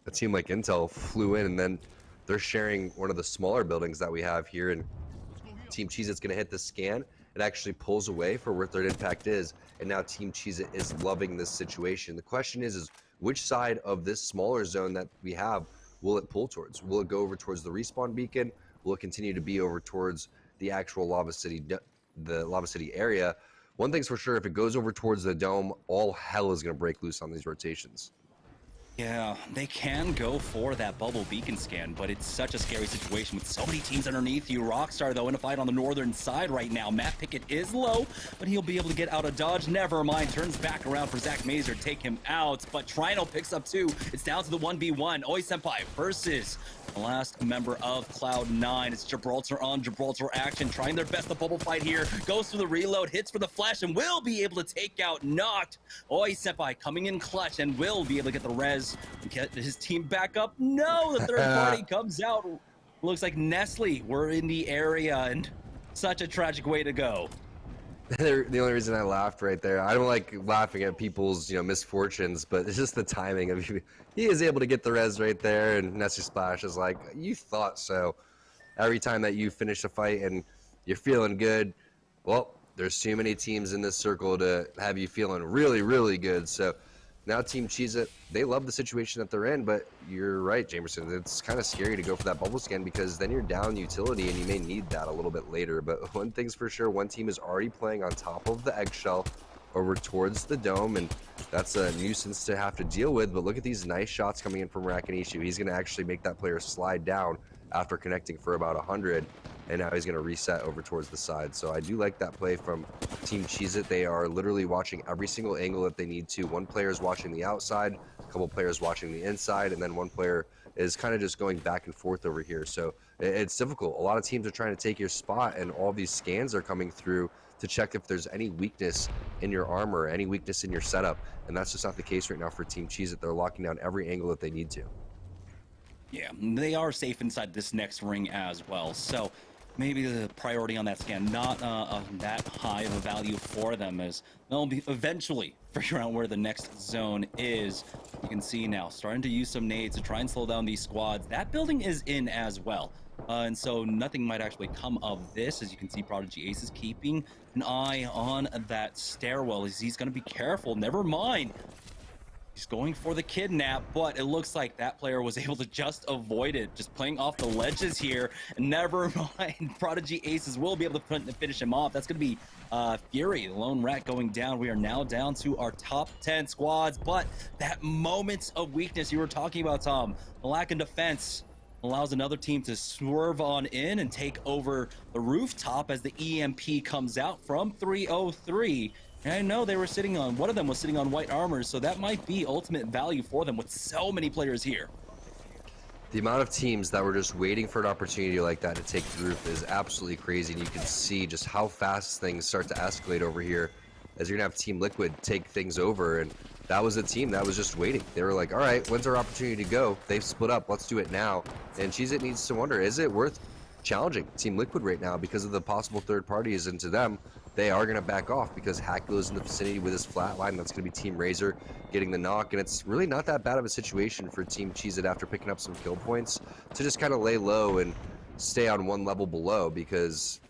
S6: A team like Intel flew in, and then they're sharing one of the smaller buildings that we have here. And Team Cheez-It's going to hit the scan. It actually pulls away for where Third Impact is. And now Team Cheez-It is loving this situation. The question is which side of this smaller zone that we have will it pull towards? Will it go over towards the respawn beacon? Will it continue to be over towards the actual Lava City, the Lava City area? One thing's for sure, if it goes over towards the dome, all hell is going to break loose on these rotations.
S4: Yeah, they can go for that bubble beacon scan, but it's such a scary situation with so many teams underneath you. Rockstar, though, in a fight on the northern side right now. Matt Pickett is low, but he'll be able to get out of dodge. Never mind. Turns back around for Zach Mazer to take him out, but Trino picks up 2. It's down to the 1v1. Oi Senpai versus the last member of Cloud9. It's Gibraltar on Gibraltar action, trying their best to bubble fight here. Goes through the reload, hits for the flash, and will be able to take out Noct. Oi Senpai coming in clutch and will be able to get the res and get his team back up. No, the third party comes out. Looks like Nestle were in the area, and such a tragic way to go.
S6: The only reason I laughed right there, I don't like laughing at people's, misfortunes, but it's just the timing of he is able to get the res right there, and Nessie Splash is like, you thought so. Every time that you finish a fight and you're feeling good, well, there's too many teams in this circle to have you feeling really, really good. So now Team Cheez-It, they love the situation that they're in, but you're right, Jamerson. It's kind of scary to go for that bubble scan, because then you're down utility and you may need that a little bit later. But one thing's for sure, one team is already playing on top of the eggshell over towards the dome, and that's a nuisance to have to deal with. But look at these nice shots coming in from Rakanishu. He's going to actually make that player slide down after connecting for about 100, and now he's going to reset over towards the side. So I do like that play from Team Cheez-It. They are literally watching every single angle that they need to. One player is watching the outside, a couple players watching the inside, and then one player is kind of just going back and forth over here. So it's difficult. A lot of teams are trying to take your spot, and all these scans are coming through to check if there's any weakness in your armor, any weakness in your setup, and that's just not the case right now for Team Cheez-It. They're locking down every angle that they need to.
S4: Yeah, they are safe inside this next ring as well, so maybe the priority on that scan not that high of a value for them, as they'll be eventually figure out where the next zone is. You can see now starting to use some nades to try and slow down these squads. That building is in as well, and so nothing might actually come of this. As you can see, Prodigy Ace is keeping an eye on that stairwell as he's going to be careful. Never mind, he's going for the kidnap, but it looks like that player was able to just avoid it, just playing off the ledges here. And never mind, Prodigy Aces will be able to finish him off. That's going to be Fury, the lone rat, going down. We are now down to our top 10 squads, but that moment of weakness you were talking about, Tom, the lack of defense, allows another team to swerve on in and take over the rooftop as the EMP comes out from 303. And I know they were sitting on, one of them was sitting on white armor, so that might be ultimate value for them with so many players here.
S6: The amount of teams that were just waiting for an opportunity like that to take the roof is absolutely crazy, and you can see just how fast things start to escalate over here as you're gonna have Team Liquid take things over. And that was a team that was just waiting. They were like, all right, when's our opportunity to go? They've split up, let's do it now. And Cheez-It needs to wonder, is it worth challenging Team Liquid right now because of the possible third parties? And to them, they are going to back off because Hack goes in the vicinity with his flatline. That's going to be Team Razor getting the knock, and it's really not that bad of a situation for Team Cheez-It after picking up some kill points to just kind of lay low and stay on one level below, because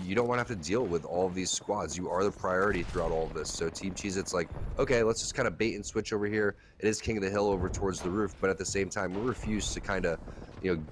S6: you don't want to have to deal with all of these squads. You are the priority throughout all of this. So Team Cheez-It's like, okay, let's just kind of bait and switch over here. It is King of the Hill over towards the roof, but at the same time, we refuse to kind of,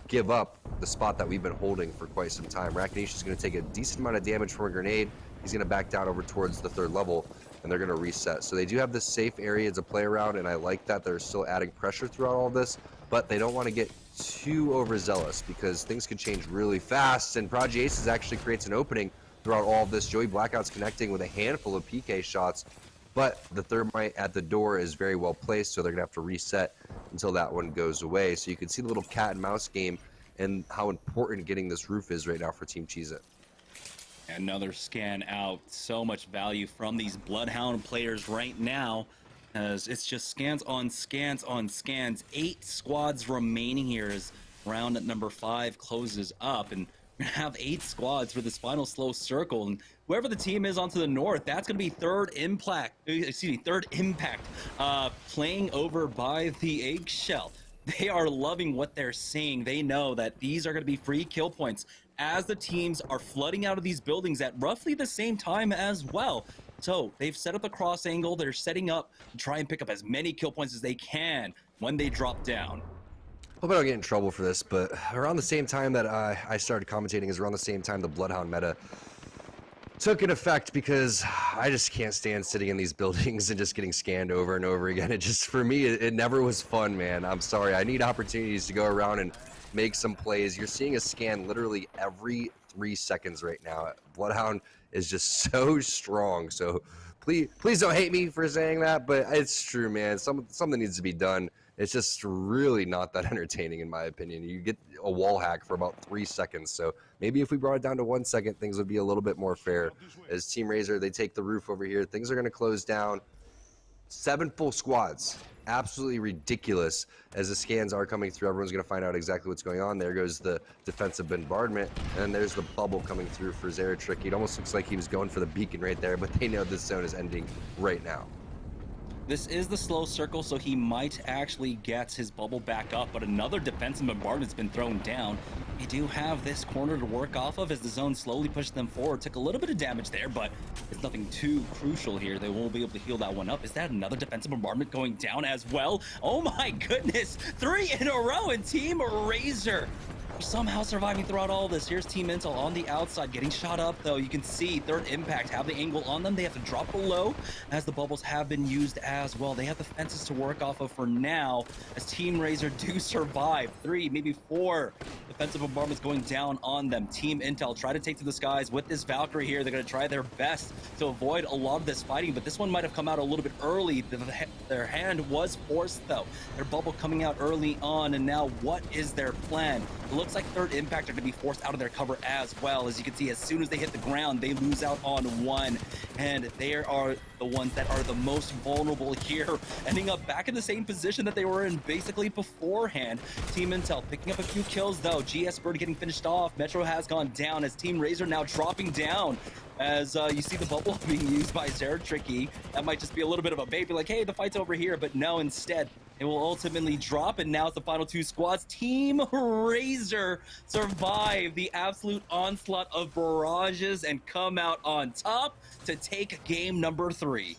S6: give up the spot that we've been holding for quite some time. Rakanish is going to take a decent amount of damage from a grenade. He's going to back down over towards the third level, and they're going to reset. So they do have this safe area to play around, and I like that they're still adding pressure throughout all this, but they don't want to get too overzealous because things can change really fast, and Prodigy Aces actually creates an opening throughout all of this. Joey Blackout's connecting with a handful of PK shots, but the thermite at the door is very well placed, so they're going to have to reset until that one goes away. So you can see the little cat and mouse game and how important getting this roof is right now for Team Cheez-It.
S4: Another scan out. So much value from these Bloodhound players right now, as it's just scans on scans on scans. 8 squads remaining here as round at number 5 closes up, and we're gonna have 8 squads for this final slow circle. And whoever the team is onto the north, that's gonna be third impact, playing over by the eggshell. They are loving what they're seeing. They know that these are going to be free kill points as the teams are flooding out of these buildings at roughly the same time as well. So they've set up a cross angle. They're setting up to try and pick up as many kill points as they can when they drop down.
S6: Hope I don't get in trouble for this, but around the same time that I started commentating is around the same time the Bloodhound meta took an effect, because I just can't stand sitting in these buildings and just getting scanned over and over again. It just, for me, it never was fun, man. I'm sorry. I need opportunities to go around and make some plays. You're seeing a scan literally every 3 seconds right now. Bloodhound is just so strong. So please don't hate me for saying that, but it's true, man. Something needs to be done. It's just really not that entertaining, in my opinion. You get a wall hack for about 3 seconds. So maybe if we brought it down to 1 second, things would be a little bit more fair. As Team Razor, they take the roof over here. Things are going to close down. 7 full squads. Absolutely ridiculous. As the scans are coming through, everyone's going to find out exactly what's going on. There goes the defensive bombardment, and there's the bubble coming through for Zeratricky. It almost looks like he was going for the beacon right there, but they know this zone is ending right now.
S4: This is the slow circle, so he might actually get his bubble back up, but another defensive bombardment's been thrown down. They do have this corner to work off of as the zone slowly pushes them forward. Took a little bit of damage there, but it's nothing too crucial here. They won't be able to heal that one up. Is that another defensive bombardment going down as well? Oh my goodness, 3 in a row, and Team Razor somehow surviving throughout all this. Here's Team Intel on the outside getting shot up, though. You can see third impact have the angle on them. They have to drop below as the bubbles have been used as well. They have the fences to work off of for now as Team Razor do survive. 3, maybe 4 defensive bombardments going down on them. Team Intel try to take to the skies with this Valkyrie here. They're going to try their best to avoid a lot of this fighting, but this one might have come out a little bit early. Their hand was forced, though. Their bubble coming out early on, and now what is their plan? It looks like third impact are going to be forced out of their cover as well. As you can see, as soon as they hit the ground, they lose out on 1, and they are the ones that are the most vulnerable here, ending up back in the same position that they were in basically beforehand. Team Intel picking up a few kills, though. GS Bird getting finished off. Metro has gone down as Team Razor now dropping down. As you see the bubble being used by Zeratricky. That might just be a little bit of a bait, like, hey, the fight's over here, but no, instead, it will ultimately drop, and now it's the final 2 squads. Team Razor survive the absolute onslaught of barrages and come out on top to take game number 3.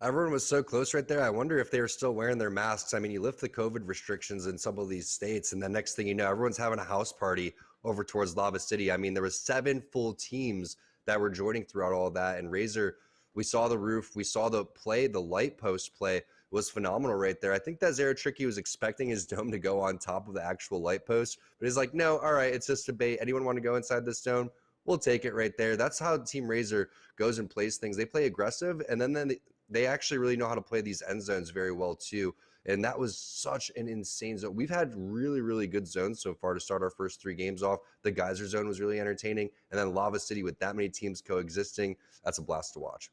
S6: Everyone was so close right there. I wonder if they were still wearing their masks. I mean, you lift the COVID restrictions in some of these states, and the next thing you know, everyone's having a house party over towards Lava City. I mean, there was 7 full teams that were joining throughout all of that. And Razor, we saw the roof, we saw the play, the light post play was phenomenal right there. I think that Zeratricky was expecting his dome to go on top of the actual light post, but he's like, no, all right, it's just a bait. Anyone want to go inside this dome? We'll take it right there. That's how Team Razor goes and plays things. They play aggressive, and then they actually really know how to play these end zones very well too. And that was such an insane zone. We've had really, really good zones so far to start our first 3 games off. The Geyser zone was really entertaining. And then Lava City with that many teams coexisting, that's a blast to watch.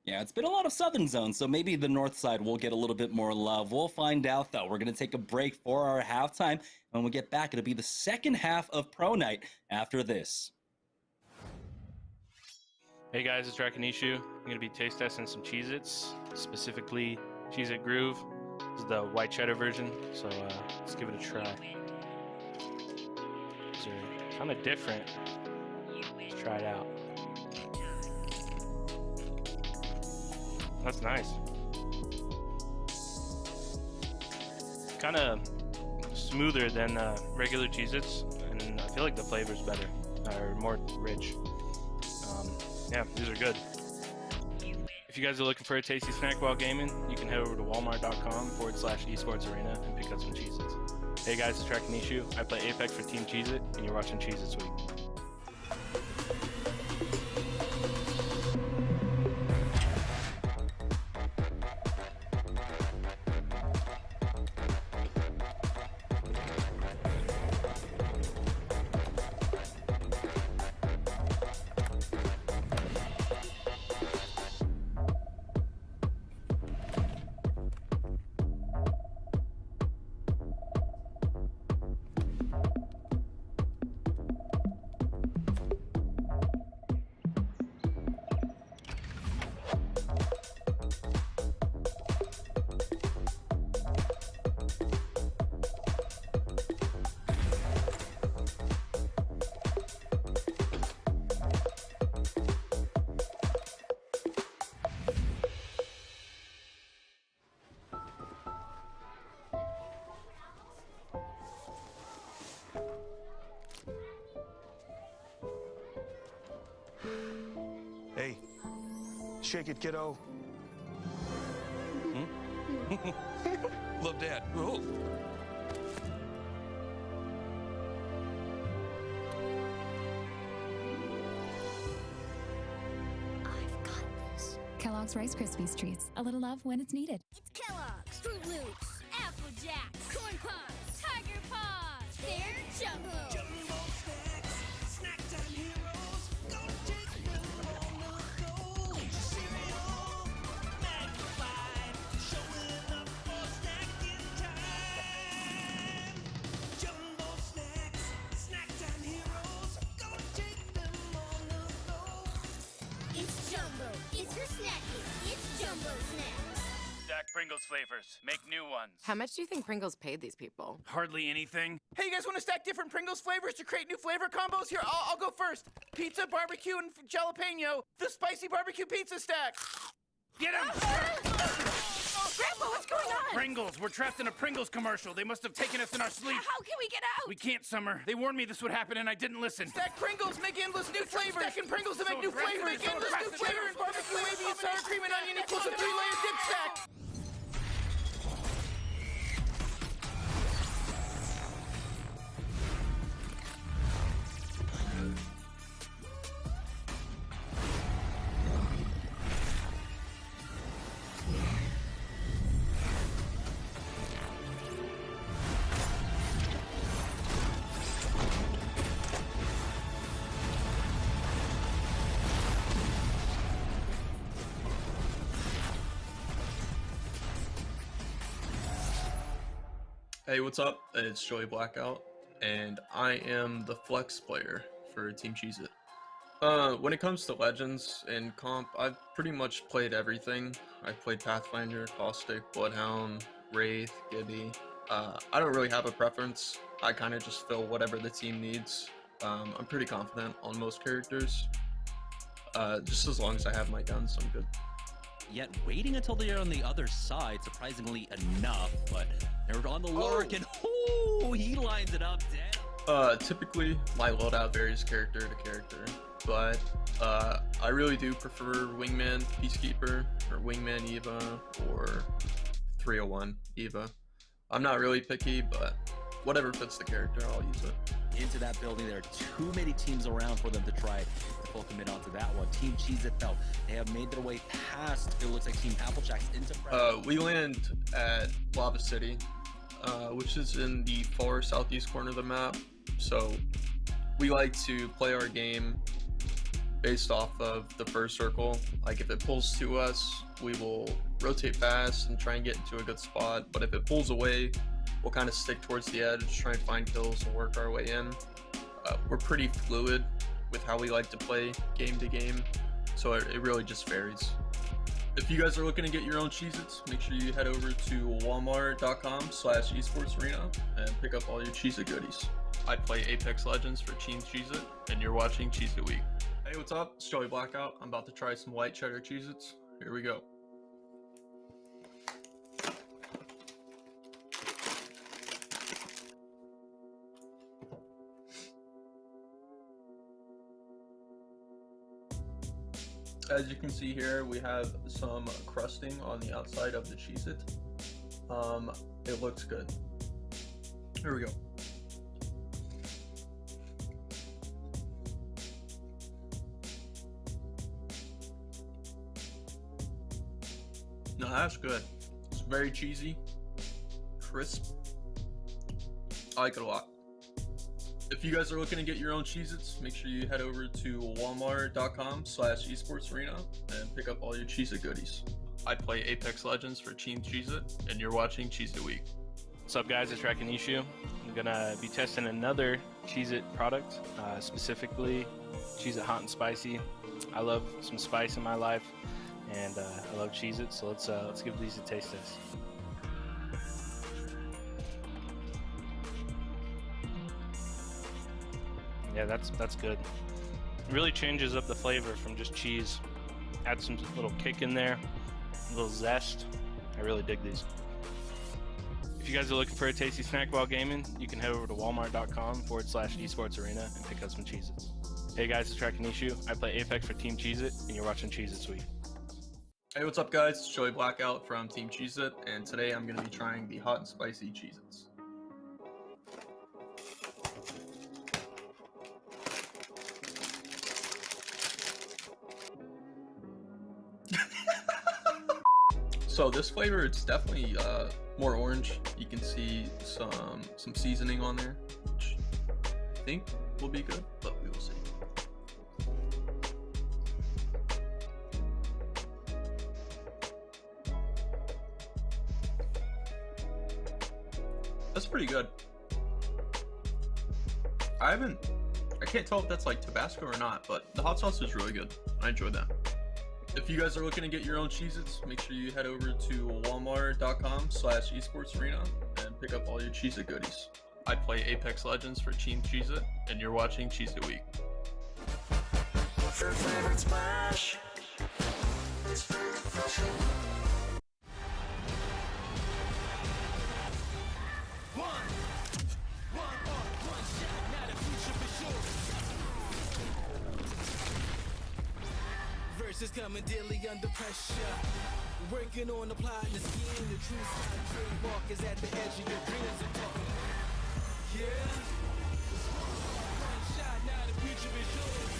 S13: Yeah, it's been a lot of southern zones, so maybe the north side will get a little bit more love. We'll find out, though. We're going to take a break for our halftime. When we get back, it'll be the second half of Pro Night after this.
S7: Hey guys, it's Rakanishu. I'm going to be taste testing some Cheez-Itz, specifically Cheez-It Groove. This is the white cheddar version, so let's give it a try. These are kind of different. Let's try it out. That's nice. Kind of smoother than regular Cheez-Its, and I feel like the flavor's better, or more rich. Yeah, these are good. If you guys are looking for a tasty snack while gaming, you can head over to walmart.com/esports arena and pick up some Cheez-Its. Hey guys, it's Rakanishu. I play Apex for Team Cheez-It, and you're watching Cheez-Its Week.
S12: Hey, shake it, kiddo.
S13: Love Dad. Oh.
S14: Kellogg's Rice Krispies Treats. A little love when it's needed.
S15: It's Kellogg's, Fruit Loops, Apple Jacks, Corn Pops, Tiger Paws. They're Jumbo. Jumbo snacks, snack time heroes. Go take them on the go. Cereal, magnified, showing up for snacking time. Jumbo snacks, snack time heroes. Go take them on the go. It's Jumbo. It's for snacking. It's Jumbo Snacks.
S16: Stack Pringles flavors. Make new ones.
S17: How much do you think Pringles paid these people?
S16: Hardly anything.
S18: Hey, you guys want to stack different Pringles flavors to create new flavor combos? Here, I'll go first. Pizza, barbecue, and jalapeno. The spicy barbecue pizza stack.
S16: Get him!
S17: Grandpa, what's going on?
S16: Pringles. We're trapped in a Pringles commercial. They must have taken us in our sleep.
S17: How can we get out?
S16: We can't, Summer. They warned me this would happen, and I didn't listen.
S18: Stack Pringles, make endless new flavors. Stacking Pringles to make new flavors. Make endless new flavors. Barbecue, wavy, and sour cream and onion equals a 3-layer dip stack.
S3: Hey, what's up? It's Joey Blackout, and I am the flex player for Team Cheez-It. When it comes to Legends and comp, I've pretty much played everything. I've played Pathfinder, Caustic, Bloodhound, Wraith, Gibby. I don't really have a preference. I kind of just fill whatever the team needs. I'm pretty confident on most characters. Just as long as I have my guns, I'm good.
S13: Yet waiting until they're on the other side, surprisingly enough, but they're on the lurk, and he lines it up dead.
S3: Typically, my loadout varies character to character, but I really do prefer Wingman Peacekeeper, or Wingman Eva, or 301 Eva. I'm not really picky, but whatever fits the character, I'll use it.
S4: Into that building, there are too many teams around for them to try to full commit onto that one. Team Cheez-It, though, they have made their way past, it looks like Team Applejacks into
S3: we land at Lava City, which is in the far southeast corner of the map. So we like to play our game based off of the first circle. Like if it pulls to us, we will rotate fast and try and get into a good spot. But if it pulls away, we'll kind of stick towards the edge, try and find kills and work our way in. We're pretty fluid with how we like to play game to game, so it really just varies. If you guys are looking to get your own Cheez-Its, make sure you head over to walmart.com/esportsarena and pick up all your Cheez-It goodies. I play Apex Legends for Team Cheez-It, and you're watching Cheez-It Week. Hey, what's up? It's Joey Blackout. I'm about to try some white cheddar Cheez-Its. Here we go. As you can see here, we have some crusting on the outside of the Cheez-It. It looks good. Here we go. No, that's good. It's very cheesy, crisp. I like it a lot. If you guys are looking to get your own Cheez-Its, make sure you head over to walmart.com/esportsarena and pick up all your Cheez-It goodies. I play Apex Legends for Team Cheez-It, and you're watching Cheez-It Week.
S7: What's up, guys? It's Rakanishu. I'm gonna be testing another Cheez-It product, specifically Cheez-It Hot and Spicy. I love some spice in my life, and I love Cheez-It, so let's give these a taste test. Yeah, that's good. It really changes up the flavor from just cheese. Add some little kick in there, a little zest. I really dig these. If you guys are looking for a tasty snack while gaming, you can head over to walmart.com/esportsarena and pick up some Cheez-Its. Hey guys, it's Rakanishu. I play Apex for Team Cheez-It, and you're watching Cheez-Itz Week.
S3: Hey, what's up, guys? It's Joey Blackout from Team Cheez-It, and today I'm going to be trying the hot and spicy Cheez-Its. So this flavor, it's definitely more orange. You can see some seasoning on there, which I think will be good, but we will see. That's pretty good. I can't tell if that's like Tabasco or not, but the hot sauce is really good. I enjoyed that. If you guys are looking to get your own Cheez-Its, make sure you head over to walmart.com/esportsarena and pick up all your Cheez-It goodies. I play Apex Legends for Team Cheez-It, and you're watching Cheez-It Week.
S15: What's your favorite smash? It's very refreshing.
S19: Verses coming daily under pressure. Working on applying the scheme. The true side trademark is at the edge of your dreams and talking. Yeah. One shot, now the future is yours.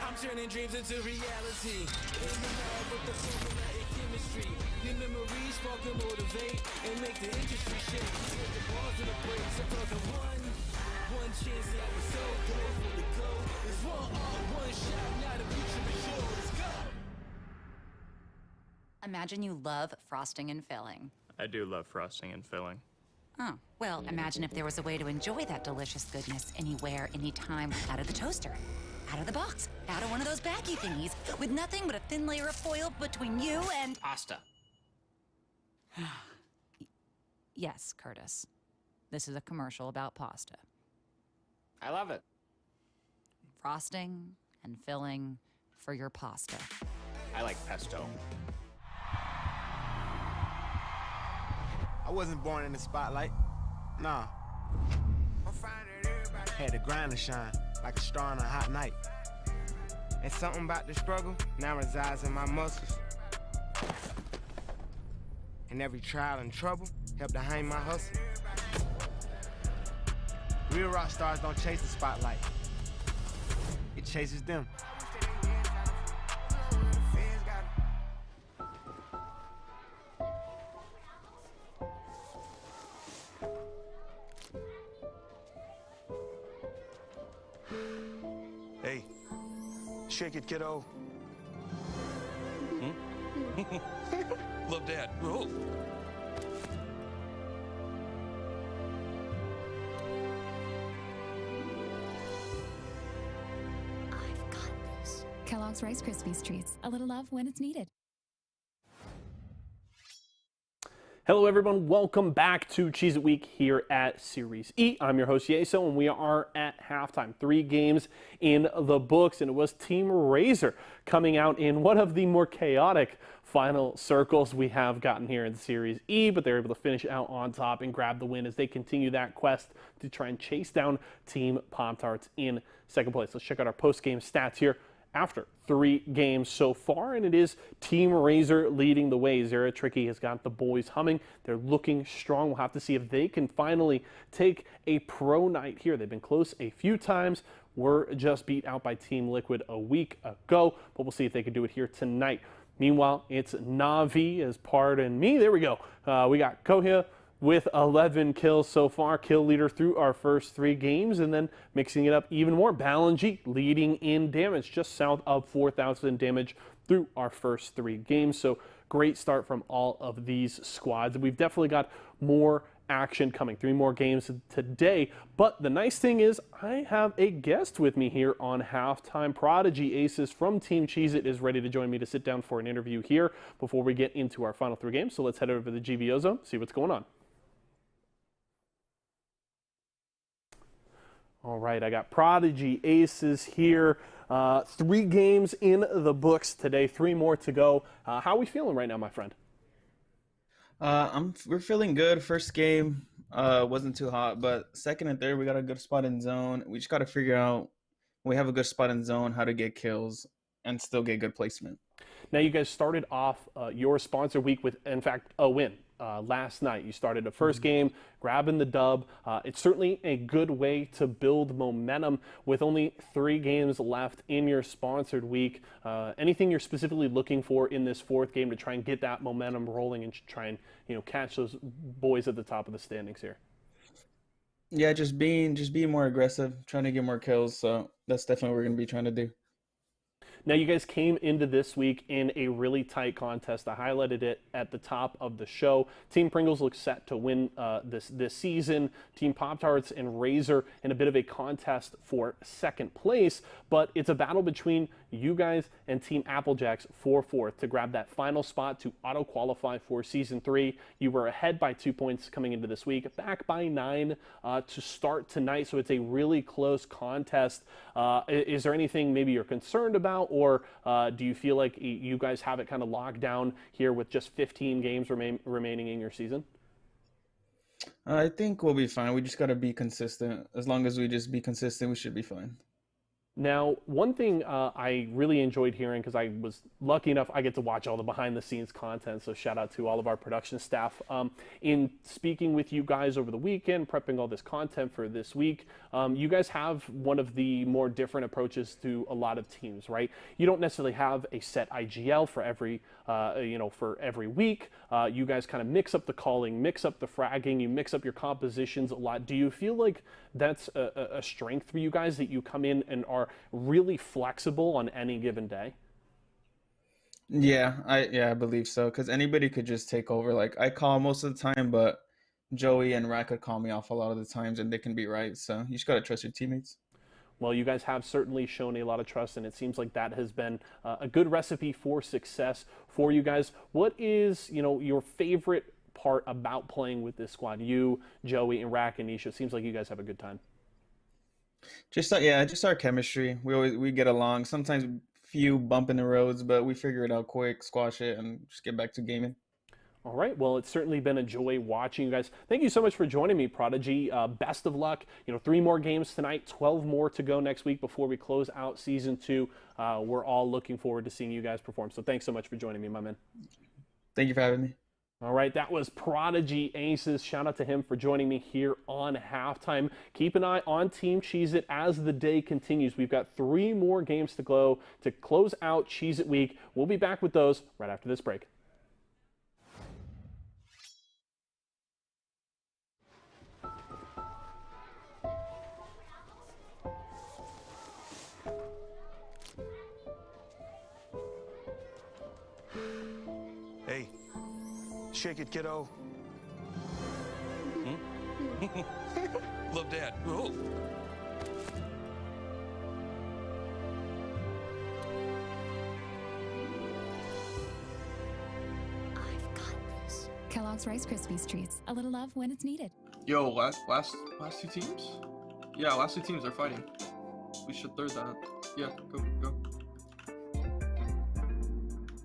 S19: I'm turning dreams into reality. In the lab with the formula and chemistry. Your memories spark and motivate and make the industry shake. With the bars and the breaks, I'm talking one chance, yeah, I was so close for the goal. It's one shot, now the future is yours. Let's go.
S10: Imagine you love frosting and filling.
S11: I do love frosting and filling.
S10: Oh, well, imagine if there was a way to enjoy that delicious goodness anywhere, anytime, out of the toaster, out of the box, out of one of those baggy thingies, with nothing but a thin layer of foil between you and...
S11: Pasta.
S10: Yes, Curtis. This is a commercial about pasta.
S11: I love it.
S10: Frosting and filling for your pasta.
S11: I like pesto.
S12: I wasn't born in the spotlight. Nah. Had to grind and shine like a star on a hot night. And something about the struggle now resides in my muscles. And every trial and trouble helped to hang my hustle. Real rock stars don't chase the spotlight. It chases them.
S19: Hey, shake it, kiddo. Love Dad. Oh.
S14: Kellogg's Rice Krispies Treats. A little love when it's needed.
S2: Hello everyone, welcome back to Cheez-It Week here at Series E. I'm your host Yeso, and we are at halftime. 3 games in the books, and it was Team Razor coming out in one of the more chaotic final circles we have gotten here in Series E, but they're able to finish out on top and grab the win as they continue that quest to try and chase down Team Pop-Tarts in second place. Let's check out our post-game stats here after 3 games so far, and it is Team Razor leading the way. Zara Tricky has got the boys humming. They're looking strong. We'll have to see if they can finally take a pro night here. They've been close a few times. Were just beat out by Team Liquid a week ago, but we'll see if they can do it here tonight. Meanwhile, it's Navi as pardon me. There we go. We got Kohia with 11 kills so far, kill leader through our first 3 games, and then mixing it up even more. Balanji leading in damage, just south of 4,000 damage through our first 3 games. So great start from all of these squads. We've definitely got more action coming. 3 more games today, but the nice thing is I have a guest with me here on halftime. Prodigy Aces from Team Cheez-It is ready to join me to sit down for an interview here before we get into our final 3 games. So let's head over to the GVO zone, see what's going on. All right, I got Prodigy Aces here. 3 games in the books today, 3 more to go. How are we feeling right now, my friend?
S20: We're feeling good. First game wasn't too hot, but second and third we got a good spot in zone. We just got to figure out when we have a good spot in zone how to get kills and still get good placement.
S2: Now you guys started off your sponsor week with, in fact, a win. Last night you started the first game, grabbing the dub. It's certainly a good way to build momentum with only 3 games left in your sponsored week. Anything you're specifically looking for in this 4th game to try and get that momentum rolling and try and catch those boys at the top of the standings here?
S20: Yeah, just being more aggressive, trying to get more kills. So that's definitely what we're gonna be trying to do.
S2: Now, you guys came into this week in a really tight contest. I highlighted it at the top of the show. Team Pringles looks set to win this season. Team Pop-Tarts and Razor in a bit of a contest for second place, but it's a battle between you guys and Team Applejacks for 4th to grab that final spot to auto-qualify for Season 3. You were ahead by 2 points coming into this week, back by 9 to start tonight, so it's a really close contest. Is there anything maybe you're concerned about, or do you feel like you guys have it kind of locked down here with just 15 games remaining in your season?
S20: I think we'll be fine. We just got to be consistent. As long as we just be consistent, we should be fine.
S2: Now, one thing I really enjoyed hearing, because I was lucky enough, I get to watch all the behind-the-scenes content, so shout out to all of our production staff. In speaking with you guys over the weekend, prepping all this content for this week, you guys have one of the more different approaches to a lot of teams, right? You don't necessarily have a set IGL for every, for every week. You guys kind of mix up the calling, mix up the fragging, you mix up your compositions a lot. Do you feel like that's a strength for you guys, that you come in and are really flexible on any given day?
S20: Yeah, I believe so, because anybody could just take over. Like, I call most of the time, but Joey and Rat could call me off a lot of the times, and they can be right. So you just got to trust your teammates.
S2: Well, you guys have certainly shown a lot of trust, and it seems like that has been a good recipe for success for you guys. What is, your favorite part about playing with this squad? You, Joey, and Rack and Nisha, it seems like you guys have a good time.
S20: Just our chemistry. We get along. Sometimes few bump in the roads, but we figure it out quick, squash it, and just get back to gaming.
S2: All right. Well, it's certainly been a joy watching you guys. Thank you so much for joining me, Prodigy. Best of luck. 3 more games tonight, 12 more to go next week before we close out Season 2. We're all looking forward to seeing you guys perform. So thanks so much for joining me, my man.
S20: Thank you for having me.
S2: All right, that was Prodigy Aces. Shout out to him for joining me here on halftime. Keep an eye on Team Cheez-It as the day continues. We've got 3 more games to go to close out Cheez-It Week. We'll be back with those right after this break.
S21: Hey, shake it, kiddo. Love Dad. Oh.
S14: Kellogg's Rice Krispies treats. A little love when it's needed.
S3: Yo, last 2 teams? Yeah, last 2 teams are fighting. We should third that. Yeah, go.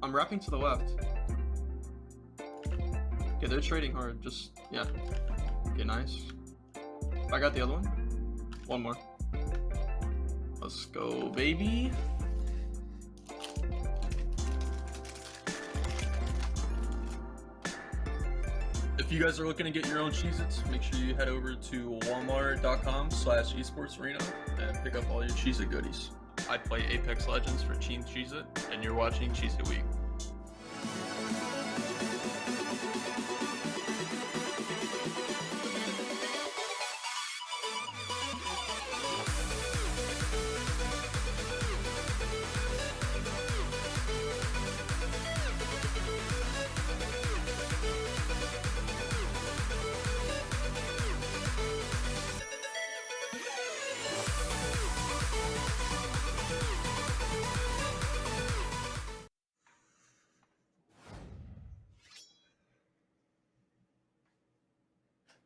S3: I'm wrapping to the left. Okay, they're trading hard. Just, yeah. Okay, nice. I got the other one. One more. Let's go, baby. If you guys are looking to get your own Cheez-Its, make sure you head over to walmart.com/esportsarena and pick up all your Cheez-It goodies. I play Apex Legends for Team Cheez-It, and you're watching Cheez-It Week.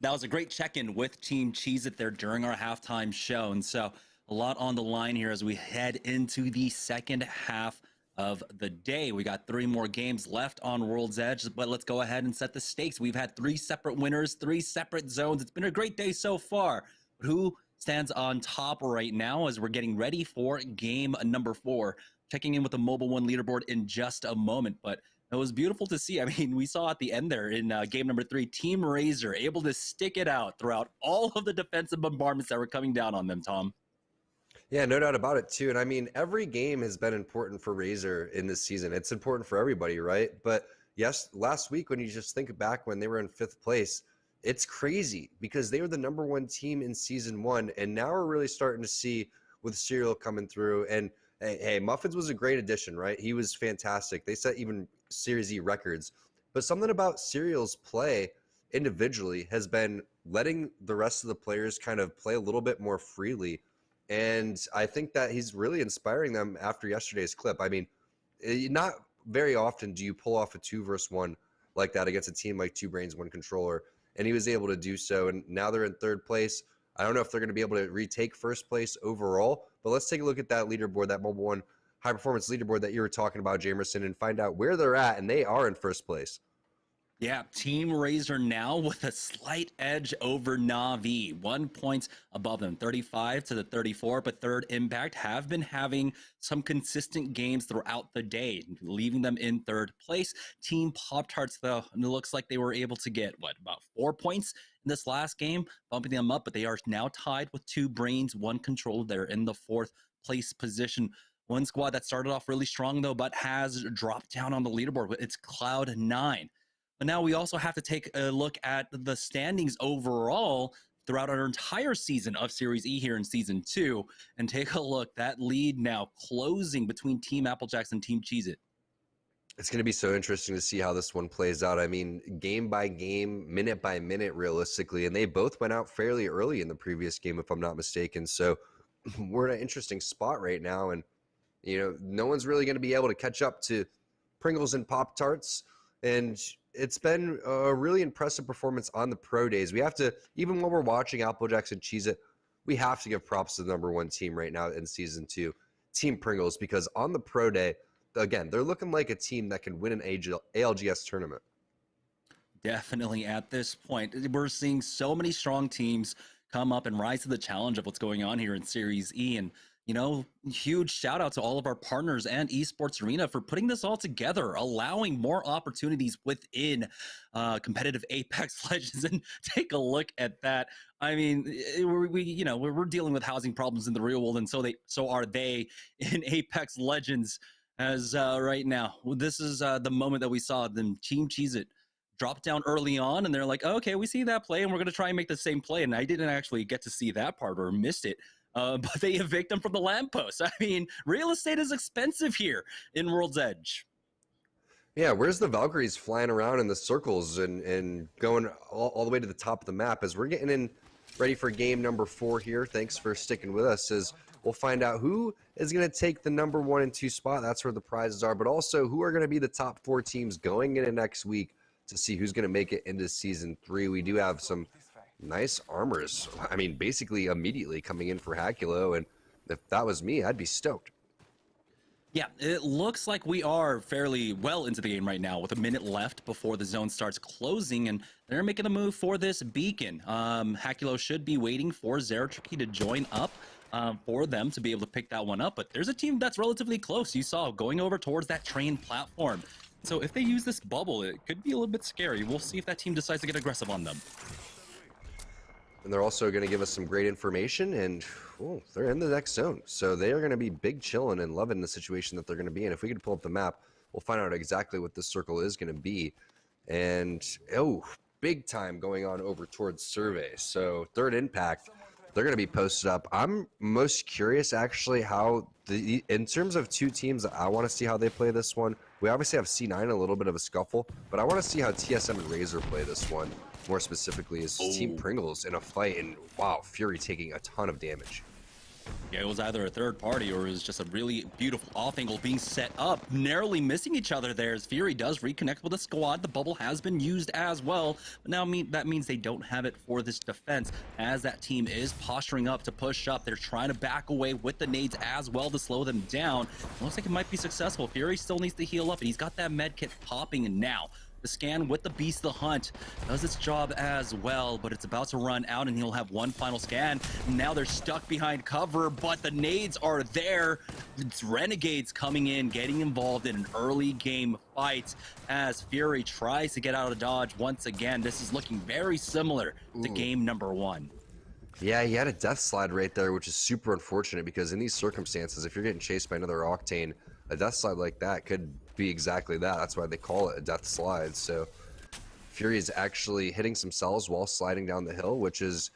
S4: That was a great check-in with Team Cheez-It there during our halftime show. And so a lot on the line here as we head into the second half of the day. We got 3 more games left on World's Edge, but let's go ahead and set the stakes. We've had 3 separate winners, 3 separate zones. It's been a great day so far. But who stands on top right now as we're getting ready for game number 4? Checking in with the Mobile One leaderboard in just a moment, but it was beautiful to see. I mean, we saw at the end there in game number 3, Team Razor able to stick it out throughout all of the defensive bombardments that were coming down on them, Tom.
S6: Yeah, no doubt about it, too. And I mean, every game has been important for Razor in this season. It's important for everybody, right? But yes, last week, when you just think back when they were in 5th place, it's crazy because they were the #1 team in season 1. And now we're really starting to see with Serial coming through. And hey, Muffins was a great addition, right? He was fantastic. They set even Series E records. But something about Serial's play individually has been letting the rest of the players kind of play a little bit more freely. And I think that he's really inspiring them after yesterday's clip. I mean, not very often do you pull off a 2 versus 1 like that against a team like 2 Brains, 1 Controller. And he was able to do so. And now they're in 3rd place. I don't know if they're going to be able to retake 1st place overall, but let's take a look at that leaderboard, that Mobile One high performance leaderboard that you were talking about, Jamerson, and find out where they're at. And they are in 1st place.
S4: Yeah, Team Razor now with a slight edge over Na'Vi. 1 point above them, 35 to the 34. But Third Impact have been having some consistent games throughout the day, leaving them in 3rd place. Team Pop-Tarts, though, it looks like they were able to get, about 4 points in this last game, bumping them up. But they are now tied with 2 Brains, 1 Control. They're in the 4th place position. One squad that started off really strong, though, but has dropped down on the leaderboard. It's Cloud9. But now we also have to take a look at the standings overall throughout our entire season of Series E here in Season 2 and take a look. That lead now closing between Team Applejacks and Team Cheez-It.
S6: It's going to be so interesting to see how this one plays out. I mean, game by game, minute by minute, realistically. And they both went out fairly early in the previous game, if I'm not mistaken. So we're in an interesting spot right now. And, you know, no one's really going to be able to catch up to Pringles and Pop-Tarts. And it's been a really impressive performance on the pro days. We have to, even when we're watching Applejacks and Cheez-It, we have to give props to the #1 team right now in Season 2, Team Pringles, because on the pro day, again, they're looking like a team that can win an ALGS tournament.
S4: Definitely at this point. We're seeing so many strong teams come up and rise to the challenge of what's going on here in Series E. And you know, huge shout out to all of our partners and Esports Arena for putting this all together, allowing more opportunities within competitive Apex Legends. And take a look at that. I mean, we're dealing with housing problems in the real world, and so are they in Apex Legends. As right now, this is the moment that we saw them Team Cheez-It drop down early on, and they're like, okay, we see that play, and we're going to try and make the same play. And I didn't actually get to see that part or missed it. But they evict them from the lamppost. I mean, real estate is expensive here in World's Edge.
S6: Yeah, where's the Valkyries flying around in the circles and going all the way to the top of the map as we're getting in ready for game number 4 here. Thanks for sticking with us as we'll find out who is going to take the number 1 and 2 spot. That's where the prizes are, but also who are going to be the top 4 teams going into next week to see who's going to make it into Season 3. We do have some nice armors. I mean, basically immediately coming in for Hakulo, and if that was me, I'd be stoked.
S4: Yeah, it looks like we are fairly well into the game right now with a minute left before the zone starts closing, and they're making a move for this beacon. Hakulo should be waiting for Zeratricky to join up for them to be able to pick that one up, but there's a team that's relatively close. You saw going over towards that train platform. So if they use this bubble, it could be a little bit scary. We'll see if that team decides to get aggressive on them.
S6: And they're also going to give us some great information, and they're in the next zone. So they are going to be big chilling and loving the situation that they're going to be in. If we could pull up the map, we'll find out exactly what this circle is going to be. And, big time going on over towards Survey. So third impact, they're going to be posted up. I'm most curious, actually, how in terms of 2 teams that I want to see how they play this one. We obviously have C9 a little bit of a scuffle, but I want to see how TSM and Razor play this one. More specifically is Team Pringles in a fight, and wow, Fury taking a ton of damage.
S4: Yeah, it was either a third party or it was just a really beautiful off angle being set up, narrowly missing each other there as Fury does reconnect with the squad. The bubble has been used as well, but now that means they don't have it for this defense as that team is posturing up to push up. They're trying to back away with the nades as well to slow them down. It looks like it might be successful. Fury still needs to heal up, and he's got that med kit popping now. The scan with the Beast the Hunt does its job as well, but it's about to run out and he'll have one final scan. Now they're stuck behind cover, but the nades are there. It's Renegades coming in, getting involved in an early game fight as Fury tries to get out of dodge once again. This is looking very similar to game number 1.
S6: Yeah, he had a death slide right there, which is super unfortunate because in these circumstances, if you're getting chased by another Octane, a death slide like that could be exactly that. That's why they call it a death slide. So Fury is actually hitting some cells while sliding down the hill, which is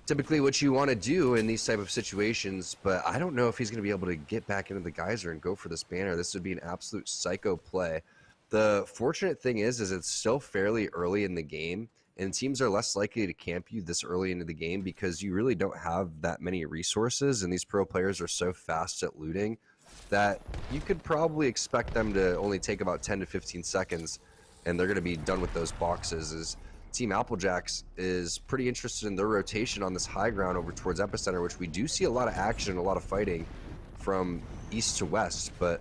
S6: typically what you want to do in these type of situations, but I don't know if he's going to be able to get back into the geyser and go for this banner. This would be an absolute psycho play. The fortunate thing is it's still fairly early in the game, and teams are less likely to camp you this early into the game because you really don't have that many resources, and these pro players are so fast at looting that you could probably expect them to only take about 10 to 15 seconds, and they're going to be done with those boxes. As Team Applejacks is pretty interested in their rotation on this high ground over towards Epicenter, which we do see a lot of action, a lot of fighting from east to west, but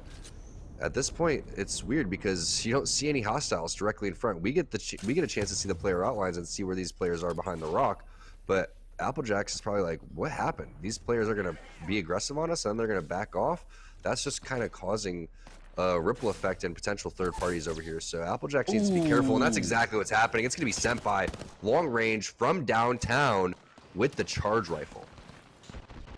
S6: at this point it's weird because you don't see any hostiles directly in front. We get a chance to see the player outlines and see where these players are behind the rock, but Applejacks is probably like, what happened? These players are going to be aggressive on us and they're going to back off. That's just kind of causing a ripple effect and potential third parties over here. So Applejacks needs to be careful, and that's exactly what's happening. It's going to be Senpai, long range from downtown with the charge rifle.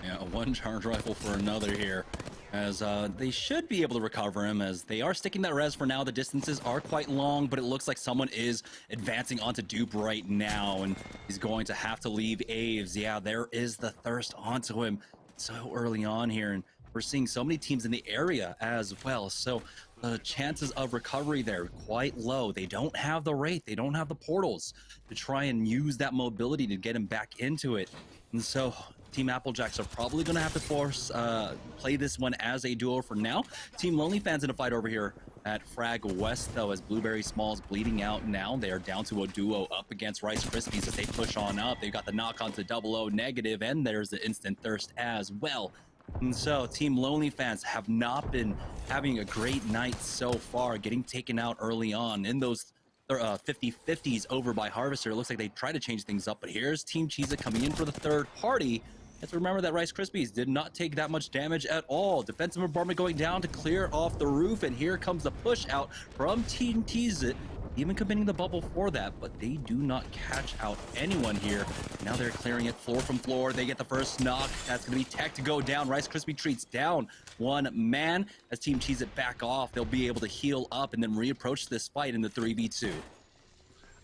S4: Yeah, one charge rifle for another here, as they should be able to recover him, as they are sticking that res for now. The distances are quite long, but it looks like someone is advancing onto Dupe right now, and he's going to have to leave Aves. Yeah, there is the thirst onto him so early on here, and we're seeing so many teams in the area as well, so the chances of recovery there quite low. They don't have the Wraith, they don't have the portals to try and use that mobility to get him back into it, and so Team Applejacks are probably going to have to play this one as a duo for now. Team Lonely Fans in a fight over here at Frag West, though, as Blueberry Smalls bleeding out now. They are down to a duo up against Rice Krispies as they push on up. They've got the knock on to 00 negative, and there's the instant thirst as well. And so Team Lonely Fans have not been having a great night so far, getting taken out early on in those 50-50s over by Harvester. It looks like they try to change things up, but here's Team Cheez-It coming in for the third party.
S13: have to remember that Rice Krispies did not take that much damage at all. Defensive bombardment going down to clear off the roof, and here comes the push out from Team Cheez-It, even committing the bubble for that, but they do not catch out anyone here. Now they're clearing it floor from floor. They get the first knock. That's going to be Tech to go down. Rice Krispie Treats down one man. As Team Cheez-It back off, they'll be able to heal up and then reapproach this fight in the 3v2.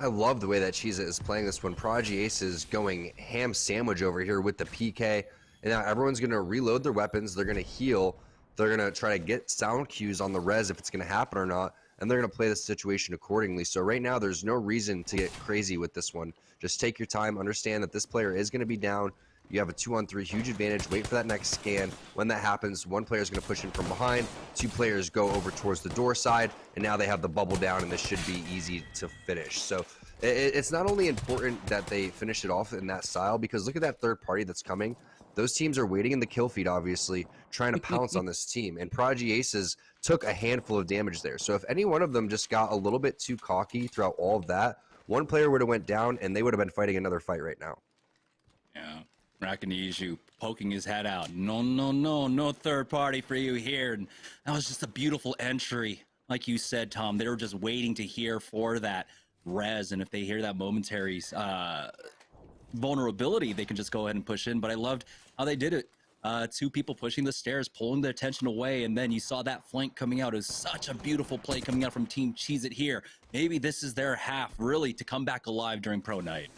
S6: I love the way that Cheez-It is playing this one. Prodigy Ace is going ham sandwich over here with the PK. And now everyone's going to reload their weapons. They're going to heal. They're going to try to get sound cues on the res if it's going to happen or not. And they're going to play the situation accordingly. So right now, there's no reason to get crazy with this one. Just take your time. Understand that this player is going to be down. You have a 2-on-3 huge advantage. Wait for that next scan. When that happens, one player is going to push in from behind. Two players go over towards the door side. And now they have the bubble down, and this should be easy to finish. So it's not only important that they finish it off in that style, because look at that third party that's coming. Those teams are waiting in the kill feed, obviously, trying to pounce on this team. And Prodigy Aces took a handful of damage there. So if any one of them just got a little bit too cocky throughout all of that, one player would have went down, and they would have been fighting another fight right now.
S13: Yeah, Rakaniju poking his head out. No third party for you here. And that was just a beautiful entry. Like you said, Tom, they were just waiting to hear for that res. And if they hear that momentary vulnerability, they can just go ahead and push in. But I loved how they did it. Two people pushing the stairs, pulling their attention away, and then you saw that flank coming out. It was such a beautiful play coming out from Team Cheez-It here. Maybe this is their half, really, to come back alive during Pro Night.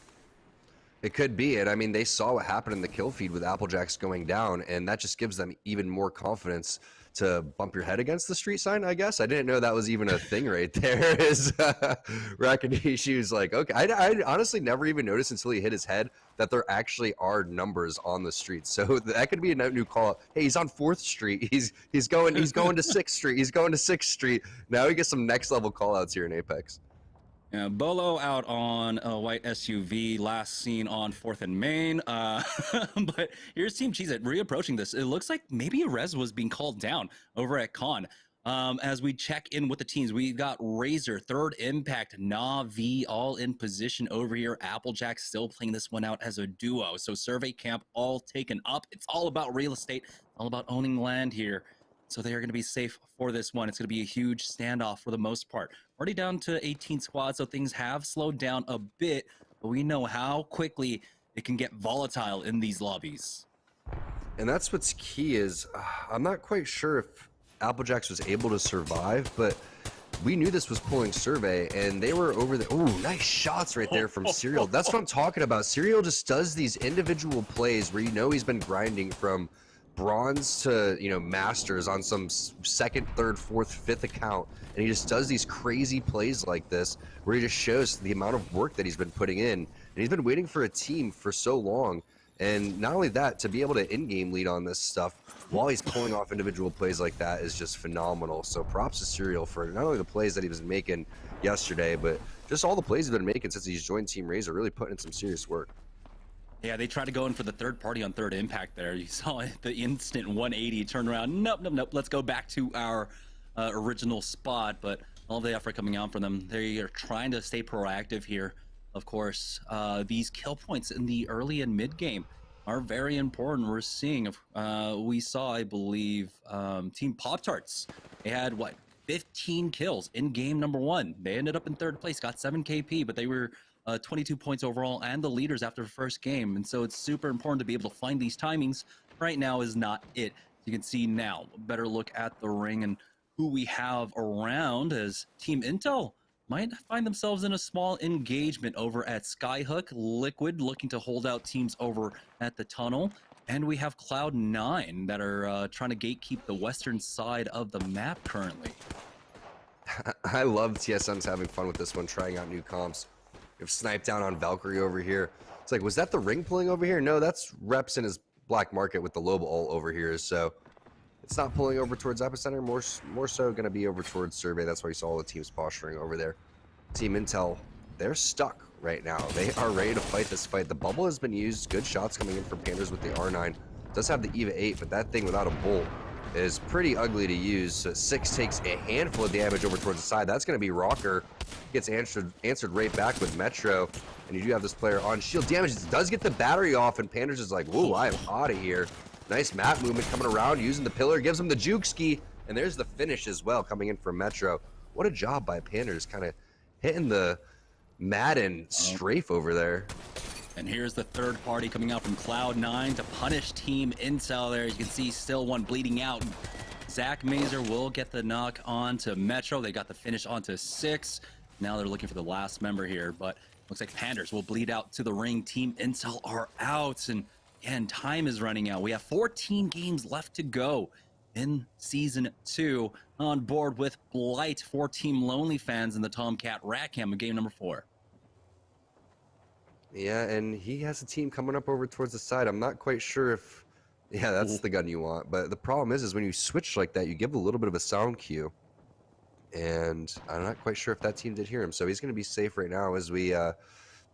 S6: It could be it. I mean, they saw what happened in the kill feed with Applejacks going down, and that just gives them even more confidence to bump your head against the street sign, I guess. I didn't know that was even a thing right there. Is Rakanij's like, okay. I honestly never even noticed until he hit his head that there actually are numbers on the street. So that could be a new call. Hey, he's on 4th Street. He's going to 6th Street. He's going to 6th Street. Now we get some next level call outs here in Apex.
S13: Yeah, Bolo out on a white SUV, last seen on 4th and Main. But here's Team Cheez-It reapproaching this. It looks like maybe a res was being called down over at Con. As we check in with the teams, we got Razor, Third Impact, Na'Vi all in position over here. Applejack still playing this one out as a duo. So Survey Camp all taken up. It's all about real estate, all about owning land here. So they are going to be safe for this one. It's going to be a huge standoff for the most part. Already down to 18 squads, so things have slowed down a bit, but we know how quickly it can get volatile in these lobbies.
S6: And that's what's key is, I'm not quite sure if Applejacks was able to survive, but we knew this was pulling Survey, and they were over the... Ooh, nice shots right there from Serial. That's what I'm talking about. Serial just does these individual plays where you know he's been grinding from bronze to, you know, masters on some 2nd, 3rd, 4th, 5th account, and he just does these crazy plays like this where he just shows the amount of work that he's been putting in, and he's been waiting for a team for so long. And not only that, to be able to in-game lead on this stuff while he's pulling off individual plays like that is just phenomenal. So props to Serial for not only the plays that he was making yesterday, but just all the plays he's been making since he's joined Team Razor, really putting in some serious work.
S13: Yeah, they tried to go in for the third party on Third Impact there. You saw the instant 180 turn around. Nope. Let's go back to our original spot. But all the effort coming out from them, they are trying to stay proactive here. Of course, these kill points in the early and mid game are very important. We're seeing, we saw, I believe, Team Pop-Tarts. They had, 15 kills in game number 1. They ended up in 3rd place, got 7 KP, but they were 22 points overall and the leaders after the first game. And so it's super important to be able to find these timings. Right now is not it. You can see now, better look at the ring and who we have around, as Team Intel might find themselves in a small engagement over at Skyhook. Liquid looking to hold out teams over at the tunnel. And we have Cloud9 that are trying to gatekeep the western side of the map currently.
S6: I love TSM's having fun with this one, trying out new comps. We have Snipe down on Valkyrie over here. It's like, was that the ring pulling over here? No, that's Reps in his black market with the Loba ult over here. So it's not pulling over towards Epicenter, more so going to be over towards Survey. That's why you saw all the teams posturing over there. Team Intel, they're stuck right now. They are ready to fight this fight. The bubble has been used. Good shots coming in from Pandas with the R9. Does have the EVA 8, but that thing without a bolt is pretty ugly to use. So 6 takes a handful of damage over towards the side. That's going to be Rocker Gets answered right back with Metro, and you do have this player on shield. Damage does get the battery off, and Pandas is like, whoa, I am out of here. Nice map movement coming around, using the pillar, gives him the juke ski, and there's the finish as well coming in from Metro. What a job by Pandas, kind of hitting the Madden strafe over there.
S4: And here's the third party coming out from Cloud9 to punish Team Intel there. You can see still one bleeding out. Zach Mazer will get the knock on to Metro. They got the finish onto 6. Now they're looking for the last member here, but looks like Panders will bleed out to the ring. Team Intel are out, and again, time is running out. We have 14 games left to go in Season 2. On board with Blight for Team Lonely fans in the Tomcat Ratcam of game number 4.
S6: Yeah, and he has a team coming up over towards the side. I'm not quite sure if... Yeah, that's the gun you want. But the problem is when you switch like that, you give a little bit of a sound cue. And I'm not quite sure if that team did hear him. So he's going to be safe right now as we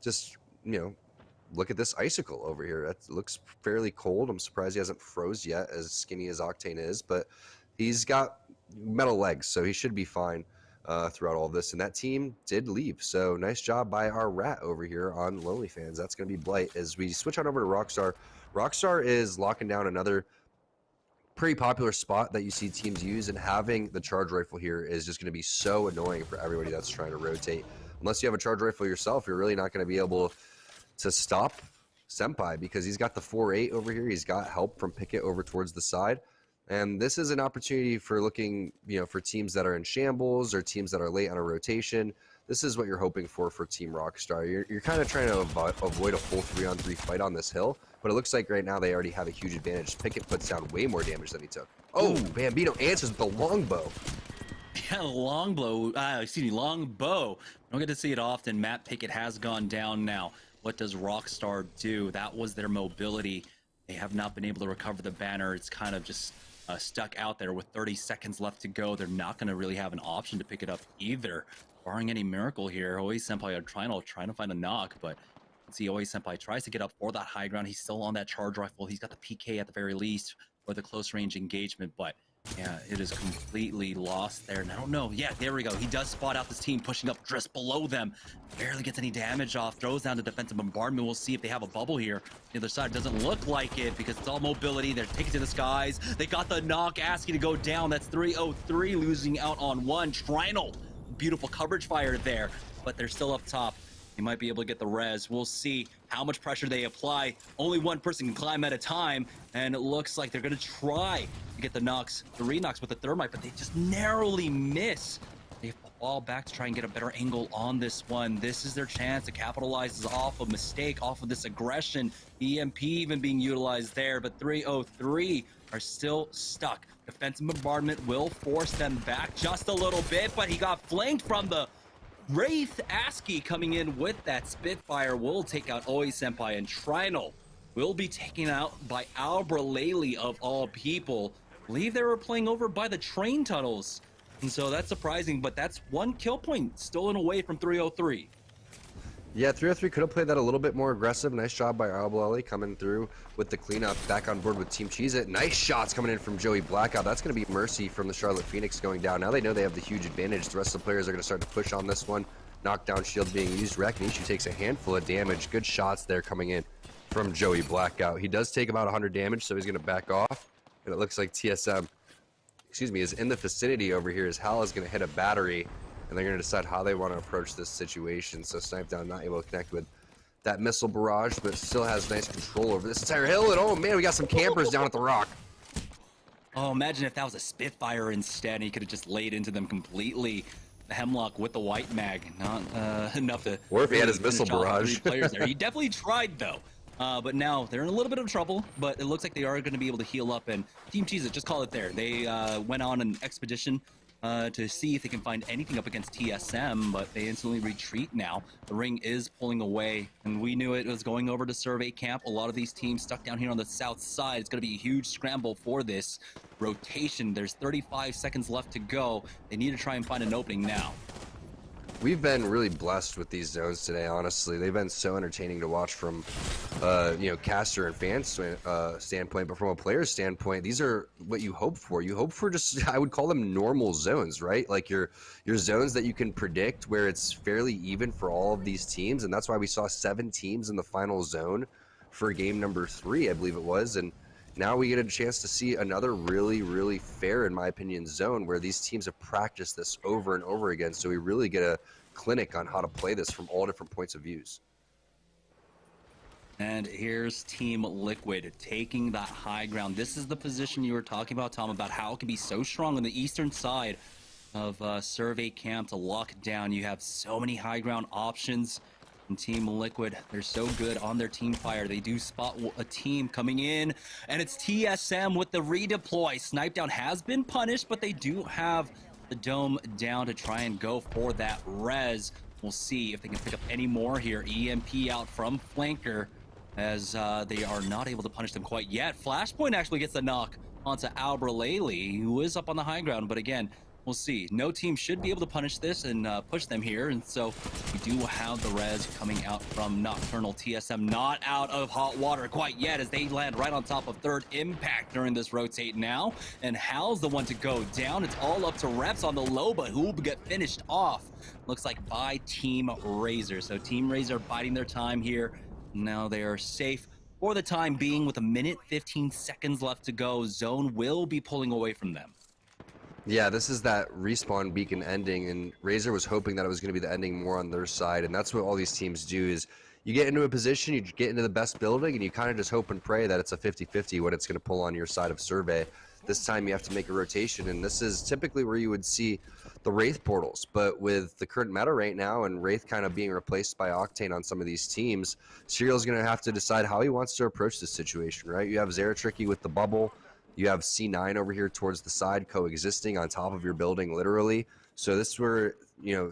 S6: just, look at this icicle over here. That looks fairly cold. I'm surprised he hasn't froze yet, as skinny as Octane is. But he's got metal legs, so he should be fine throughout all of this. And that team did leave. So nice job by our rat over here on Lonely Fans. That's going to be Blight. As we switch on over to Rockstar. Rockstar is locking down another pretty popular spot that you see teams use, and having the charge rifle here is just going to be so annoying for everybody that's trying to rotate. Unless you have a charge rifle yourself, you're really not going to be able to stop Senpai, because he's got the 4.8 over here. He's got help from Pickett over towards the side. And this is an opportunity for looking, for teams that are in shambles or teams that are late on a rotation. This is what you're hoping for Team Rockstar. You're kind of trying to avoid a full 3-on-3 fight on this hill, but it looks like right now they already have a huge advantage. Pickett puts down way more damage than he took. Oh, Bambino answers with the longbow.
S4: Yeah, longbow. Longbow. Don't get to see it often. Matt Pickett has gone down now. What does Rockstar do? That was their mobility. They have not been able to recover the banner. It's kind of just stuck out there with 30 seconds left to go. They're not going to really have an option to pick it up either. Barring any miracle here, Oi Senpai are trying to find a knock, but you can see Oi Senpai tries to get up for that high ground. He's still on that charge rifle. He's got the PK at the very least for the close range engagement, but yeah, it is completely lost there. And I don't know. Yeah, there we go. He does spot out this team pushing up just below them. Barely gets any damage off. Throws down the defensive bombardment. We'll see if they have a bubble here. The other side doesn't look like it because it's all mobility. They're taking to the skies. They got the knock, asking to go down. That's 303, losing out on 1. Trinal. Beautiful coverage fire there, but they're still up top. They might be able to get the res. We'll see how much pressure they apply. Only one person can climb at a time, and it looks like they're going to try to get the knocks, 3 knocks with the thermite, but they just narrowly miss. They fall back to try and get a better angle on this one. This is their chance to capitalize off a mistake, off of this aggression. EMP even being utilized there, but 303 are still stuck. Defensive bombardment will force them back just a little bit, but he got flanked from the Wraith. ASCII coming in with that Spitfire will take out Oi Senpai, and Trinal will be taken out by Albralele of all people. I believe they were playing over by the train tunnels, and so that's surprising, but that's 1 kill point stolen away from 303.
S6: Yeah, 303 could have played that a little bit more aggressive. Nice job by Alblali coming through with the cleanup. Back on board with Team Cheez-It. Nice shots coming in from Joey Blackout. That's going to be Mercy from the Charlotte Phoenix going down. Now they know they have the huge advantage. The rest of the players are going to start to push on this one. Knockdown shield being used. Reknishu takes a handful of damage. Good shots there coming in from Joey Blackout. He does take about 100 damage, so he's going to back off. And it looks like TSM, is in the vicinity over here as Hal is going to hit a battery. And they're going to decide how they want to approach this situation. So Snipe Down not able to connect with that missile barrage, but still has nice control over this entire hill. And oh man, we got some campers down at the rock.
S4: Oh, imagine if that was a Spitfire instead. He could have just laid into them completely. The Hemlock with the white mag, not enough to.
S6: Or if he had his missile barrage.
S4: 3 players there. He definitely tried though. But now they're in a little bit of trouble, but it looks like they are going to be able to heal up. And Team Cheez-It, just call it there. They went on an expedition to see if they can find anything up against TSM, but they instantly retreat now. The ring is pulling away, and we knew it was going over to survey camp. A lot of these teams stuck down here on the south side. It's going to be a huge scramble for this rotation. There's 35 seconds left to go. They need to try and find an opening now.
S6: we've been really blessed with these zones today, honestly. They've been so entertaining to watch from, caster and fan standpoint, but from a player's standpoint, these are what you hope for. You hope for just, I would call them normal zones, right? Like your zones that you can predict where it's fairly even for all of these teams, and that's why we saw 7 teams in the final zone for game number 3, I believe it was, and now we get a chance to see another really, really fair, in my opinion, zone where these teams have practiced this over and over again. So we really get a clinic on how to play this from all different points of views.
S13: And here's Team Liquid taking that high ground. This is the position you were talking about, Tom, about how it can be so strong on the eastern side of Survey Camp to lock down. You have so many high ground options. And Team Liquid, they're so good on their team fire. They do spot a team coming in, and it's TSM with the redeploy. Snipe down has been punished, but they do have the dome down to try and go for that res. We'll see if they can pick up any more here. EMP out from Flanker as they are not able to punish them quite yet. Flashpoint actually gets the knock onto Albralele, who is up on the high ground, but again, we'll see. No team should be able to punish this and push them here. And so we do have the res coming out from Nocturnal. TSM not out of hot water quite yet as they land right on top of third impact during this rotate now. And Hal's the one to go down. It's all up to Reps on the low, but who will get finished off? Looks like by Team Razor. So Team Razor biding their time here. Now they are safe for the time being with 1:15 left to go. Zone will be pulling away from them.
S6: Yeah, this is that respawn beacon ending, and Razor was hoping that it was going to be the ending more on their side, and that's what all these teams do is you get into a position, you get into the best building, and you kind of just hope and pray that it's a 50-50 when it's going to pull on your side of Survey. This time you have to make a rotation, and this is typically where you would see the Wraith portals, but with the current meta right now and Wraith kind of being replaced by Octane on some of these teams, Serial's going to have to decide how he wants to approach this situation, right? You have Zeratricky with the bubble. You have C9 over here towards the side coexisting on top of your building, literally. So this is where,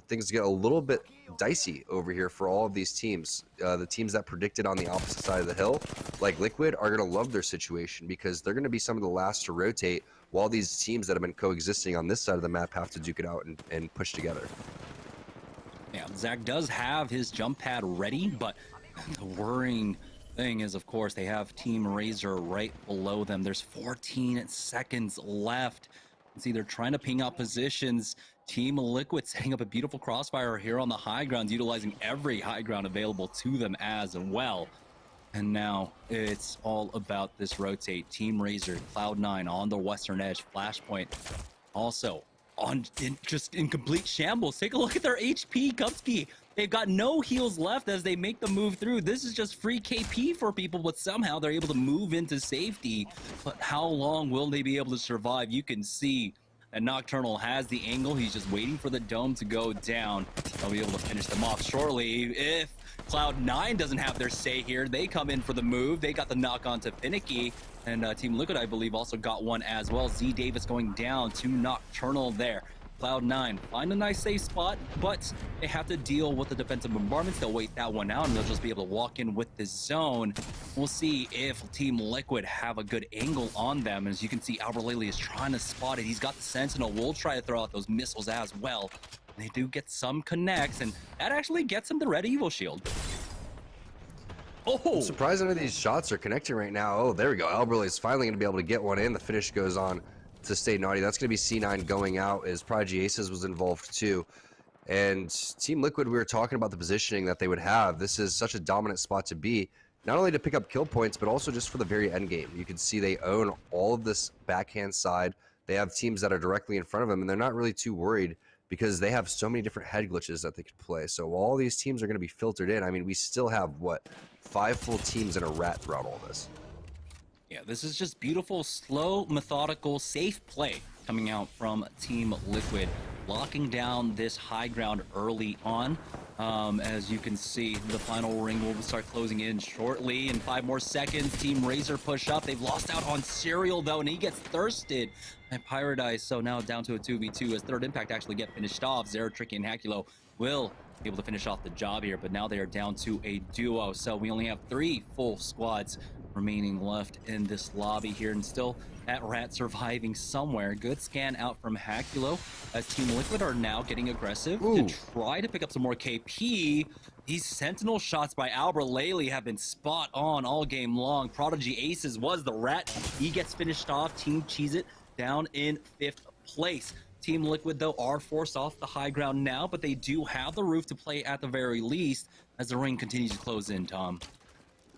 S6: things get a little bit dicey over here for all of these teams. The teams that predicted on the opposite side of the hill, like Liquid, are going to love their situation because they're going to be some of the last to rotate while these teams that have been coexisting on this side of the map have to duke it out and push together.
S13: Yeah, Zach does have his jump pad ready, but the worrying thing is, of course, they have Team Razor right below them. There's 14 seconds left. See, they're trying to ping out positions. Team Liquid setting up a beautiful crossfire here on the high ground, utilizing every high ground available to them as well. And now it's all about this rotate. Team Razor, Cloud9 on the western edge. Flashpoint also just in complete shambles. Take a look at their HP, Kupski. They've got no heals left as they make the move through. This is just free KP for people, but somehow they're able to move into safety. But how long will they be able to survive? You can see that Nocturnal has the angle. He's just waiting for the dome to go down. They'll be able to finish them off shortly. If Cloud9 doesn't have their say here, they come in for the move. They got the knock on to Finicky. And Team Liquid, I believe, also got one as well. Z Davis going down to Nocturnal there. Cloud9 find a nice safe spot, but they have to deal with the defensive bombardments. They'll wait that one out, and they'll just be able to walk in with this zone. We'll see if Team Liquid have a good angle on them. As you can see, Albralele is trying to spot it. He's got the Sentinel. We'll try to throw out those missiles as well. They do get some connects, and that actually gets him the red Evo shield.
S6: Oh! I'm surprised none of these shots are connecting right now. Oh, there we go. Albralele is finally going to be able to get one in. The finish goes on to stay naughty. That's going to be C9 going out as Prodigy Aces was involved too. And Team Liquid, we were talking about the positioning that they would have. This is such a dominant spot to be, not only to pick up kill points, but also just for the very end game. You can see they own all of this backhand side. They have teams that are directly in front of them, and they're not really too worried because they have so many different head glitches that they could play. So all these teams are going to be filtered in. I mean, we still have, what, 5 full teams in a rat throughout all this.
S13: Yeah, this is just beautiful, slow, methodical, safe play coming out from Team Liquid, locking down this high ground early on. As you can see, the final ring will start closing in shortly. In 5 more seconds, Team Razor push up. They've lost out on Serial, though, and he gets thirsted by Paradise. So now down to a 2v2 as Third Impact actually get finished off. Zeratricky and Hakulo will able to finish off the job here, but now they are down to a duo. So we only have 3 full squads remaining left in this lobby here, and still that rat surviving somewhere. Good scan out from Hakulo as Team Liquid are now getting aggressive to try to pick up some more KP. These Sentinel shots by Albert Laley have been spot on all game long. Prodigy Aces was the rat. He gets finished off. Team Cheez-It down in 5th place. Team Liquid, though, are forced off the high ground now, but they do have the roof to play at the very least as the ring continues to close in, Tom.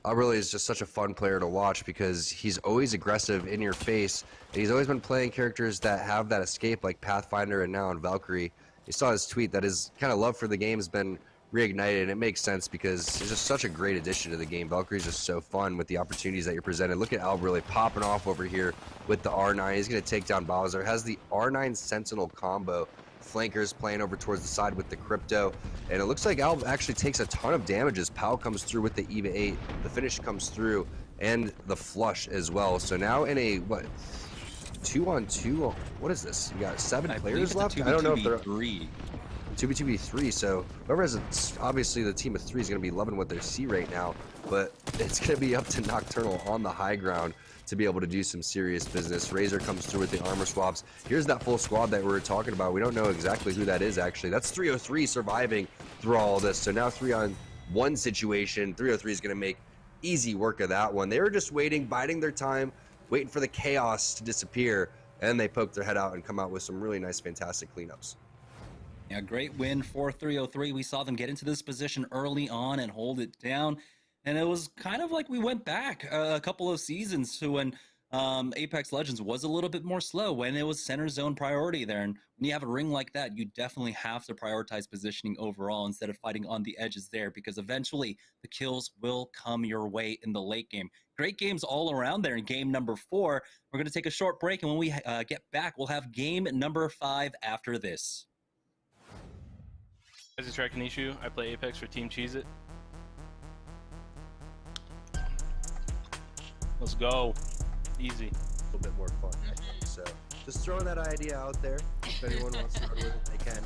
S6: Really is just such a fun player to watch because he's always aggressive in your face. And he's always been playing characters that have that escape, like Pathfinder and now in Valkyrie. You saw his tweet that his kind of love for the game has been reignited, and it makes sense because he's just such a great addition to the game. Valkyrie's just so fun with the opportunities that you're presented. Look at Al really popping off over here with the R9. He's going to take down Bowser. Has the R9 Sentinel combo. Flankers playing over towards the side with the crypto, and it looks like Al actually takes a ton of damage as Pal comes through with the EVA 8. The finish comes through and the flush as well. So now in a 2-on-2, what is this? You got 7 players left? I don't know if they're 2v2v3, so whoever has obviously the team of 3 is going to be loving what they see right now, but it's going to be up to Nocturnal on the high ground to be able to do some serious business. Razor comes through with the armor swaps. Here's that full squad that we were talking about. We don't know exactly who that is, actually. That's 303 surviving through all this. So now 3-on-1 situation. 303 is going to make easy work of that one. They were just waiting, biding their time, waiting for the chaos to disappear, and they poke their head out and come out with some really nice, fantastic cleanups.
S13: Yeah, great win for 303. We saw them get into this position early on and hold it down. And it was kind of like we went back a couple of seasons to when Apex Legends was a little bit more slow, when it was center zone priority there. And when you have a ring like that, you definitely have to prioritize positioning overall instead of fighting on the edges there, because eventually the kills will come your way in the late game. Great games all around there in game number 4. We're going to take a short break, and when we get back, we'll have game number 5 after this.
S7: This is Rakanishu. I play Apex for Team Cheez-It. Let's go. Easy.
S9: A little bit more fun, I think. So just throwing that idea out there. If anyone wants to run with it, they can.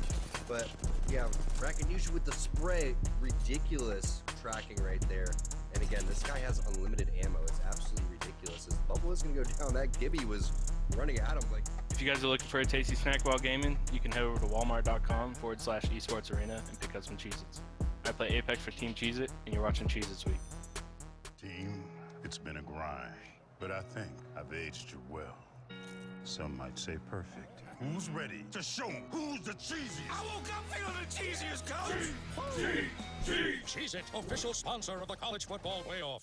S9: But yeah, Rakanishu with the spray, ridiculous tracking right there. And again, this guy has unlimited ammo. It's absolutely ridiculous. His bubble is going to go down. That Gibby was running at him like.
S7: If you guys are looking for a tasty snack while gaming, you can head over to walmart.com/esports arena and pick up some Cheez-Its. I play Apex for Team Cheez-It, and you're watching Cheez-Its Week.
S1: Team, it's been a grind, but I think I've aged you well. Some might say perfect. Who's ready to show 'em who's the cheesiest?
S19: I woke up feeling the cheesiest, coach! Cheez-It, official sponsor of the college football playoff.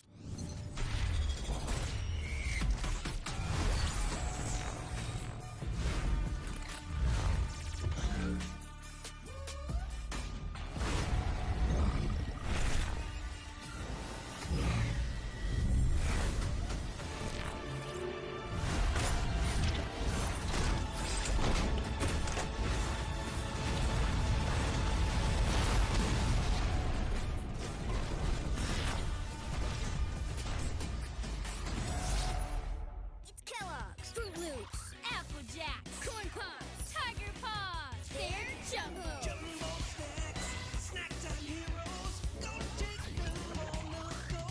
S15: Fruit Loops, Apple Jacks, Corn Pops, Tiger Paws, they're Jumbo.
S19: Jumbo snacks, snack time heroes. Go take them on the go.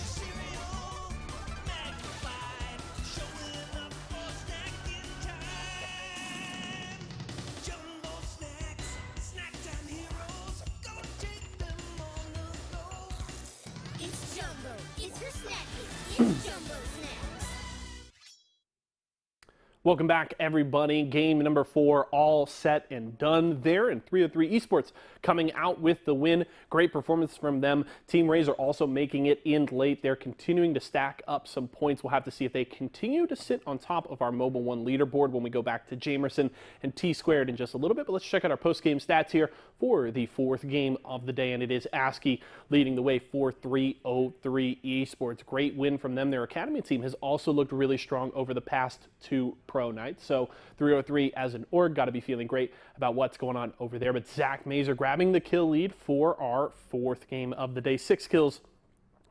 S19: Cereal, magnified, showing up for snacking time. Jumbo snacks, snack time heroes. Go take them on the go.
S15: It's Jumbo. It's for snacking. It's Jumbo Snacks.
S2: Welcome back, everybody. Game number 4 all set and done there, and 303 Esports coming out with the win. Great performance from them. Team Razor also making it in late. They're continuing to stack up some points. We'll have to see if they continue to sit on top of our Mobile 1 leaderboard when we go back to Jamerson and T-Squared in just a little bit. But let's check out our post-game stats here for the 4th game of the day, and it is ASCII leading the way for 303 Esports. Great win from them. Their Academy team has also looked really strong over the past 2 pro nights. So 303 as an org got to be feeling great about what's going on over there. But Zach Mazer grabbing the kill lead for our 4th game of the day. 6 kills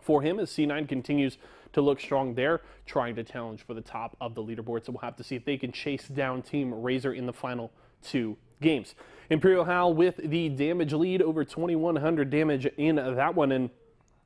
S2: for him as C9 continues to look strong there, trying to challenge for the top of the leaderboard. So we'll have to see if they can chase down Team Razor in the final 2 games. Imperial Hal with the damage lead, over 2,100 damage in that one. And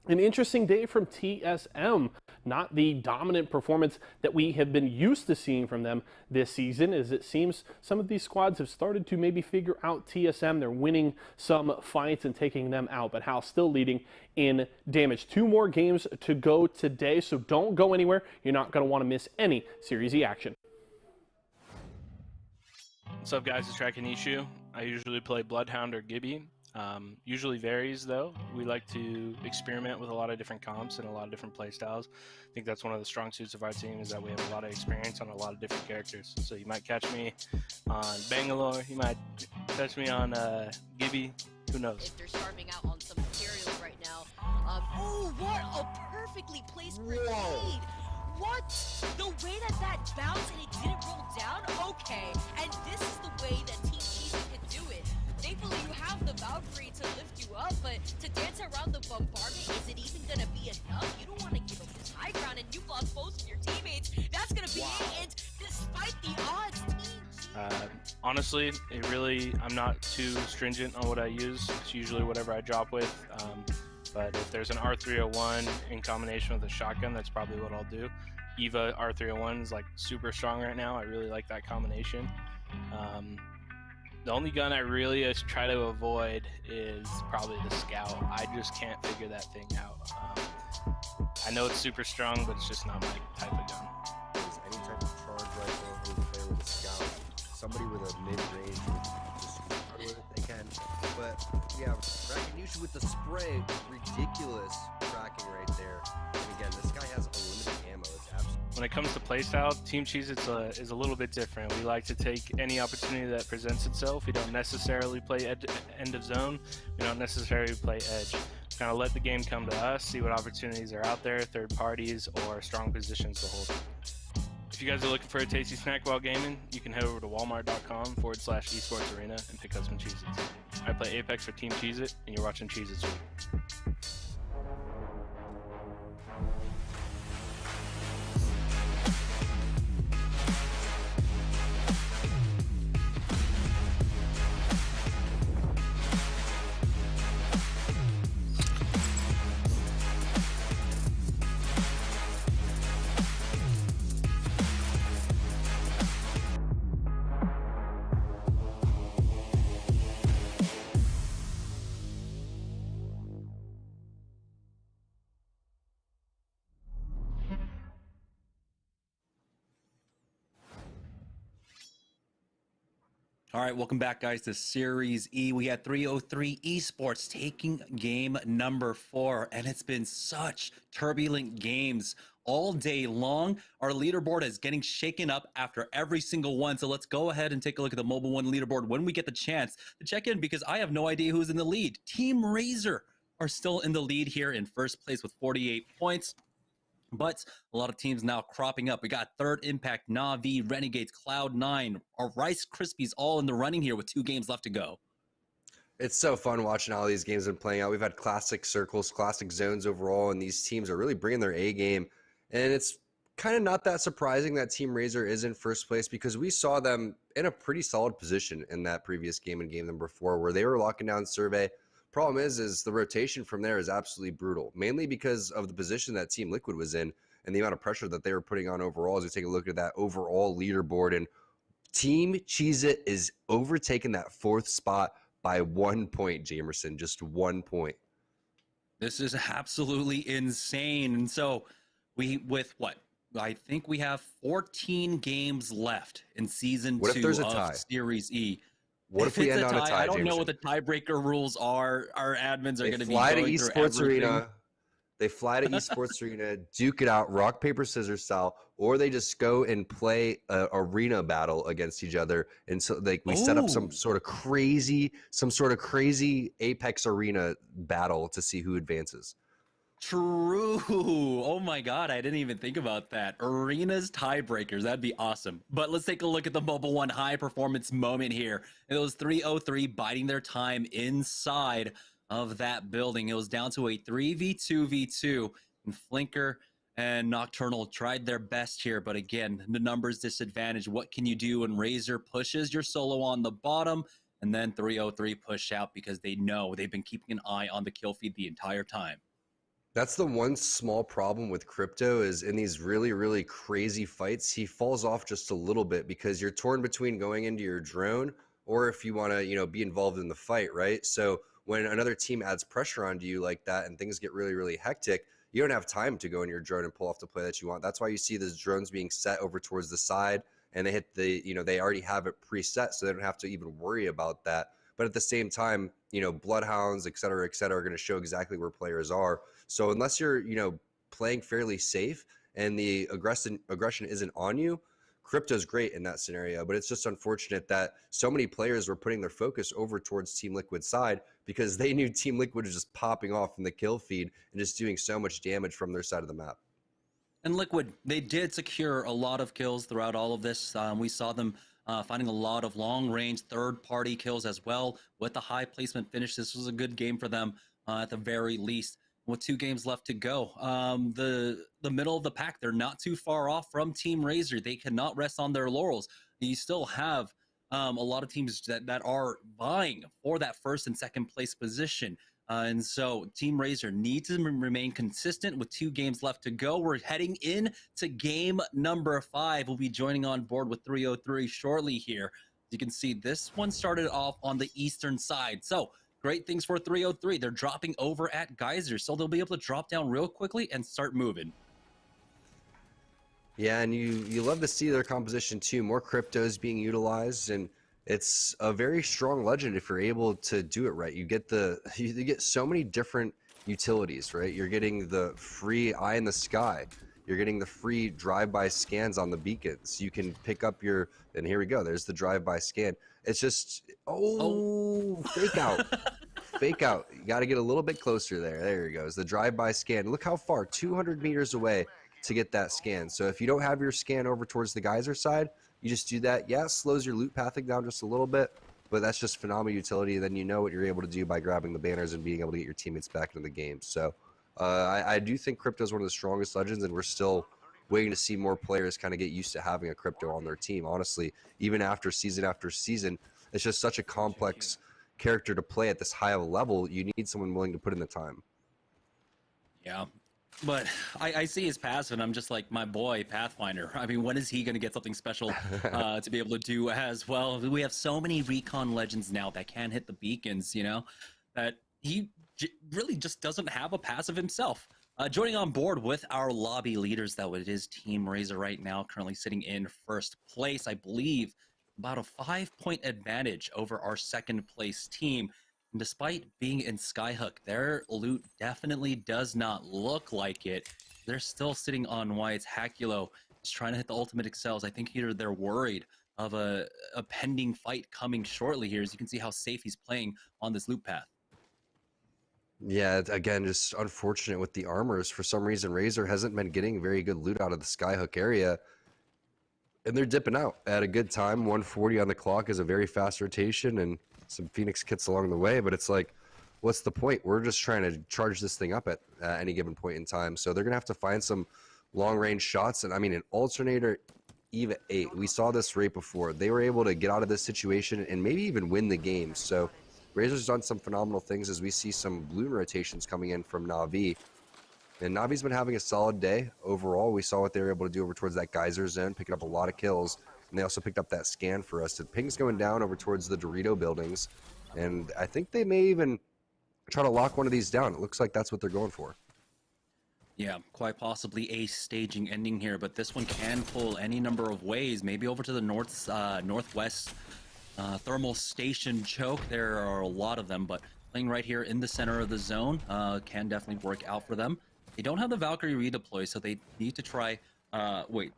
S2: an interesting day from TSM. Not the dominant performance that we have been used to seeing from them this season, as it seems some of these squads have started to maybe figure out TSM. They're winning some fights and taking them out, but Hal still leading in damage. 2 more games to go today, so don't go anywhere. You're not going to want to miss any Series E action.
S7: What's up, guys? It's Trakinishu. I usually play Bloodhound or Gibby. Usually varies, though. We like to experiment with a lot of different comps and a lot of different play styles. I think that's one of the strong suits of our team, is that we have a lot of experience on a lot of different characters. So you might catch me on Bangalore, you might catch me on Gibby, who knows?
S8: If they're starving out on some materials right now. Oh, what a perfectly placed grenade! What? The way that bounced and it didn't roll down? Okay, and this is the way that Team Cheez-It can do it. Thankfully, you have the Valkyrie to lift you up, but to dance around the bombardment, is it even gonna be enough? You don't want to give up this high ground, and you've lost both of your teammates. That's gonna be it, and despite the odds,
S7: Honestly, I'm not too stringent on what I use. It's usually whatever I drop with. But if there's an R301 in combination with a shotgun, that's probably what I'll do. Eva R301 is like super strong right now. I really like that combination. The only gun I really try to avoid is probably the Scout. I just can't figure that thing out. I know it's super strong, but it's just not my type of gun.
S9: Any type of charge rifle, any player with a Scout, somebody with a mid-range, just start with it they can. But we have recognition with the spray, ridiculous tracking right there. And again, this guy has unlimited ammo. It's absolutely.
S7: When it comes to playstyle, Team Cheez-Itz is a little bit different. We like to take any opportunity that presents itself. We don't necessarily play end of zone. We don't necessarily play edge. Kind of let the game come to us, see what opportunities are out there, third parties, or strong positions to hold. If you guys are looking for a tasty snack while gaming, you can head over to walmart.com/esports arena and pick up some Cheez-Itz. I play Apex for Team Cheez-It, and you're watching Cheez-Itz Week.
S4: All right, welcome back, guys, to Series E. We had 303 Esports taking game number 4, and it's been such turbulent games all day long. Our leaderboard is getting shaken up after every single one, so let's go ahead and take a look at the Mobile One leaderboard when we get the chance to check in, because I have no idea who's in the lead. Team Razor are still in the lead here in first place with 48 points. But a lot of teams now cropping up. We got Third Impact, Na'Vi, Renegades, Cloud9, our Rice Krispies all in the running here with 2 games left to go.
S6: It's so fun watching all these games and playing out. We've had classic circles, classic zones overall, and these teams are really bringing their A game. And it's kind of not that surprising that Team Razor is in first place, because we saw them in a pretty solid position in that previous game in game number 4 where they were locking down Survey. Problem is the rotation from there is absolutely brutal, mainly because of the position that Team Liquid was in and the amount of pressure that they were putting on overall. As we take a look at that overall leaderboard, and Team Cheez-It is overtaking that 4th spot by 1 point, Jamerson, just 1 point.
S4: This is absolutely insane. And so I think we have 14 games left in season 2 of Series E.
S6: What if we end on a tie?
S4: I don't know what the tiebreaker rules are. Our admins are going to be
S6: fly to
S4: going
S6: Esports
S4: through everything.
S6: Arena. They fly to Esports Arena, duke it out, rock, paper, scissors style, or they just go and play a arena battle against each other. And so we set up some sort of crazy Apex Arena battle to see who advances.
S4: True. Oh my God, I didn't even think about that. Arenas tiebreakers, that'd be awesome. But let's take a look at the Mobile One high performance moment here. It was 303 biding their time inside of that building. It was down to a 3v2v2, and Flinker and Nocturnal tried their best here, but again, the numbers disadvantage. What can you do when Razor pushes your solo on the bottom, and then 303 push out because they know they've been keeping an eye on the kill feed the entire time.
S6: That's the one small problem with Crypto is in these really, really crazy fights, he falls off just a little bit because you're torn between going into your drone or if you want to, you know, be involved in the fight, right? So when another team adds pressure onto you like that and things get really, really hectic, you don't have time to go in your drone and pull off the play that you want. That's why you see those drones being set over towards the side and they hit the, you know, they already have it preset so they don't have to even worry about that. But at the same time, you know, bloodhounds, et cetera, are going to show exactly where players are. So unless you're, you know, playing fairly safe and the aggression isn't on you, Crypto's great in that scenario. But it's just unfortunate that so many players were putting their focus over towards Team Liquid's side because they knew Team Liquid was just popping off in the kill feed and just doing so much damage from their side of the map.
S4: And Liquid, they did secure a lot of kills throughout all of this. We saw them finding a lot of long-range third-party kills as well with the high placement finish. This was a good game for them at the very least. With 2 games left to go, the middle of the pack, they're not too far off from Team Razor. They cannot rest on their laurels. You still have a lot of teams that are vying for that first and second place position. And so Team Razor needs to remain consistent with 2 games left to go. We're heading in to game number 5. We'll be joining on board with 303 shortly here. You can see this one started off on the eastern side. So great things for 303. They're dropping over at Geyser, so they'll be able to drop down real quickly and start moving.
S6: Yeah, and you love to see their composition too. More cryptos being utilized, and it's a very strong legend if you're able to do it right. You get you get so many different utilities, right? You're getting the free eye in the sky. You're getting the free drive-by scans on the beacons. You can pick up your, and here we go. There's the drive-by scan. It's just, fake out. Fake out. You got to get a little bit closer there. There he goes. The drive-by scan. Look how far, 200 meters away to get that scan. So if you don't have your scan over towards the Geyser side, you just do that. Yeah, it slows your loot pathing down just a little bit, but that's just phenomenal utility. Then you know what you're able to do by grabbing the banners and being able to get your teammates back into the game. So I do think Crypto is one of the strongest legends, and we're still waiting to see more players kind of get used to having a Crypto on their team. Honestly, even after season, it's just such a complex character to play at this high of a level. You need someone willing to put in the time.
S4: Yeah, but I see his passive, and I'm just like, my boy, Pathfinder. I mean, when is he going to get something special to be able to do as well? We have so many recon legends now that can hit the beacons, you know, that he really just doesn't have a passive himself. Joining on board with our lobby leaders, though, it is Team Razor right now, currently sitting in first place. I believe about a 5-point advantage over our second place team. And despite being in Skyhook, their loot definitely does not look like it. They're still sitting on whites. Hakulo is trying to hit the ultimate excels. I think either they're worried of a pending fight coming shortly here, as you can see how safe he's playing on this loot path.
S6: Yeah, again, just unfortunate with the armors. For some reason, Razor hasn't been getting very good loot out of the Skyhook area. And they're dipping out at a good time. 140 on the clock is a very fast rotation and some Phoenix kits along the way. But it's like, what's the point? We're just trying to charge this thing up at any given point in time. So they're going to have to find some long-range shots. And, I mean, an Alternator EVA 8, we saw this right before. They were able to get out of this situation and maybe even win the game. So Razor's done some phenomenal things as we see some balloon rotations coming in from Na'Vi. And Navi's been having a solid day overall. We saw what they were able to do over towards that Geyser zone, picking up a lot of kills. And they also picked up that scan for us. The ping's going down over towards the Dorito buildings. And I think they may even try to lock one of these down. It looks like that's what they're going for.
S4: Yeah, quite possibly a staging ending here, but this one can pull any number of ways. Maybe over to the northwest thermal station choke. There are a lot of them, but playing right here in the center of the zone can definitely work out for them. They don't have the Valkyrie redeploy, so they need to try... wait,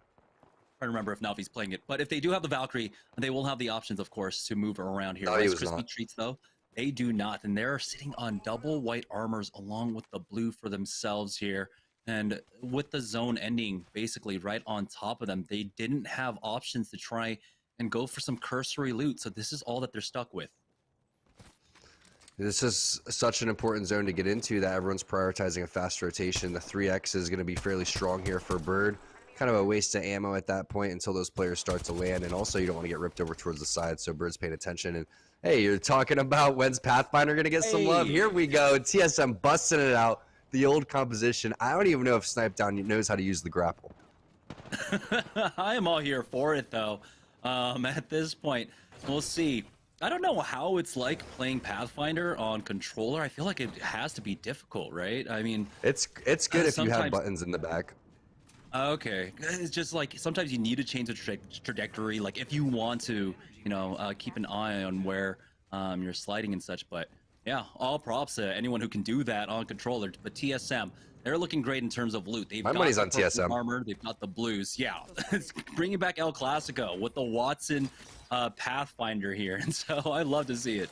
S4: I don't remember if Navi's playing it, but if they do have the Valkyrie, they will have the options, of course, to move around here.
S6: Navi was
S4: Crispy
S6: not.
S4: Treats, though, they do not, and they're sitting on double white armors along with the blue for themselves here. And with the zone ending basically right on top of them, they didn't have options to try and go for some cursory loot, so this is all that they're stuck with.
S6: This is such an important zone to get into that everyone's prioritizing a fast rotation. The 3X is going to be fairly strong here for Bird. Kind of a waste of ammo at that point until those players start to land. And also you don't want to get ripped over towards the side, so Bird's paying attention. And Hey, you're talking about when's Pathfinder going to get some love? Here we go. TSM busting it out. The old composition. I don't even know if Snipedown knows how to use the grapple.
S4: I am all here for it, though. At this point, we'll see. I don't know how it's like playing Pathfinder on controller. I feel like it has to be difficult, right? I mean,
S6: it's good if you have buttons in the back.
S4: Okay, it's just like sometimes you need to change the trajectory, like if you want to, you know, keep an eye on where you're sliding and such. But yeah, all props to anyone who can do that on controller. But TSM, they're looking great in terms of loot. They've
S6: My
S4: got
S6: money's
S4: the
S6: on
S4: purple
S6: TSM.
S4: armor, they've got the blues. Yeah, it's bringing back El Clasico with the Watson Pathfinder here, and so I love to see it.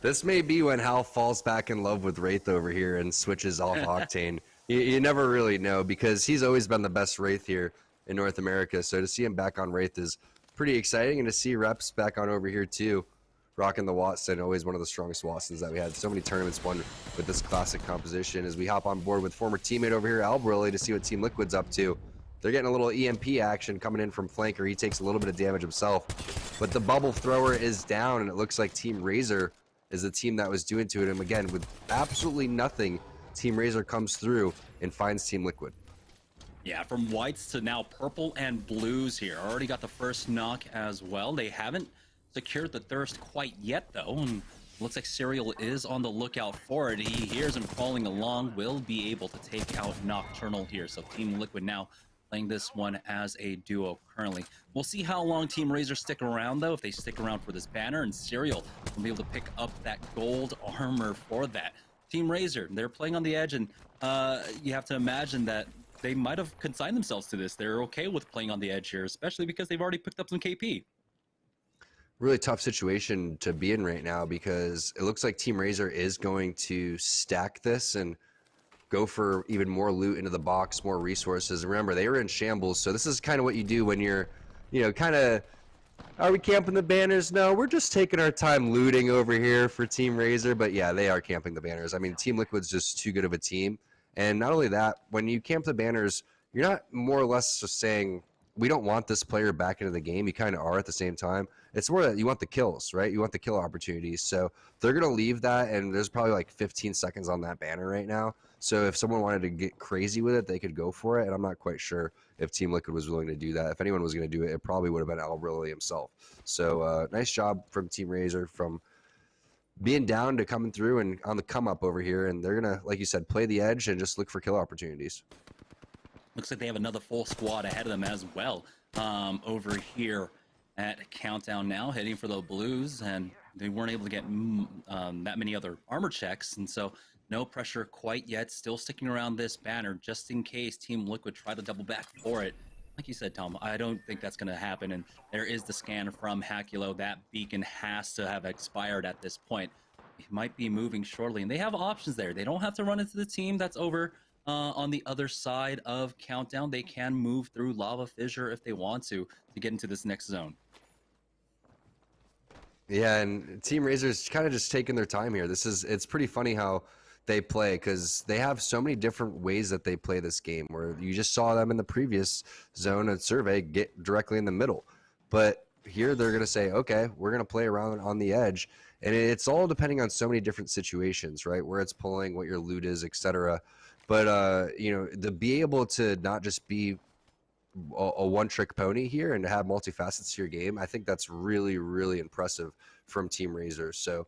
S6: This may be when Hal falls back in love with Wraith over here and switches off Octane. You never really know because he's always been the best Wraith here in North America. So to see him back on Wraith is pretty exciting, and to see Reps back on over here too, rocking the Watson, always one of the strongest Watsons that we had. So many tournaments won with this classic composition. As we hop on board with former teammate over here, Albrelli, to see what Team Liquid's up to. They're getting a little EMP action coming in from Flanker. He takes a little bit of damage himself, but the bubble thrower is down, and it looks like Team Razor is the team that was doing to him. Again, with absolutely nothing, Team Razor comes through and finds Team Liquid.
S4: Yeah, from whites to now purple and blues here. Already got the first knock as well. They haven't secured the thirst quite yet, though. And looks like Serial is on the lookout for it. He hears him crawling along, will be able to take out Nocturnal here. So Team Liquid now playing this one as a duo currently. We'll see how long Team Razor stick around, though, if they stick around for this banner, and Serial will be able to pick up that gold armor for that. Team Razor, they're playing on the edge, and you have to imagine that they might have consigned themselves to this. They're okay with playing on the edge here, especially because they've already picked up some KP.
S6: Really tough situation to be in right now because it looks like Team Razor is going to stack this and go for even more loot into the box, more resources. And remember, they were in shambles, so this is kind of what you do when you're, you know, kind of, are we camping the banners? No, we're just taking our time looting over here for Team Razor. But yeah, they are camping the banners. I mean, Team Liquid's just too good of a team. And not only that, when you camp the banners, you're not more or less just saying, we don't want this player back into the game. You kind of are at the same time. It's more that you want the kills, right? You want the kill opportunities. So they're going to leave that, and there's probably like 15 seconds on that banner right now. So if someone wanted to get crazy with it, they could go for it, and I'm not quite sure if Team Liquid was willing to do that. If anyone was going to do it, it probably would have been Albrelli himself. So nice job from Team Razor from being down to coming through and on the come up over here, and they're going to, like you said, play the edge and just look for kill opportunities.
S4: Looks like they have another full squad ahead of them as well over here at Countdown now, heading for the blues, and they weren't able to get that many other armor checks, and so no pressure quite yet. Still sticking around this banner just in case Team Liquid try to double back for it. Like you said, Tom, I don't think that's going to happen, and there is the scan from Hakulo. That beacon has to have expired at this point. It might be moving shortly, and they have options there. They don't have to run into the team that's over on the other side of Countdown. They can move through Lava Fissure if they want to get into this next zone.
S6: Yeah, and Team Razor's kind of just taking their time here. It's pretty funny how they play because they have so many different ways that they play this game, where you just saw them in the previous zone and survey get directly in the middle. But here they're going to say, okay, we're going to play around on the edge. And it's all depending on so many different situations, right? Where it's pulling, what your loot is, etc. But, you know, to be able to not just be a one-trick pony here and to have multifacets to your game, I think that's really, really impressive from Team Razor. So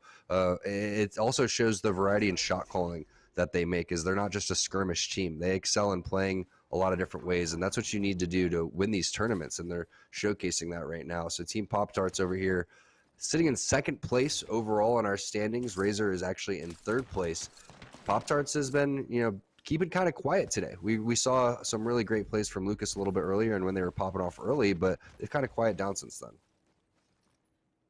S6: it also shows the variety in shot calling that they make, is they're not just a skirmish team. They excel in playing a lot of different ways, and that's what you need to do to win these tournaments, and they're showcasing that right now. So Team Pop-Tarts over here sitting in second place overall in our standings. Razor is actually in third place. Pop-Tarts has been, you know, keeping kind of quiet today. We saw some really great plays from Lucas a little bit earlier and when they were popping off early, but they've kind of quieted down since then.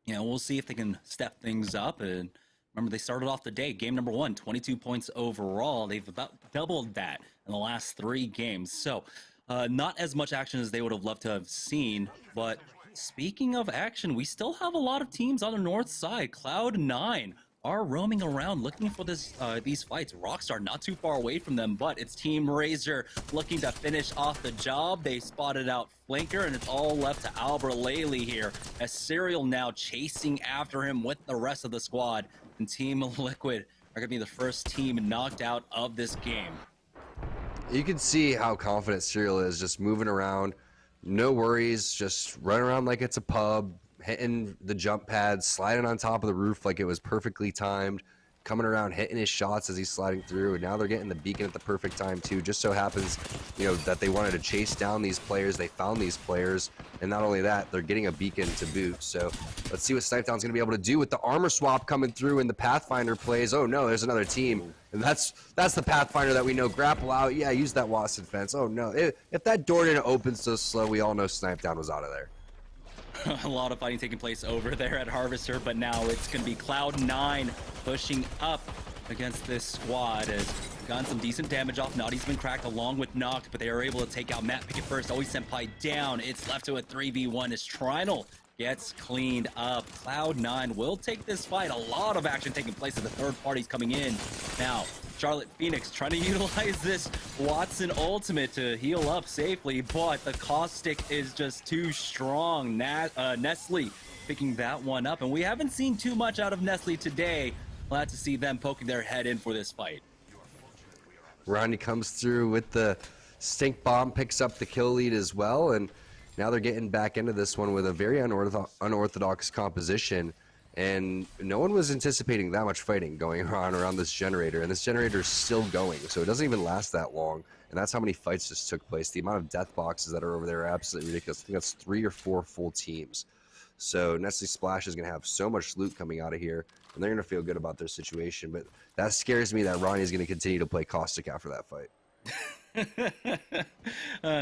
S4: Yeah, we'll see if they can step things up. And remember, they started off the day, game number 1, 22 points overall. They've about doubled that in the last 3 games. So not as much action as they would have loved to have seen. But speaking of action, we still have a lot of teams on the north side. Cloud9
S13: are roaming around looking for these fights. Rockstar not too far away from them, but it's Team Razor looking to finish off the job. They spotted out Flanker, and it's all left to Albert Laley here, as Serial now chasing after him with the rest of the squad. And Team Liquid are going to be the first team knocked out of this game.
S6: You can see how confident Serial is, just moving around. No worries, just running around like it's a pub, hitting the jump pads, sliding on top of the roof like it was perfectly timed, coming around, hitting his shots as he's sliding through, and now they're getting the beacon at the perfect time too. Just so happens, you know, that they wanted to chase down these players, they found these players, and not only that, they're getting a beacon to boot. So let's see what Snipetown's gonna be able to do with the armor swap coming through and the Pathfinder plays. Oh no, there's another team. And that's the Pathfinder that we know. Grapple out, yeah, use that Watson fence. Oh no, if that door didn't open so slow, we all know Snipetown was out of there.
S13: A lot of fighting taking place over there at Harvester, but now it's going to be Cloud9 pushing up against this squad. Has gotten some decent damage off. Naughty's been cracked along with Noct, but they are able to take out Matt Pickett first. Always Senpai down. It's left to a 3v1 as Trinal gets cleaned up. Cloud9 will take this fight. A lot of action taking place as the third party's coming in. Now, Charlotte Phoenix trying to utilize this Watson ultimate to heal up safely, but the caustic is just too strong. Nestle picking that one up, and we haven't seen too much out of Nestle today. Glad to see them poking their head in for this fight.
S6: Ronnie comes through with the stink bomb, picks up the kill lead as well, and now they're getting back into this one with a very unorthodox composition. And no one was anticipating that much fighting going on around this generator, and this generator is still going, so it doesn't even last that long. And that's how many fights just took place. The amount of death boxes that are over there are absolutely ridiculous. I think that's 3 or 4 full teams. So Nestle Splash is going to have so much loot coming out of here, and they're going to feel good about their situation. But that scares me that Ronnie is going to continue to play Caustic after that fight.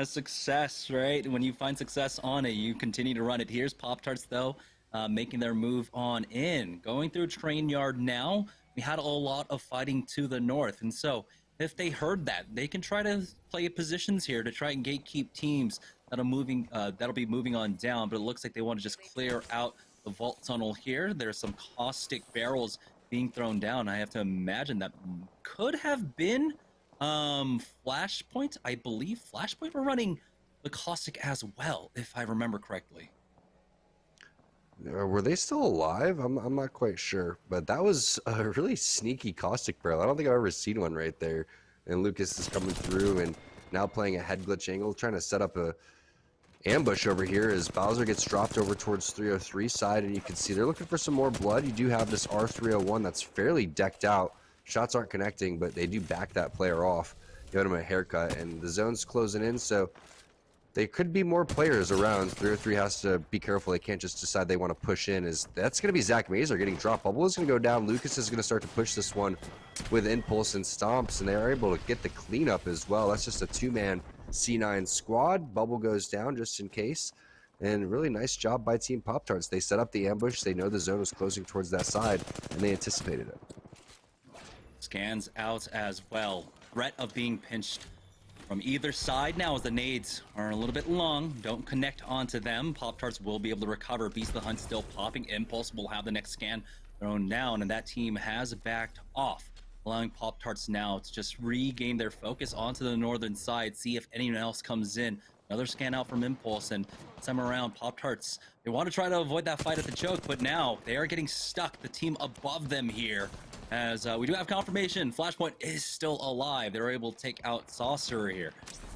S13: Success, right? When you find success on it, you continue to run it. Here's Pop-Tarts, though. Making their move on in. Going through Train Yard now, we had a lot of fighting to the north, and so if they heard that, they can try to play positions here to try and gatekeep teams that'll be moving on down, but it looks like they want to just clear out the vault tunnel here. There's some caustic barrels being thrown down. I have to imagine that could have been Flashpoint. I believe Flashpoint were running the caustic as well, if I remember correctly.
S6: Were they still alive? I'm not quite sure, but that was a really sneaky caustic barrel. I don't think I've ever seen one right there. And Lucas is coming through and now playing a head glitch angle, trying to set up a ambush over here as Bowser gets dropped over towards 303 side, and you can see they're looking for some more blood. You do have this R301 that's fairly decked out. Shots aren't connecting, but they do back that player off, give him a haircut, and the zone's closing in, so there could be more players around. 303 has to be careful. They can't just decide they want to push in. That's going to be Zach Mazer getting dropped. Bubble is going to go down. Lucas is going to start to push this one with Impulse and Stomps, and they're able to get the cleanup as well. That's just a 2-man C9 squad. Bubble goes down just in case. And really nice job by Team Pop-Tarts. They set up the ambush. They know the zone was closing towards that side, and they anticipated it.
S13: Scans out as well. Threat of being pinched from either side now as the nades are a little bit long. Don't connect onto them. Pop-Tarts will be able to recover. Beast of the Hunt still popping. Impulse will have the next scan thrown down, and that team has backed off, allowing Pop-Tarts now to just regain their focus onto the northern side, see if anyone else comes in. Another scan out from Impulse, and this time around, Pop-Tarts, they want to try to avoid that fight at the choke, but now they are getting stuck. The team above them here, as we do have confirmation, Flashpoint is still alive. They're able to take out Saucer here.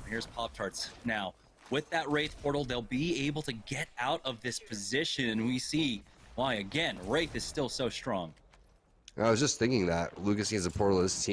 S13: Here's Pop-Tarts. Now, with that Wraith portal, they'll be able to get out of this position, and we see why, again, Wraith is still so strong.
S6: I was just thinking that Lucas needs to portal his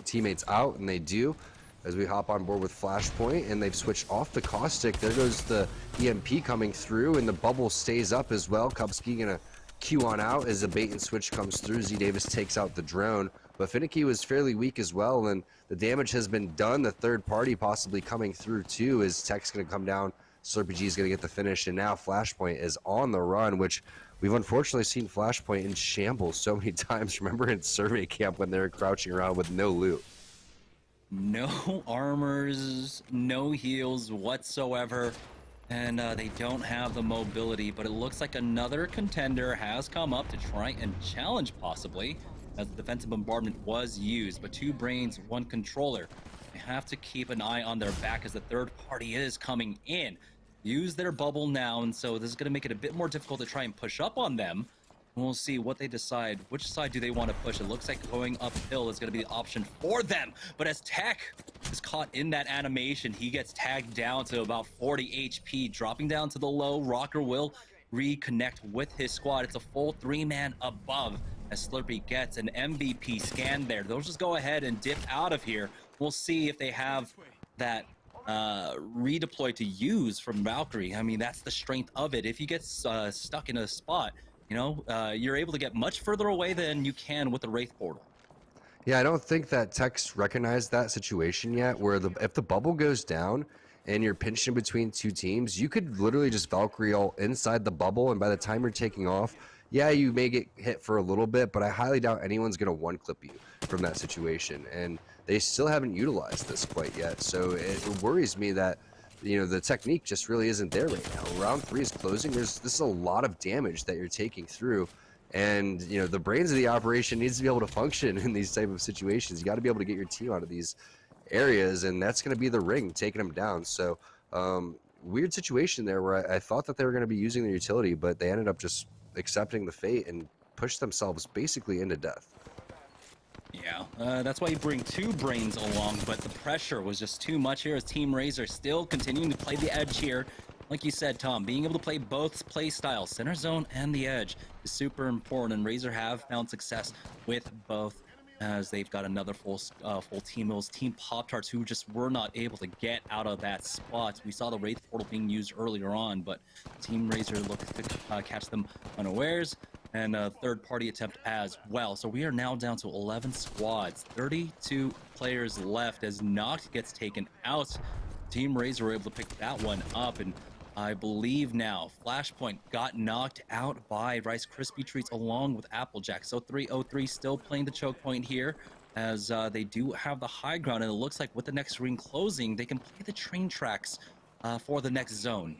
S6: teammates out, and they do. As we hop on board with Flashpoint, and they've switched off the Caustic. There goes the EMP coming through, and the bubble stays up as well. Kupski gonna Q on out as the bait and switch comes through. Z Davis takes out the drone, but Finicky was fairly weak as well, and the damage has been done. The third party possibly coming through too, as Tech's gonna come down. Slurpee G is gonna get the finish, and now Flashpoint is on the run, which we've unfortunately seen Flashpoint in shambles so many times. Remember in survey camp when they were crouching around with no loot.
S13: No armors, no heals whatsoever. And they don't have the mobility, but it looks like another contender has come up to try and challenge possibly, as the defensive bombardment was used. But 2 brains, 1 controller. They have to keep an eye on their back as the third party is coming in. Use their bubble now, and so this is going to make it a bit more difficult to try and push up on them. We'll see what they decide. Which side do they want to push? It looks like going uphill is going to be the option for them. But as Tech is caught in that animation, he gets tagged down to about 40 HP, dropping down to the low. Rocker will reconnect with his squad. It's a full 3-man above as Slurpee gets an MVP scan there. They'll just go ahead and dip out of here. We'll see if they have that redeploy to use from Valkyrie. I mean, that's the strength of it. If you get stuck in a spot, you know, you're able to get much further away than you can with the Wraith portal.
S6: Yeah, I don't think that Tech's recognized that situation yet, where if the bubble goes down and you're pinched in between 2 teams, you could literally just Valkyrie all inside the bubble, and by the time you're taking off, yeah, you may get hit for a little bit, but I highly doubt anyone's going to one-clip you from that situation, and they still haven't utilized this quite yet, so it worries me that, you know, the technique just really isn't there right now. Round 3 is closing. This is a lot of damage that you're taking through, and, you know, the brains of the operation needs to be able to function in these type of situations. You got to be able to get your team out of these areas, and that's going to be the ring taking them down. So weird situation there where I thought that they were going to be using their utility, but they ended up just accepting the fate and pushed themselves basically into death.
S13: Yeah, that's why you bring 2 brains along, but the pressure was just too much here as Team Razor still continuing to play the edge here. Like you said, Tom, being able to play both play styles, center zone and the edge, is super important, and Razor have found success with both, as they've got another full team. Those Team Pop-Tarts who just were not able to get out of that spot. We saw the Wraith portal being used earlier on, but Team Razor looked to catch them unawares, and a third-party attempt as well. So we are now down to 11 squads, 32 players left as Noct gets taken out. Team Razor were able to pick that one up, and I believe now Flashpoint got knocked out by Rice Krispie Treats along with Applejack. So 303 still playing the choke point here, as they do have the high ground, and it looks like with the next ring closing, they can play the train tracks for the next zone.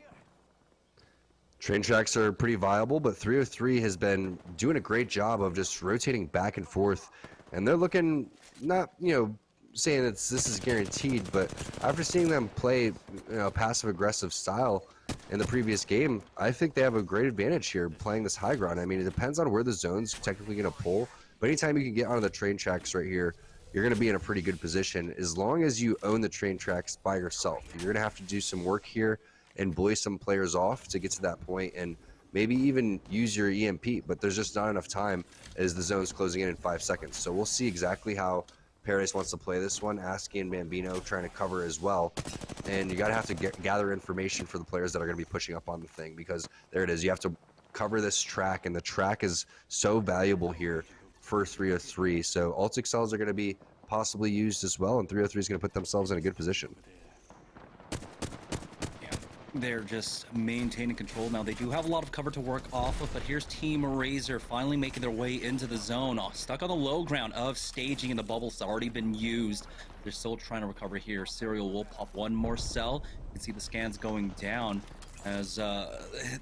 S6: Train tracks are pretty viable, but 303 has been doing a great job of just rotating back and forth, and they're looking, not, you know, saying that this is guaranteed, but after seeing them play, you know, passive-aggressive style in the previous game, I think they have a great advantage here playing this high ground. I mean, it depends on where the zone's technically going to pull, but anytime you can get onto the train tracks right here, you're going to be in a pretty good position. As long as you own the train tracks by yourself, you're going to have to do some work here and bully some players off to get to that point, and maybe even use your EMP, but there's just not enough time as the zone's closing in 5 seconds. So we'll see exactly how Paradise wants to play this one. Aski and Bambino trying to cover as well, and you gotta have to gather information for the players that are going to be pushing up on the thing, because there it is, you have to cover this track, and the track is so valuable here for 303. So Altic cells are going to be possibly used as well, and 303 is going to put themselves in a good position.
S13: They're just maintaining control now. They do have a lot of cover to work off of, but here's Team Razor finally making their way into the zone. Stuck on the low ground of staging, and the bubble's already been used. They're still trying to recover here. Serial will pop one more cell. You can see the scans going down, as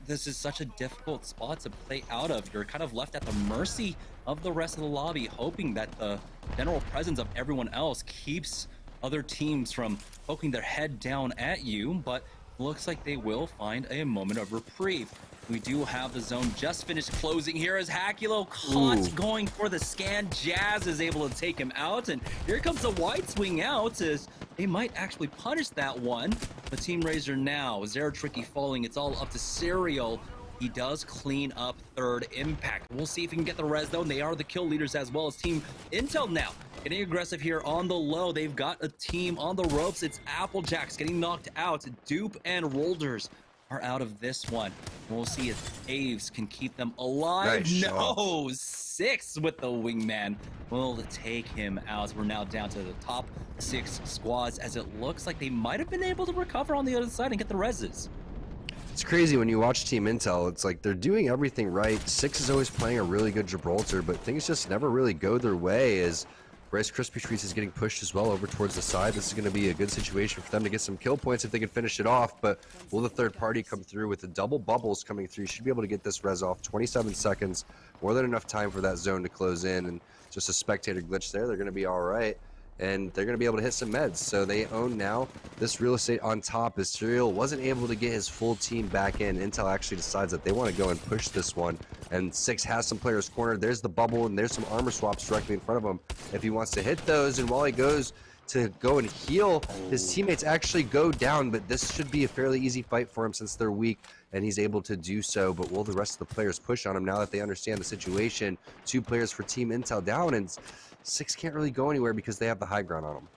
S13: this is such a difficult spot to play out of. You're kind of left at the mercy of the rest of the lobby, hoping that the general presence of everyone else keeps other teams from poking their head down at you, but looks like they will find a moment of reprieve. We do have the zone just finished closing here as Hakulo caught going for the scan. Jazz is able to take him out, and here comes the wide swing out as they might actually punish that one. But Team Razor now, Zero Tricky falling, it's all up to Serial. He does clean up third impact. We'll see if he can get the res though, and they are the kill leaders as well as Team Intel now. Getting aggressive here on the low. They've got a team on the ropes. It's Applejacks getting knocked out. Dupe and Rolders are out of this one. We'll see if Aves can keep them alive.
S6: Nice
S13: no, 6 with the wingman. Will take him out. We're now down to the top 6 squads, as it looks like they might have been able to recover on the other side and get the reses.
S6: It's crazy when you watch Team Intel. It's like they're doing everything right. 6 is always playing a really good Gibraltar, but things just never really go their way, as Rice Krispie Treats is getting pushed as well over towards the side. This is going to be a good situation for them to get some kill points if they can finish it off, but will the third party come through with the double bubbles coming through? Should be able to get this res off. 27 seconds, more than enough time for that zone to close in, and just a spectator glitch there. They're going to be all right, and they're going to be able to hit some meds. So they own now this real estate on top. As Serial wasn't able to get his full team back in, Intel actually decides that they want to go and push this one, and 6 has some players cornered. There's the bubble, and there's some armor swaps directly in front of him if he wants to hit those. And while he goes to go and heal, his teammates actually go down, but this should be a fairly easy fight for him since they're weak, and he's able to do so. But will the rest of the players push on him now that they understand the situation? 2 players for Team Intel down, and 6 can't really go anywhere because they have the high ground on them.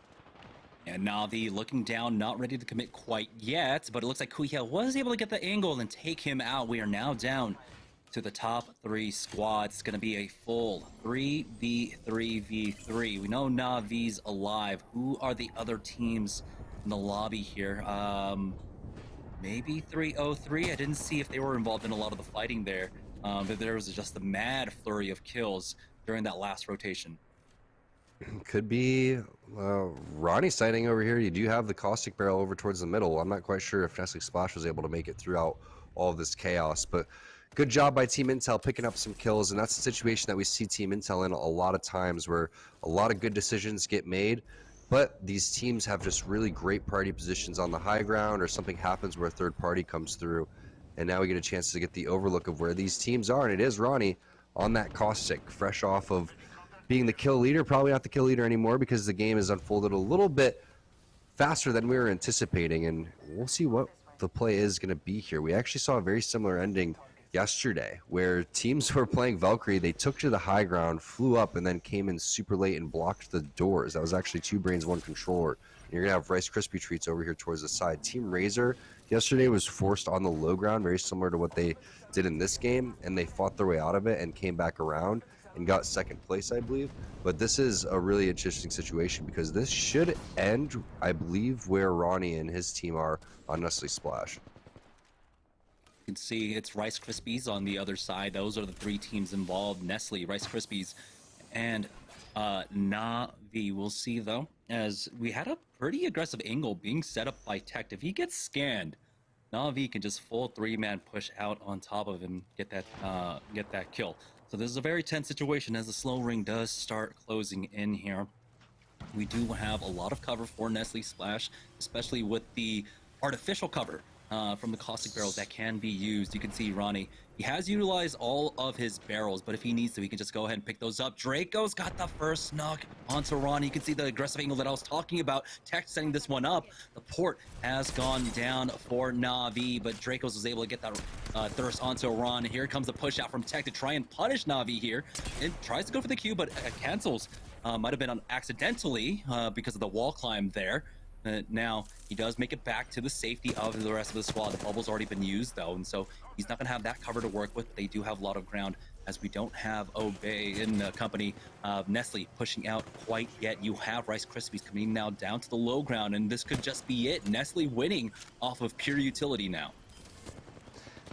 S13: And Navi looking down, not ready to commit quite yet, but it looks like Kuya was able to get the angle and take him out. We are now down to the top 3 squads. It's going to be a full 3v3v3. We know Navi's alive. Who are the other teams in the lobby here? Maybe 303. I didn't see if they were involved in a lot of the fighting there, but there was just a mad flurry of kills during that last rotation.
S6: Could be Ronnie sighting over here. You do have the caustic barrel over towards the middle. I'm not quite sure if Nestle Splash was able to make it throughout all of this chaos, but good job by Team Intel picking up some kills, and that's the situation that we see Team Intel in a lot of times, where a lot of good decisions get made, but these teams have just really great party positions on the high ground, or something happens where a third party comes through, and now we get a chance to get the overlook of where these teams are, and it is Ronnie on that caustic, fresh off of being the kill leader. Probably not the kill leader anymore because the game has unfolded a little bit faster than we were anticipating, and we'll see what the play is going to be here. We actually saw a very similar ending yesterday where teams were playing Valkyrie. They took to the high ground, flew up, and then came in super late and blocked the doors. That was actually 2 brains, 1 controller. And you're going to have Rice Krispie Treats over here towards the side. Team Razor yesterday was forced on the low ground, very similar to what they did in this game, and they fought their way out of it and came back around and got 2nd place, I believe. But this is a really interesting situation because this should end, I believe, where Ronnie and his team are on Nestle Splash.
S13: You can see it's Rice Krispies on the other side. Those are the 3 teams involved: Nestle, Rice Krispies, and Navi. We'll see though, as we had a pretty aggressive angle being set up by Tech. If he gets scanned, Navi can just full 3-man push out on top of him, get that kill. So this is a very tense situation as the slow ring does start closing in here. We do have a lot of cover for Nestle Splash, especially with the artificial cover from the caustic barrels that can be used. You can see Ronnie, he has utilized all of his barrels, but if he needs to, he can just go ahead and pick those up. Draco's got the first knock onto Ronnie. You can see the aggressive angle that I was talking about. Tech setting this one up. The port has gone down for Navi, but Draco's was able to get that thirst onto Ron. Here comes the push out from Tech to try and punish Navi here. It tries to go for the Q, but cancels. Might have been accidentally because of the wall climb there. Now, he does make it back to the safety of the rest of the squad. The bubble's already been used, though, and so he's not going to have that cover to work with. They do have a lot of ground, as we don't have Obey in the company of Nestle pushing out quite yet. You have Rice Krispies coming now down to the low ground, and this could just be it. Nestle winning off of pure utility now.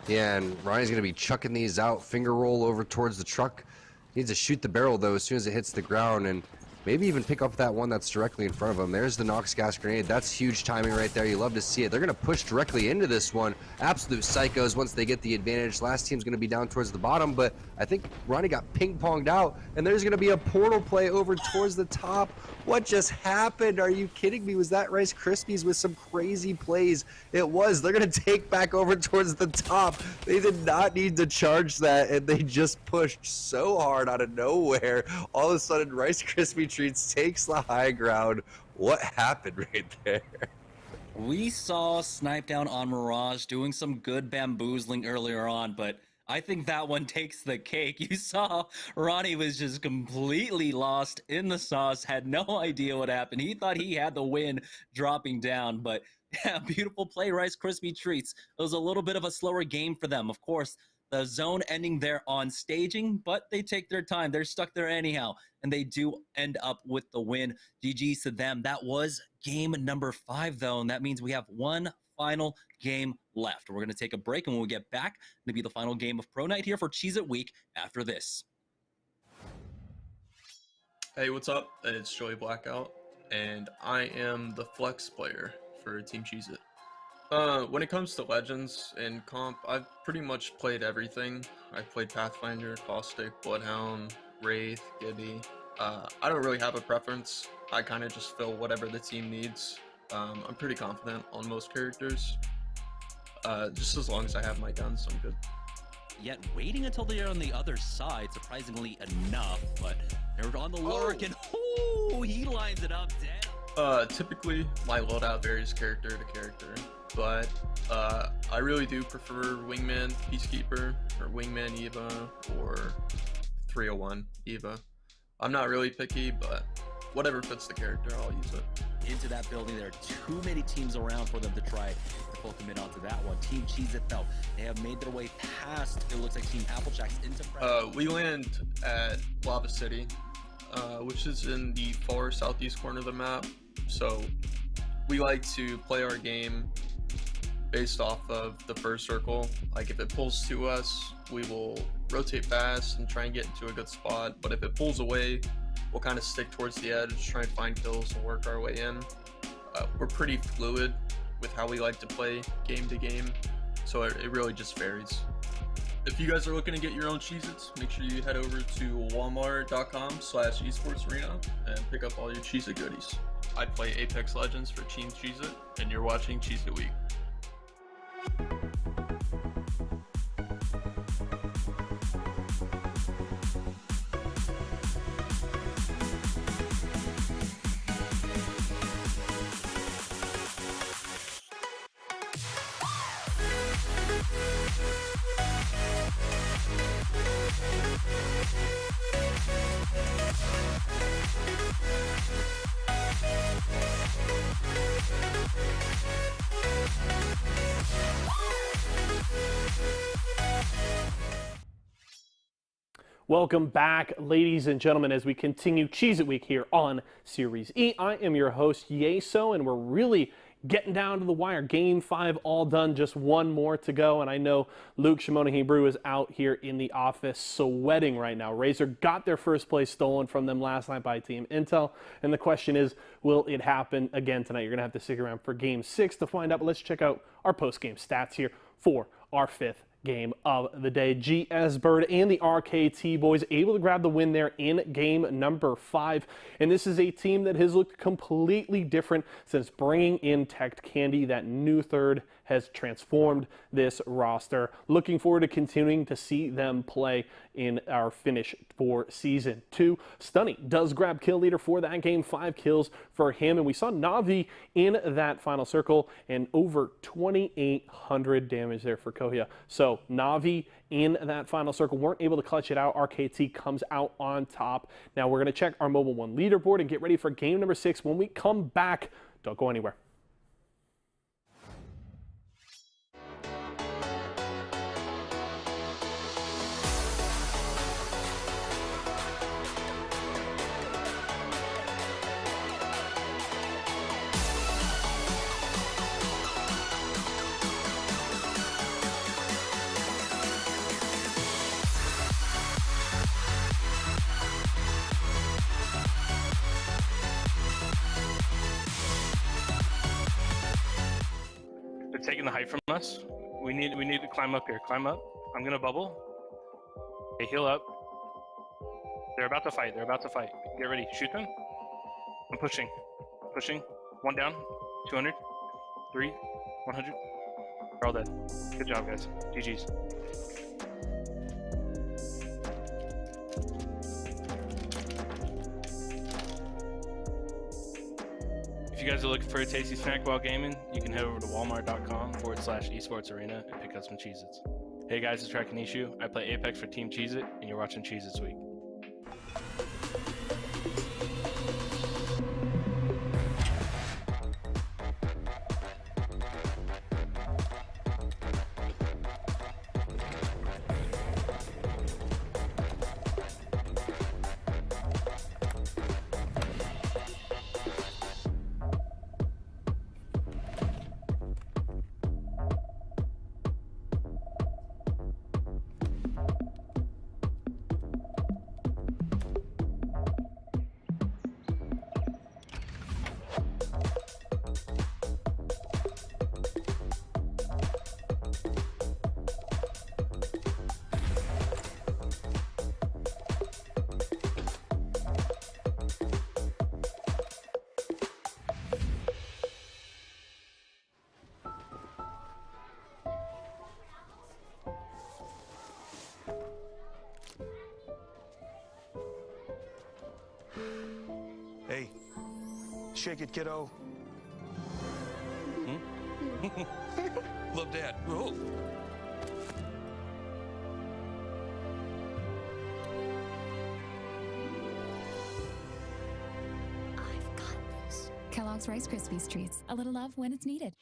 S6: Yeah, and Ronnie's going to be chucking these out. Finger roll over towards the truck. Needs to shoot the barrel, though, as soon as it hits the ground, and maybe even pick up that one that's directly in front of him. There's the Nox gas grenade. That's huge timing right there. You love to see it. They're going to push directly into this one. Absolute psychos once they get the advantage. Last team's going to be down towards the bottom, but I think Ronnie got ping-ponged out, and there's going to be a portal play over towards the top. What just happened? Are you kidding me? Was that Rice Krispies with some crazy plays? It was. They're going to take back over towards the top. They did not need to charge that, and they just pushed so hard out of nowhere. All of a sudden, Rice Krispie Treats takes the high ground. What happened right there?
S13: We saw Snipe Down on Mirage doing some good bamboozling earlier on, but I think that one takes the cake. You saw Ronnie was just completely lost in the sauce, had no idea what happened. He thought he had the win dropping down, but yeah, beautiful play, Rice Krispie Treats. It was a little bit of a slower game for them. Of course, the zone ending there on staging, but they take their time. They're stuck there anyhow, and they do end up with the win. GG's to them. That was game number 5, though, and that means we have one final game left. We're going to take a break, and when we get back, it'll be the final game of Pro Night here for Cheez-It Week after this.
S3: Hey, what's up? It's Joey Blackout, and I am the flex player for Team Cheez-It. When it comes to Legends and comp, I've pretty much played everything. I've played Pathfinder, Caustic, Bloodhound, Wraith, Gibby. I don't really have a preference. I kind of just fill whatever the team needs. I'm pretty confident on most characters. Just as long as I have my guns, I'm good.
S4: Yet waiting until they're on the other side, surprisingly enough, but they're on the lurk, and he lines it up down.
S3: Typically, my loadout varies character to character, but I really do prefer Wingman Peacekeeper, or Wingman Eva, or 301 Eva. I'm not really picky, but whatever fits the character, I'll use it.
S4: Into that building, there are too many teams around for them to try to full commit onto that one. Team Cheez-It, though, they have made their way past, it looks like Team Applejack's into
S3: we land at Lava City, which is in the far southeast corner of the map. So we like to play our game based off of the first circle. Like if it pulls to us, we will rotate fast and try and get into a good spot. But if it pulls away, we'll kind of stick towards the edge, try and find kills and work our way in. We're pretty fluid with how we like to play game to game, so it really just varies. If you guys are looking to get your own Cheez-Its, make sure you head over to walmart.com/esportsarena and pick up all your Cheez-It goodies. I play Apex Legends for Team Cheez-It, and you're watching Cheez-It Week.
S2: Welcome back, ladies and gentlemen, as we continue Cheez-It Week here on Series E. I am your host, Yeso, and we're really getting down to the wire. Game 5 all done, just one more to go, and I know Luke Shimona Hebrew is out here in the office sweating right now. Razor got their first place stolen from them last night by Team Intel, and the question is, will it happen again tonight? You're going to have to stick around for Game 6 to find out, but let's check out our post-game stats here for our 5th game of the day. GS Bird and the RKT boys able to grab the win there in game number 5. And this is a team that has looked completely different since bringing in Tech Candy. That new third has transformed this roster. Looking forward to continuing to see them play in our finish for Season 2. Stunny does grab kill leader for that game, 5 kills for him. And we saw Navi in that final circle and over 2,800 damage there for Kohia. So Navi in that final circle weren't able to clutch it out. RKT comes out on top. Now we're going to check our Mobile 1 leaderboard and get ready for game number 6 when we come back. Don't go anywhere.
S7: They're taking the height from us. We need to climb up here. Climb up. I'm gonna bubble. Hey, heal up. They're about to fight. Get ready. Shoot them. I'm pushing. Pushing. 1 down. 200. 3. 100. We're all dead. Good job, guys. GG's. If you guys are looking for a tasty snack while gaming, you can head over to walmart.com/esportsarena and pick up some Cheez-Its. Hey guys, it's Rakanishu. I play Apex for Team Cheez-It, and you're watching Cheez-Itz Week.
S21: Shake it, kiddo. Love Dad. Oh.
S14: Kellogg's Rice Krispies Treats. A little love when it's needed.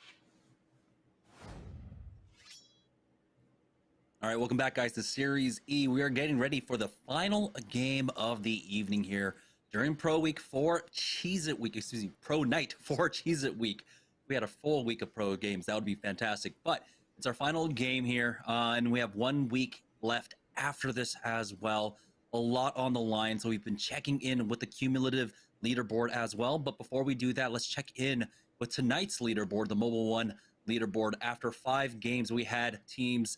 S4: All right, welcome back, guys, to Series E. We are getting ready for the final game of the evening here during Pro Week for Cheez-It Week. Excuse me, Pro Night for Cheez-It Week. If we had a full week of pro games, that would be fantastic. But it's our final game here, and we have 1 week left after this as well. A lot on the line, so we've been checking in with the cumulative leaderboard as well. But before we do that, let's check in with tonight's leaderboard, the Mobile One leaderboard. After 5 games, we had teams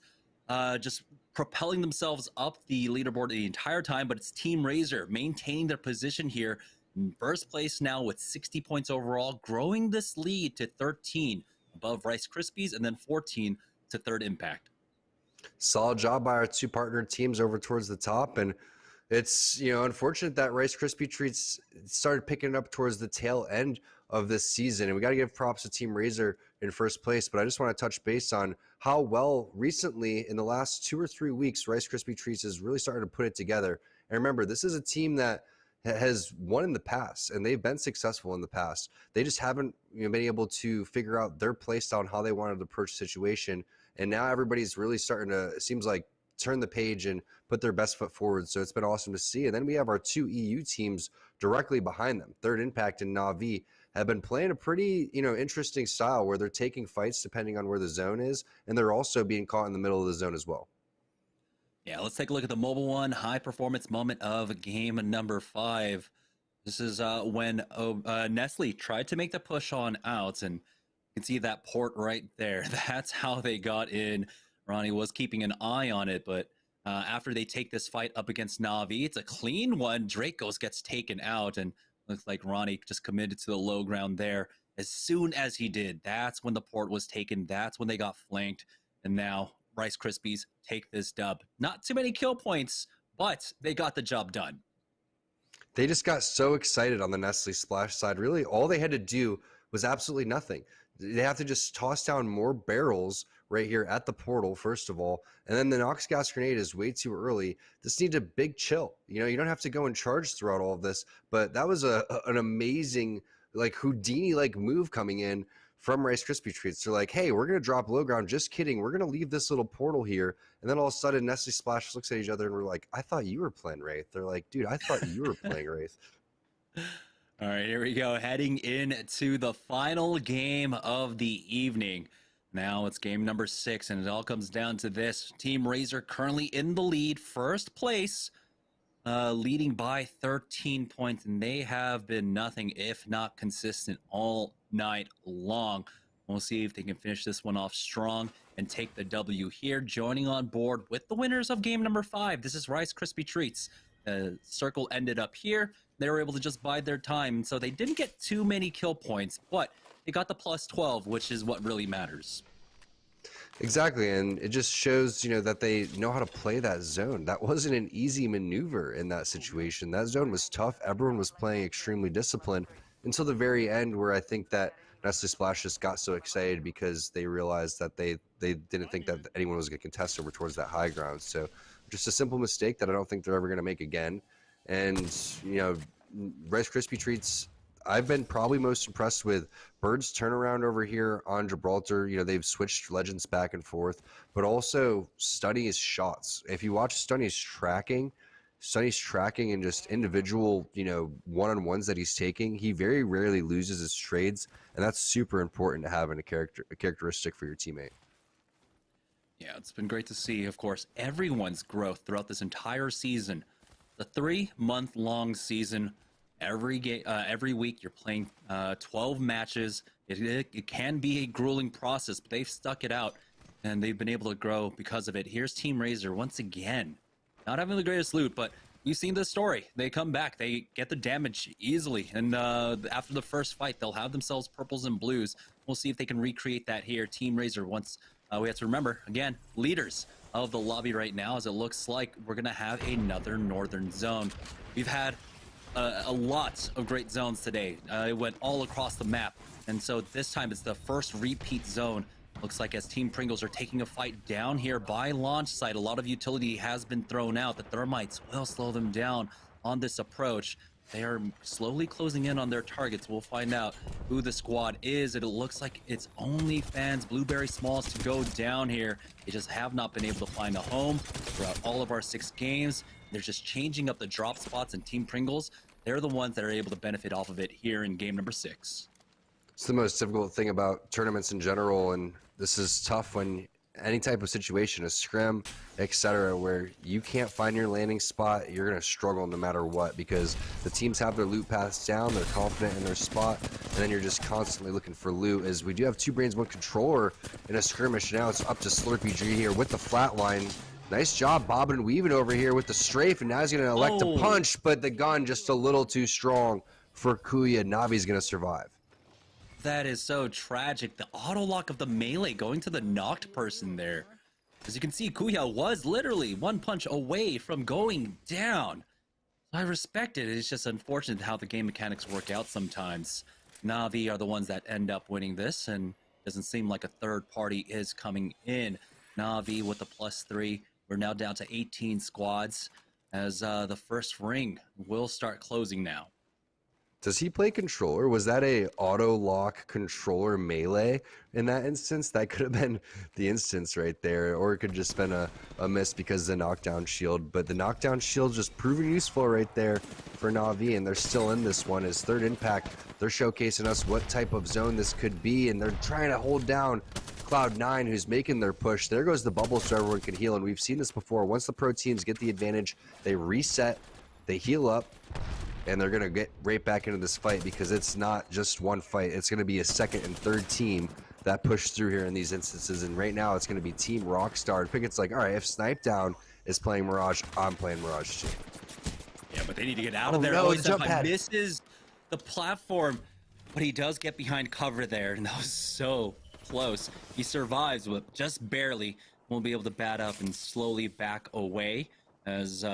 S4: just propelling themselves up the leaderboard the entire time, but it's Team Razor maintaining their position here in first place now with 60 points overall, growing this lead to 13 above Rice Krispies and then 14 to Third Impact.
S6: Solid job by our 2 partner teams over towards the top, and it's, you know, unfortunate that Rice Krispie Treats started picking it up towards the tail end of this season, and we got to give props to Team Razor in first place. But I just want to touch base on how well recently in the last 2 or 3 weeks Rice Krispie Treats is really starting to put it together. And remember, this is a team that has won in the past, and they've been successful in the past. They just haven't, you know, been able to figure out their play style and how they wanted to approach the situation. And now everybody's really starting to, it seems like, turn the page and put their best foot forward. So it's been awesome to see. And then we have our 2 EU teams directly behind them. Third Impact and Na'Vi have been playing a pretty, you know, interesting style where they're taking fights depending on where the zone is, and they're also being caught in the middle of the zone as well.
S4: Yeah, let's take a look at the Mobile One high performance moment of game number 5. This is when Nestle tried to make the push on out, and you can see that port right there. That's how they got in. Ronnie was keeping an eye on it, but after they take this fight up against Na'Vi, it's a clean one. Dracos gets taken out, and looks like Ronnie just committed to the low ground there. As soon as he did, that's when the port was taken. That's when they got flanked, and now Rice Krispies take this dub. Not too many kill points, but they got the job done.
S6: They just got so excited on the Nestle Splash side. Really, all they had to do was absolutely nothing. They have to just toss down more barrels right here at the portal, first of all. And then the Nox Gas Grenade is way too early. This needs a big chill. You know, you don't have to go and charge throughout all of this. But that was an amazing, like, Houdini-like move coming in from Rice Krispie Treats. They're like, hey, we're going to drop low ground. Just kidding. We're going to leave this little portal here. And then all of a sudden, Nestle Splash looks at each other and we're like, I thought you were playing Wraith. They're like, dude, I thought you were playing Wraith.
S4: All right, here we go. Heading into the final game of the evening. Now it's game number 6, and it all comes down to this. Team Razor currently in the lead, first place, leading by 13 points, and they have been nothing if not consistent all night long. We'll see if they can finish this one off strong and take the W here. Joining on board with the winners of game number 5, this is Rice Krispie Treats. Circle ended up here. They were able to just bide their time, so they didn't get too many kill points, but they got the plus 12, which is what really matters.
S6: Exactly, and it just shows, you know, that they know how to play that zone. That wasn't an easy maneuver in that situation. That zone was tough. Everyone was playing extremely disciplined until the very end, where I think that Nestle Splash just got so excited because they realized that they didn't think that anyone was going to contest over towards that high ground. So just a simple mistake that I don't think they're ever going to make again. And, you know, Rice Krispie Treats, I've been probably most impressed with Bird's turnaround over here on Gibraltar. You know, they've switched legends back and forth, but also Stunny's shots. If you watch Stunny's tracking and just individual, you know, one-on-ones that he's taking, he very rarely loses his trades, and that's super important to have in a characteristic for your teammate.
S4: Yeah, it's been great to see, of course, everyone's growth throughout this entire season. The 3-month-long season. Every week you're playing 12 matches. It can be a grueling process, but they've stuck it out, and they've been able to grow because of it. Here's Team Razor once again. Not having the greatest loot, but you've seen the story. They come back. They get the damage easily, and after the first fight, they'll have themselves purples and blues. We'll see if they can recreate that here. Team Razor, once we have to remember, again, leaders of the lobby right now, as it looks like we're going to have another northern zone. We've had a lot of great zones today. It went all across the map. And so this time it's the first repeat zone. Looks like as Team Pringles are taking a fight down here by launch site, a lot of utility has been thrown out. The Thermites will slow them down on this approach. They are slowly closing in on their targets. We'll find out who the squad is. It looks like it's only fans, Blueberry Smalls, to go down here. They just have not been able to find a home throughout all of our 6 games. They're just changing up the drop spots, and Team Pringles, they're the ones that are able to benefit off of it here in game number 6.
S6: It's the most difficult thing about tournaments in general, and this is tough when any type of situation, a scrim, etc., where you can't find your landing spot, you're going to struggle no matter what, because the teams have their loot paths down, they're confident in their spot, and then you're just constantly looking for loot. As we do have 2 brains, 1 controller in a skirmish. Now it's up to Slurpee G here with the flatline. Nice job bobbing and weaving over here with the strafe, and now he's going to elect to punch, but the gun just a little too strong for Kuya. Navi's going to survive.
S4: That is so tragic. The auto lock of the melee going to the knocked person there. As you can see, Kuya was literally 1 punch away from going down. I respect it. It's just unfortunate how the game mechanics work out sometimes. Navi are the ones that end up winning this, and doesn't seem like a third party is coming in. Navi with the +3. We're now down to 18 squads as the first ring will start closing now.
S6: Does he play controller? Was that a auto lock controller melee in that instance? That could have been the instance right there, or it could just been a miss because of the knockdown shield. But the knockdown shield just proving useful right there for Na'Vi, and they're still in this one. As third impact, they're showcasing us what type of zone this could be, and they're trying to hold down Cloud9, who's making their push. There goes the bubble so everyone can heal, and we've seen this before. Once the pro teams get the advantage, they reset, they heal up, and they're going to get right back into this fight, because it's not just one fight. It's going to be a second and third team that push through here in these instances. And right now it's going to be Team Rockstar. I think it's like, all right, if Snipe Down is playing Mirage, I'm playing Mirage too.
S4: Yeah, but they need to get out of there.
S6: No, the jump pad
S4: misses the platform, but he does get behind cover there, and that was so close. He survives with just barely. Won't be able to bat up and slowly back away as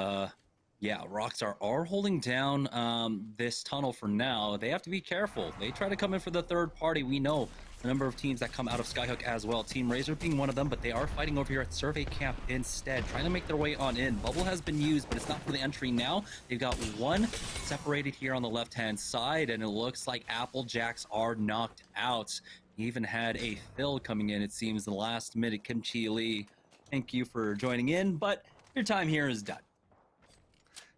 S4: yeah, Rockstar are holding down this tunnel for now. They have to be careful. They try to come in for the third party. We know the number of teams that come out of Skyhook as well. Team Razor being one of them, but they are fighting over here at Survey Camp instead, trying to make their way on in. Bubble has been used, but it's not for the entry now. They've got 1 separated here on the left-hand side, and it looks like Applejacks are knocked out. He even had a fill coming in, it seems, the last minute. Kimchi Lee, thank you for joining in, but your time here is done.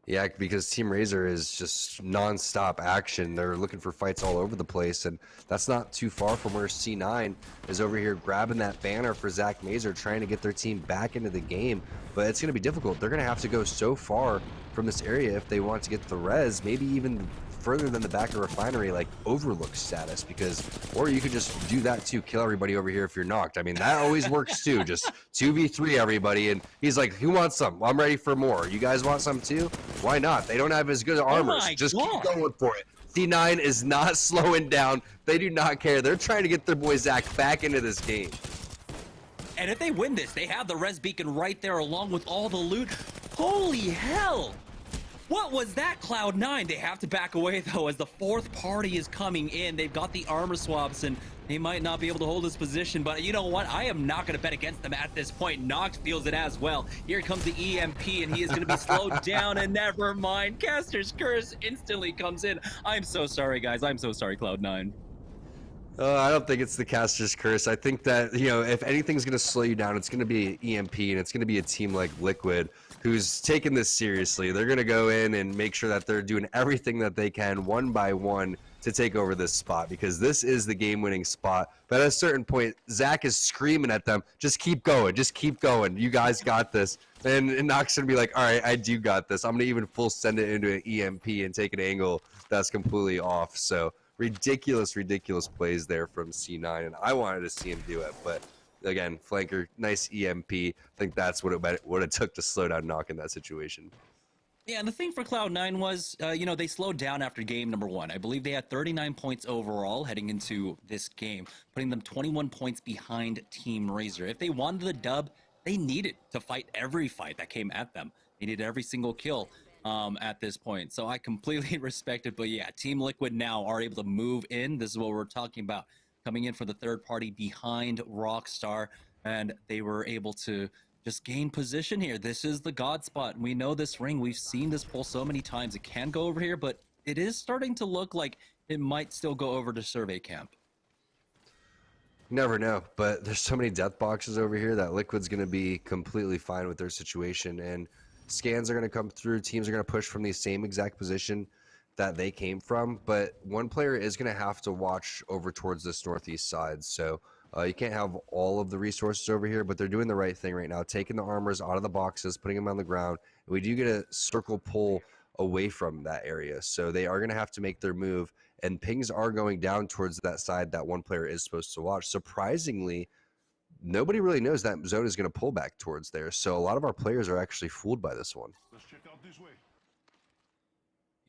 S6: Yeah, because Team Razor is just non-stop action. They're looking for fights all over the place, and that's not too far from where C9 is over here grabbing that banner for Zach Mazer, trying to get their team back into the game. But it's going to be difficult. They're going to have to go so far from this area if they want to get the res, maybe even further than the back of Refinery, like Overlook status, because, or you could just do that too, kill everybody over here if you're knocked. I mean, that always works too, just 2v3 everybody, and he's like, who wants some? Well, I'm ready for more. You guys want some too? Why not? They don't have as good armors. Just keep going for it. C9 is not slowing down. They do not care. They're trying to get their boy Zach back into this game.
S4: And if they win this, they have the res beacon right there along with all the loot. Holy hell! What was that, Cloud9? They have to back away, though, as the fourth party is coming in. They've got the armor swaps, and they might not be able to hold this position, but you know what? I am not going to bet against them at this point. Noct feels it as well. Here comes the EMP, and he is going to be slowed down, and never mind. Caster's Curse instantly comes in. I'm so sorry, guys. I'm so sorry, Cloud9.
S6: I don't think it's the Caster's Curse. I think that, you know, if anything's going to slow you down, it's going to be EMP, and it's going to be a team like Liquid who's taking this seriously. They're going to go in and make sure that they're doing everything that they can one by one to take over this spot, because this is the game-winning spot. But at a certain point, Zach is screaming at them, just keep going, just keep going. You guys got this. And Noct's going to be like, all right, I do got this. I'm going to even full send it into an EMP and take an angle that's completely off. So ridiculous plays there from C9, and I wanted to see him do it, but again, flanker, nice EMP. I think that's what it took to slow down Noct in that situation.
S4: Yeah, and the thing for Cloud9 was, you know, they slowed down after game number 1. I believe they had 39 points overall heading into this game, putting them 21 points behind Team Razor. If they wanted the dub, they needed to fight every fight that came at them. They needed every single kill.
S13: at this point. So I completely respect it. But yeah, Team Liquid now are able to move in. This is what we're talking about. Coming in for the third party behind Rockstar, and they were able to just gain position here. This is the God spot. We know this ring. We've seen this pull so many times. It can go over here, but it is starting to look like it might still go over to Survey Camp.
S6: Never know, but there's so many death boxes over here that Liquid's going to be completely fine with their situation, and scans are going to come through. Teams are going to push from the same exact position that they came from, but one player is going to have to watch over towards this northeast side. So you can't have all of the resources over here, but they're doing the right thing right now, taking the armors out of the boxes, putting them on the ground. And we do get a circle pull away from that area, so they are going to have to make their move, and pings are going down towards that side that one player is supposed to watch. Surprisingly, nobody really knows that zone is going to pull back towards there, so a lot of our players are actually fooled by this one.
S1: Let's check out this way.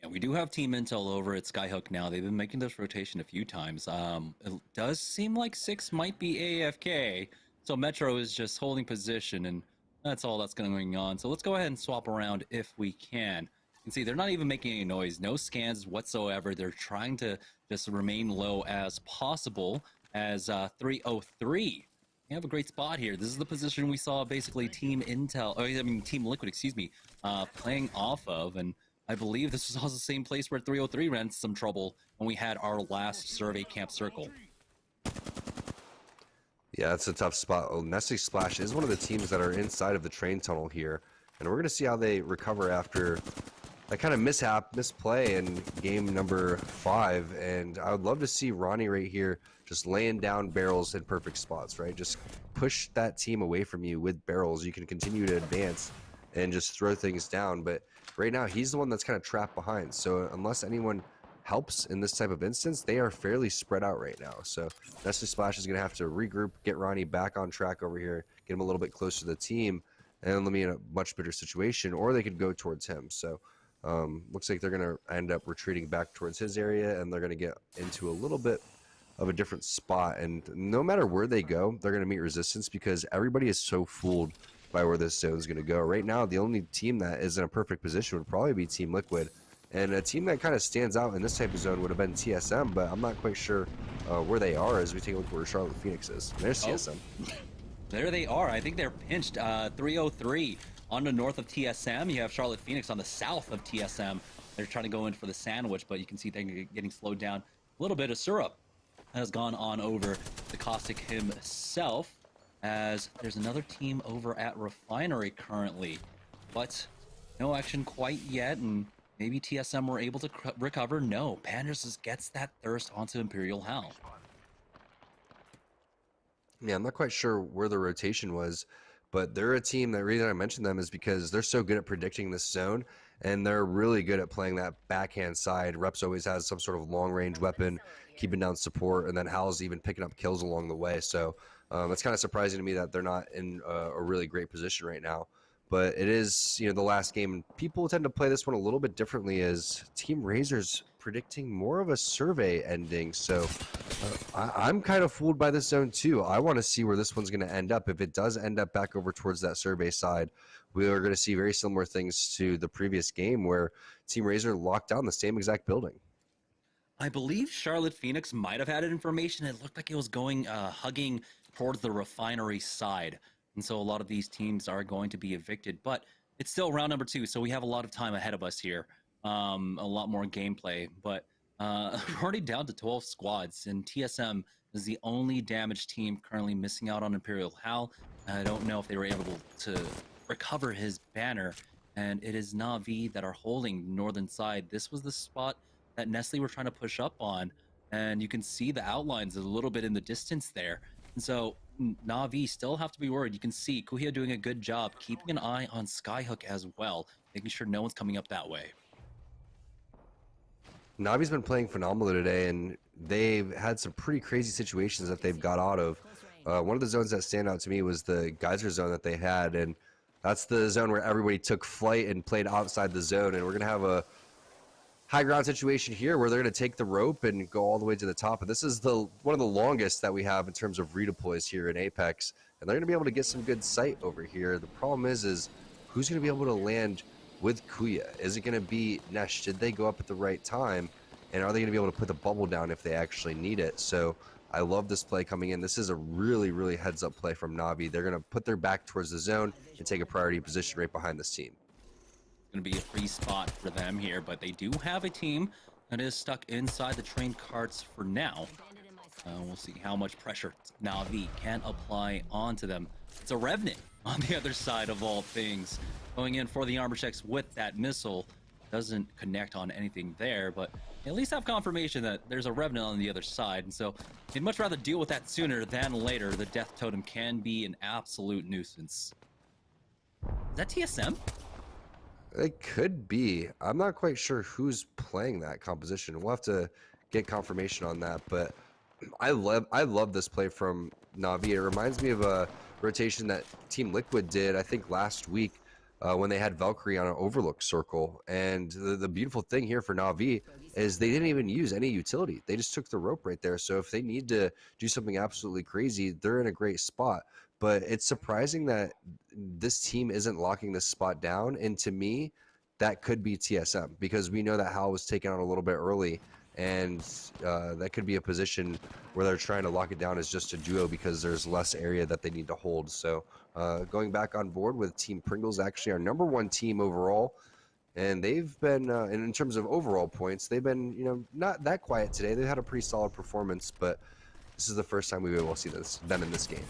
S13: Yeah, we do have Team Intel over at Skyhook now. They've been making this rotation a few times. It does seem like 6 might be AFK, so Metro is just holding position, and that's all that's going on. So let's go ahead and swap around if we can. You can see they're not even making any noise, no scans whatsoever. They're trying to just remain low as possible as 303. We have a great spot here. This is the position we saw basically Team Intel, Team Liquid, excuse me, playing off of, and I believe this was also the same place where 303 ran some trouble when we had our last Survey Camp circle.
S6: Yeah, that's a tough spot. Well, Nestle Splash is one of the teams that are inside of the train tunnel here, and we're going to see how they recover after that kind of misplay in game number 5, and I would love to see Ronnie right here just laying down barrels in perfect spots, right? Just push that team away from you with barrels. You can continue to advance and just throw things down, but right now he's the one that's kind of trapped behind, so unless anyone helps in this type of instance, they are fairly spread out right now. So Nestle Splash is going to have to regroup, get Ronnie back on track over here, get him a little bit closer to the team, and let me in a much better situation, or they could go towards him. So looks like they're going to end up retreating back towards his area, and they're going to get into a little bit of a different spot, and no matter where they go, they're going to meet resistance because everybody is so fooled by where this zone is going to go. Right now, the only team that is in a perfect position would probably be Team Liquid, and a team that kind of stands out in this type of zone would have been TSM, but I'm not quite sure where they are as we take a look where Charlotte Phoenix is. There's TSM.
S13: There they are. I think they're pinched. 303 on the north of TSM. You have Charlotte Phoenix on the south of TSM. They're trying to go in for the sandwich, but you can see they're getting slowed down a little bit. Of Syrup has gone on over to Caustic himself, as there's another team over at Refinery currently, but no action quite yet, and maybe TSM were able to recover. No, Panders just gets that thirst onto Imperial Hell.
S6: Yeah, I'm not quite sure where the rotation was, but they're a team. The reason I mentioned them is because they're so good at predicting this zone, and they're really good at playing that backhand side. Reps always has some sort of long-range weapon, keeping down support, and then Hal's even picking up kills along the way. So it's kind of surprising to me that they're not in a really great position right now. But it is, the last game, and people tend to play this one a little bit differently, as Team Razor's predicting more of a survey ending. So I'm kind of fooled by this zone too. I want to see where this one's going to end up. If it does end up back over towards that survey side, we are going to see very similar things to the previous game where Team Razor locked down the same exact building.
S13: I believe Charlotte Phoenix might have had information. It looked like it was going, hugging towards the Refinery side. And so a lot of these teams are going to be evicted, but it's still round number 2. So we have a lot of time ahead of us here. A lot more gameplay, but we're already down to 12 squads, and TSM is the only damaged team currently missing out on Imperial Hal. I don't know if they were able to recover his banner, and it is Na'Vi that are holding northern side. This was the spot that Nestle were trying to push up on, and you can see the outlines a little bit in the distance there. And so Na'Vi still have to be worried. You can see Kuhia doing a good job keeping an eye on Skyhook as well, making sure no one's coming up that way.
S6: Navi's been playing phenomenal today, and they've had some pretty crazy situations that they've got out of. One of the zones that stand out to me was the geyser zone that they had, and that's the zone where everybody took flight and played outside the zone. And we're going to have a high ground situation here where they're going to take the rope and go all the way to the top. And this is one of the longest that we have in terms of redeploys here in Apex, and they're going to be able to get some good sight over here. The problem is who's going to be able to land with Kuya? Is it going to be Nesh? Did they go up at the right time? And are they going to be able to put the bubble down if they actually need it? So I love this play coming in. This is a really, really heads-up play from Na'Vi. They're going to put their back towards the zone and take a priority position right behind this team.
S13: It's going to be a free spot for them here, but they do have a team that is stuck inside the train carts for now. We'll see how much pressure Na'Vi can apply onto them. It's a Revenant on the other side of all things. Going in for the armor checks with that missile. Doesn't connect on anything there, but at least have confirmation that there's a Revenant on the other side. And so they'd much rather deal with that sooner than later. The Death Totem can be an absolute nuisance. Is that TSM?
S6: It could be. I'm not quite sure who's playing that composition. We'll have to get confirmation on that, but I love this play from Na'Vi. It reminds me of a rotation that Team Liquid did, I think, last week when they had Valkyrie on an overlook circle. And the beautiful thing here for Na'Vi is they didn't even use any utility. They just took the rope right there. So if they need to do something absolutely crazy, they're in a great spot. But it's surprising that this team isn't locking this spot down. And to me, that could be TSM, because we know that Hal was taken out a little bit early. And that could be a position where they're trying to lock it down as just a duo because there's less area that they need to hold. So going back on board with Team Pringles, actually our #1 team overall. And they've been, and in terms of overall points, they've been, not that quiet today. They've had a pretty solid performance, but this is the first time we will see them in this game.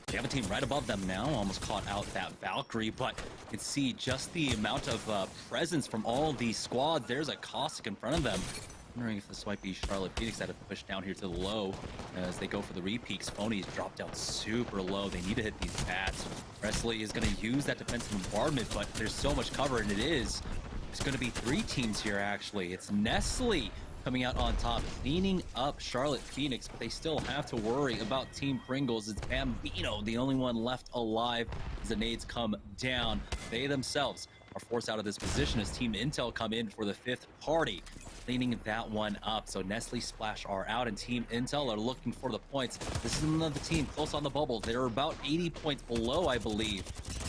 S13: They have a team right above them now, almost caught out that Valkyrie, but you can see just the amount of presence from all these squads. There's a Caustic in front of them. Wondering if this might be Charlotte Phoenix that have pushed down here to the low as they go for the repeaks. Phony's dropped out super low. They need to hit these bats. Presley is going to use that defensive bombardment, but there's so much cover, and there's going to be 3 teams here, actually. It's Nestle coming out on top, cleaning up Charlotte Phoenix, but they still have to worry about Team Pringles. It's Bambino, the only one left alive as the nades come down. They themselves are forced out of this position as Team Intel come in for the 5th party, cleaning that one up. So Nestle Splash are out, and Team Intel are looking for the points. This is another team close on the bubble. They're about 80 points below, I believe,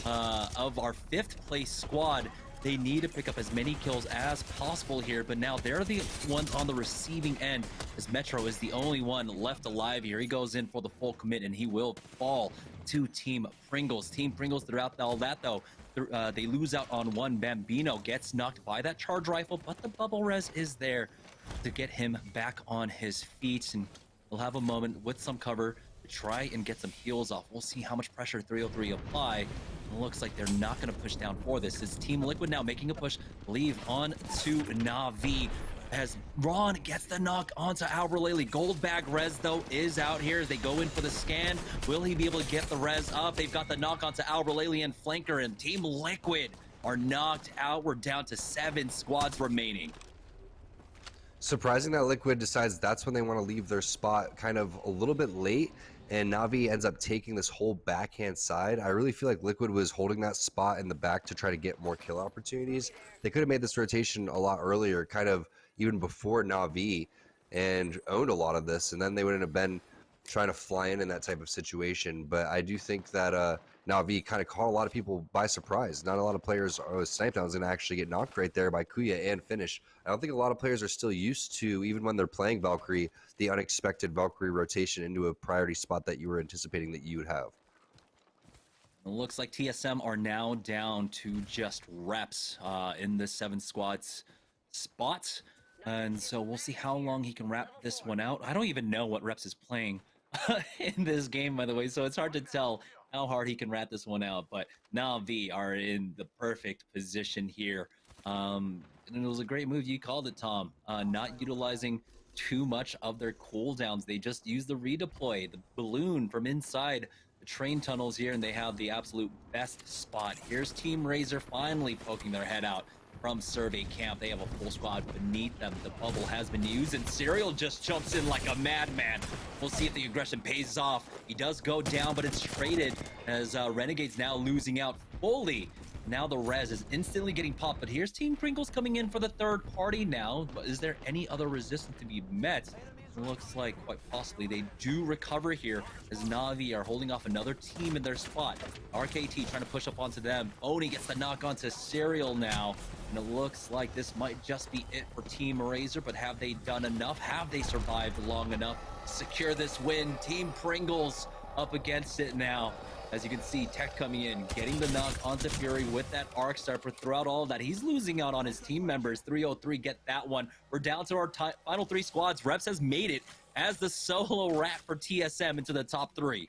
S13: of our 5th place squad. They need to pick up as many kills as possible here, but now they're the ones on the receiving end as Metro is the only one left alive here. He goes in for the full commit, and he will fall to Team Pringles. Team Pringles, throughout all that, though, they lose out on one. Bambino gets knocked by that charge rifle, but the bubble res is there to get him back on his feet, and we'll have a moment with some cover to try and get some heals off. We'll see how much pressure 303 apply. It looks like they're not going to push down for this. It's Team Liquid now making a push, leave on to Na'Vi as Ron gets the knock onto Albralele. Gold bag res, though, is out here as they go in for the scan. Will he be able to get the res up? They've got the knock onto Albralele and Flanker, and Team Liquid are knocked out. We're down to 7 squads remaining.
S6: Surprising that Liquid decides that's when they want to leave their spot kind of a little bit late, and Na'Vi ends up taking this whole backhand side. I really feel like Liquid was holding that spot in the back to try to get more kill opportunities. They could have made this rotation a lot earlier, kind of even before Na'Vi, and owned a lot of this, and then they wouldn't have been trying to fly in that type of situation. But I do think that Na'Vi kind of caught a lot of people by surprise. Not a lot of players sniped. I was going to actually get knocked right there by Kuya and finish. I don't think a lot of players are still used to, even when they're playing Valkyrie, the unexpected Valkyrie rotation into a priority spot that you were anticipating that you would have.
S13: It looks like TSM are now down to just reps in the 7 squads spot. And so we'll see how long he can wrap this one out. I don't even know what reps is playing in this game, by the way, so it's hard to tell how hard he can wrap this one out. But Na'Vi are in the perfect position here. And it was a great move. You called it, Tom. Not utilizing too much of their cooldowns. They just used the redeploy, the balloon from inside the train tunnels here, and they have the absolute best spot. Here's Team Razor finally poking their head out from survey camp. They have a full squad beneath them. The bubble has been used, and Serial just jumps in like a madman. We'll see if the aggression pays off. He does go down, but it's traded as Renegade's now losing out fully. Now the res is instantly getting popped, but here's Team Pringles coming in for the 3rd party now. Is there any other resistance to be met? looks like quite possibly they do recover here as Na'Vi are holding off another team in their spot. RKT trying to push up onto them. Oni gets the knock onto Serial now. And it looks like this might just be it for Team Razor, but have they done enough? Have they survived long enough to secure this win? Team Pringles up against it now. As you can see, Tech coming in, getting the knock onto Fury with that arc star. But throughout all of that, he's losing out on his team members. 303 get that one. We're down to our final 3 squads. Reps has made it as the solo rat for TSM into the top 3.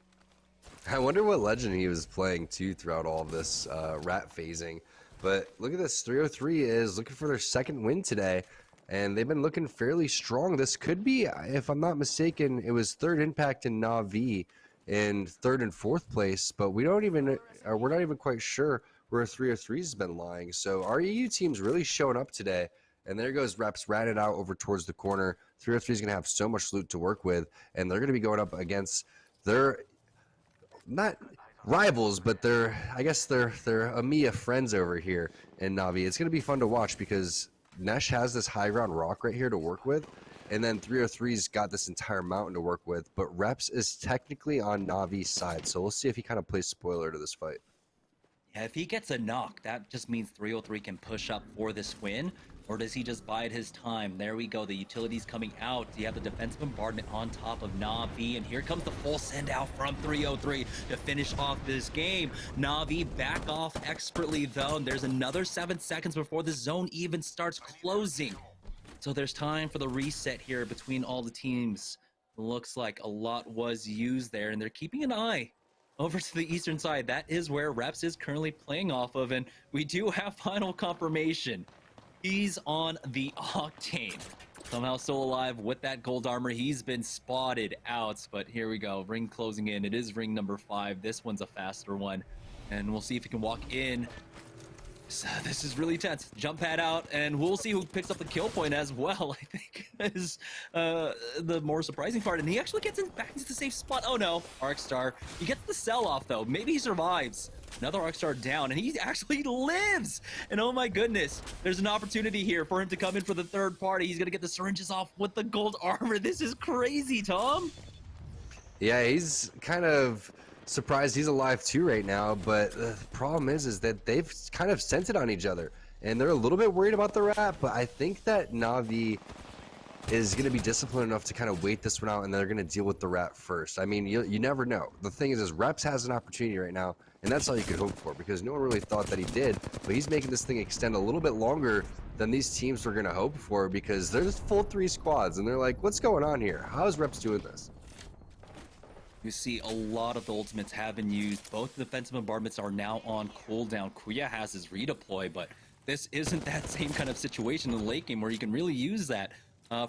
S6: I wonder what legend he was playing too throughout all of this rat phasing. But look at this, 303 is looking for their second win today. And they've been looking fairly strong. This could be, if I'm not mistaken, it was third impact in Na'Vi in 3rd and 4th place, but we're not even quite sure where 303 has been lying. So our EU team's really showing up today, and there goes Reps ratted out over towards the corner. 303 is going to have so much loot to work with, and they're going to be going up against their not rivals, but I guess they're Amiya friends over here in Na'Vi. It's going to be fun to watch because Nesh has this high ground rock right here to work with. And then 303's got this entire mountain to work with, but Reps is technically on Navi's side, so we'll see if he kind of plays spoiler to this fight.
S13: Yeah, if he gets a knock, that just means 303 can push up for this win, or does he just bide his time? There we go, the utilities coming out. You have the defensive bombardment on top of Na'Vi, and here comes the full send out from 303 to finish off this game. Na'Vi back off expertly though, and there's another 7 seconds before the zone even starts closing. So there's time for the reset here between all the teams. Looks like a lot was used there, and they're keeping an eye over to the eastern side. That is where Reps is currently playing off of, and we do have final confirmation. He's on the Octane. Somehow still alive with that gold armor. He's been spotted out, but here we go. Ring closing in. It is ring number 5. This one's a faster one, and we'll see if he can walk in. So this is really tense. Jump pad out, and we'll see who picks up the kill point as well. I think is the more surprising part. And he actually gets back into the safe spot. Oh no, Arcstar. He gets the sell off though. Maybe he survives. Another Arcstar down, and he actually lives. And oh my goodness, there's an opportunity here for him to come in for the third party. He's gonna get the syringes off with the gold armor. This is crazy, Tom.
S6: Yeah, he's kind of surprised he's alive too right now, but the problem is that they've kind of sent it on each other, and they're a little bit worried about the rat, but I think that Na'Vi is going to be disciplined enough to kind of wait this one out, and they're going to deal with the rat first. I mean, you never know. The thing is Reps has an opportunity right now, and that's all you could hope for, because no one really thought that he did, but he's making this thing extend a little bit longer than these teams were going to hope for, because there's full 3 squads, and they're like, what's going on here? How is Reps doing this?
S13: You see a lot of the ultimates have been used. Both defensive bombardments are now on cooldown. Kuya has his redeploy, but this isn't that same kind of situation in the late game where you can really use that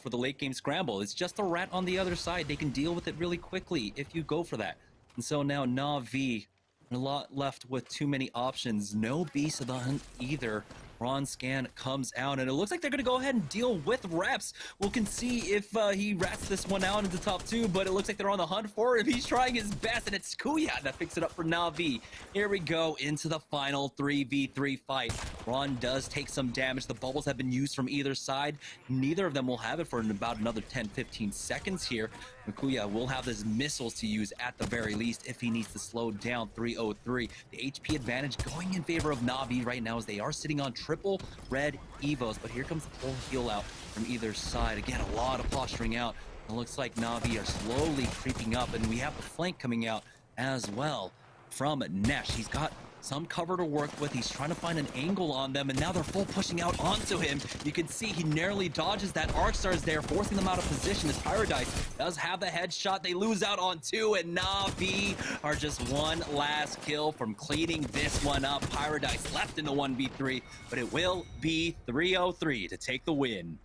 S13: for the late game scramble. It's just a rat on the other side. They can deal with it really quickly if you go for that. And so now Na'Vi, a lot left with too many options. No Beast of the Hunt either. Ron Scan comes out, and it looks like they're going to go ahead and deal with Reps. We can see if he rats this one out into top 2, but it looks like they're on the hunt for him. He's trying his best, and it's Kuya that picks it up for Na'Vi. Here we go into the final 3v3 fight. Ron does take some damage. The bubbles have been used from either side. Neither of them will have it for about another 10-15 seconds here. Kuya will have his missiles to use at the very least if he needs to slow down 303. The HP advantage going in favor of Na'Vi right now as they are sitting on triple red Evos, but here comes the full heal out from either side. Again, a lot of posturing out. It looks like Na'Vi are slowly creeping up, and we have the flank coming out as well from Nesh. He's got some cover to work with. He's trying to find an angle on them, and now they're full pushing out onto him. You can see he narrowly dodges that. Arcstar's there, forcing them out of position as Paradise does have the headshot. They lose out on 2, and Na'Vi are just one last kill from cleaning this one up. Paradise left in the 1v3, but it will be 303 to take the win.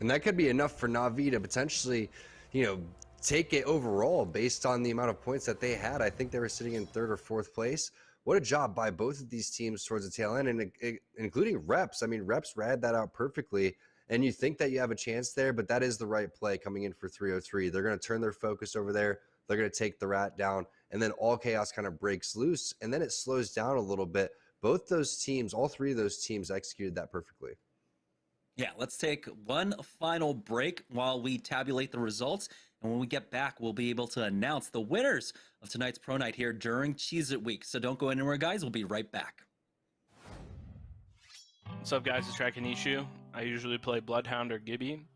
S6: And that could be enough for Na'Vi to potentially, take it overall based on the amount of points that they had. I think they were sitting in 3rd or 4th place. What a job by both of these teams towards the tail end, and including Reps. I mean, Reps rad that out perfectly, and you think that you have a chance there, but that is the right play coming in for 303. They're going to turn their focus over there. They're going to take the rat down, and then all chaos kind of breaks loose, and then it slows down a little bit. Both those teams, all 3 of those teams executed that perfectly.
S4: Yeah, let's take one final break while we tabulate the results. And when we get back, we'll be able to announce the winners of tonight's Pro Night here during Cheez-It Week. So don't go anywhere, guys. We'll be right back.
S7: What's up, guys? It's Rakanishu. I usually play Bloodhound or Gibby.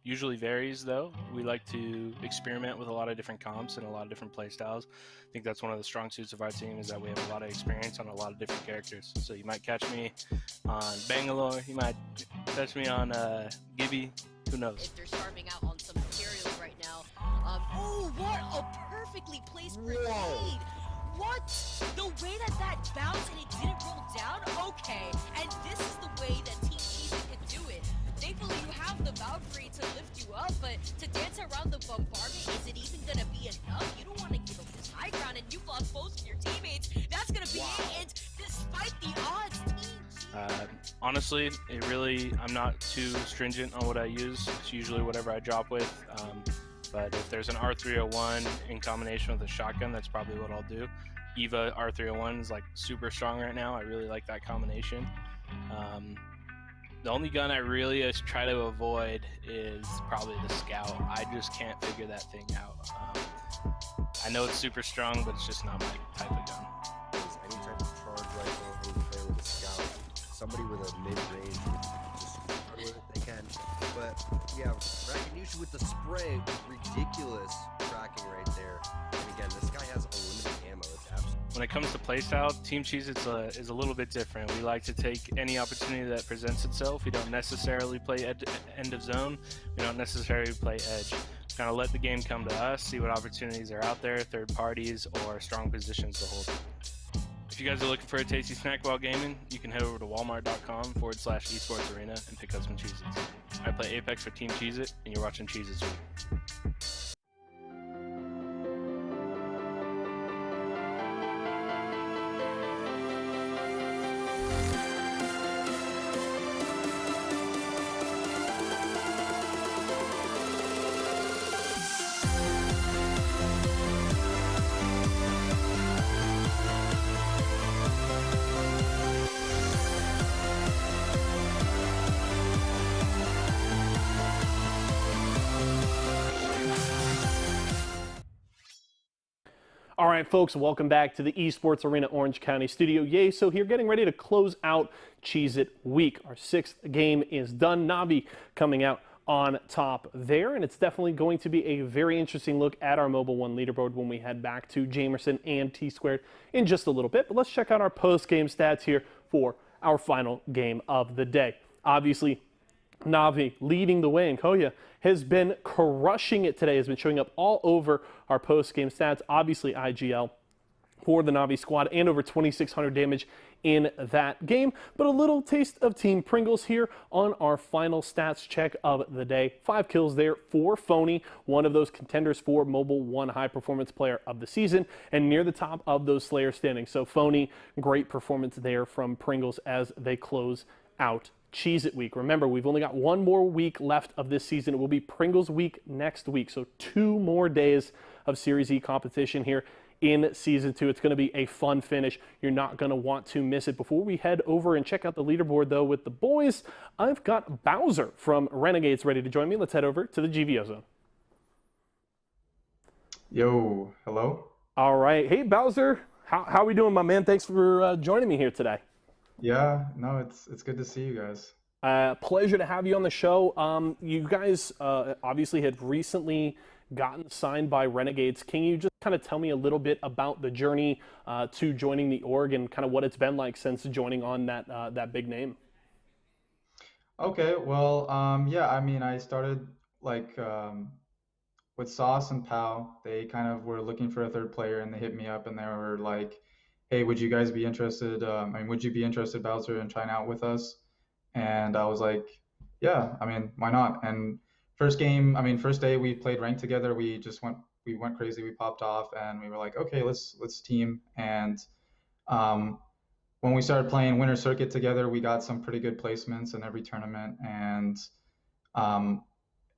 S7: Usually varies, though. We like to experiment with a lot of different comps and a lot of different play styles. I think that's one of the strong suits of our team, is that we have a lot of experience on a lot of different characters. So you might catch me on Bangalore, you might catch me on Gibby, who knows?
S8: If they're starving out on some materials right now. Oh, what a perfectly placed grenade! What? The way that bounced and it didn't roll down? Okay, and this is the way that Team Cheez-It can do it. Thankfully, you have the Valkyrie to lift you up, but to dance around the bombardment, is it even gonna be enough? You don't want to give up this high ground, and you've lost most of your teammates. That's gonna be it, and despite the odds, Team
S7: Honestly, I'm not too stringent on what I use. It's usually whatever I drop with. But if there's an R301 in combination with a shotgun, that's probably what I'll do. Eva R301 is like super strong right now. I really like that combination. The only gun I really try to avoid is probably the Scout. I just can't figure that thing out. I know it's super strong, but it's just not my type of gun.
S9: Any type of charge rifle, any player with a Scout, somebody with a mid-range, just start with it they can. But yeah, recognition with the spray, ridiculous tracking right there. And again, this guy has unlimited ammo. It's absolutely.
S7: When it comes to playstyle, Team Cheez-Itz is a little bit different. We like to take any opportunity that presents itself. We don't necessarily play end of zone. We don't necessarily play edge. Kind of let the game come to us, see what opportunities are out there, third parties, or strong positions to hold. If you guys are looking for a tasty snack while gaming, you can head over to walmart.com/esports arena and pick up some Cheez-Its. I play Apex for Team Cheez-It, and you're watching Cheez-Itz Week.
S2: All right, folks, welcome back to the Esports Arena Orange County studio. Yay, so here getting ready to close out Cheez-It Week. Our sixth game is done. Navi coming out on top there, and it's definitely going to be a very interesting look at our Mobile 1 leaderboard when we head back to Jamerson and T-Squared in just a little bit. But let's check out our post-game stats here for our final game of the day. Obviously, Navi leading the way, and Koya has been crushing it today, has been showing up all over our post-game stats. Obviously, IGL for the Navi squad and over 2,600 damage in that game. But a little taste of Team Pringles here on our final stats check of the day. 5 kills there for Phony, one of those contenders for Mobile 1 High Performance Player of the Season, and near the top of those Slayer standings. So Phony, great performance there from Pringles as they close out Cheez-It Week. Remember, we've only got one more week left of this season. It will be Pringles Week next week. So 2 more days of Series E competition here in Season 2. It's going to be a fun finish. You're not going to want to miss it. Before we head over and check out the leaderboard, though, with the boys, I've got Bowser from Renegades ready to join me. Let's head over to the GVO zone.
S5: Yo, hello.
S2: All right. Hey, Bowser. How are we doing, my man? Thanks for joining me here today.
S5: Yeah, no, it's good to see you guys.
S2: Pleasure to have you on the show. You guys obviously had recently gotten signed by Renegades. Can you just kind of tell me a little bit about the journey to joining the org and kind of what it's been like since joining on that big name?
S5: Okay, well, yeah, I mean, I started like with Sauce and Pal. They kind of were looking for a third player, and they hit me up, and they were like, hey, would you guys be interested? Would you be interested, Bowser, in trying out with us? And I was like, yeah, I mean, why not? And first day we played ranked together. We went crazy. We popped off, and we were like, okay, let's team. And when we started playing Winter Circuit together, we got some pretty good placements in every tournament, and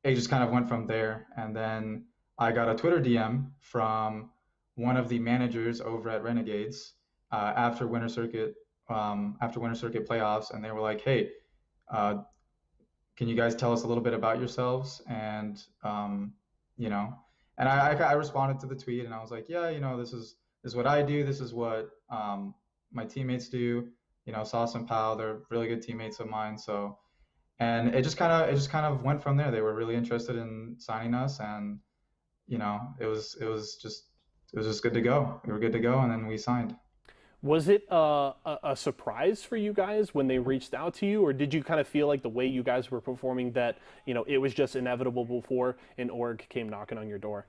S5: it just kind of went from there. And then I got a Twitter DM from one of the managers over at Renegades after Winter Circuit playoffs, and they were like, hey, can you guys tell us a little bit about yourselves? And you know, and I responded to the tweet and I was like, yeah, you know, this is what I do. This is what my teammates do. You know, Sauce and Pal, they're really good teammates of mine. So, and it just kind of went from there. They were really interested in signing us, and you know, it was just good to go. We were good to go, and then we signed.
S2: Was it a surprise for you guys when they reached out to you, or did you kind of feel like the way you guys were performing that, you know, it was just inevitable before an org came knocking on your door?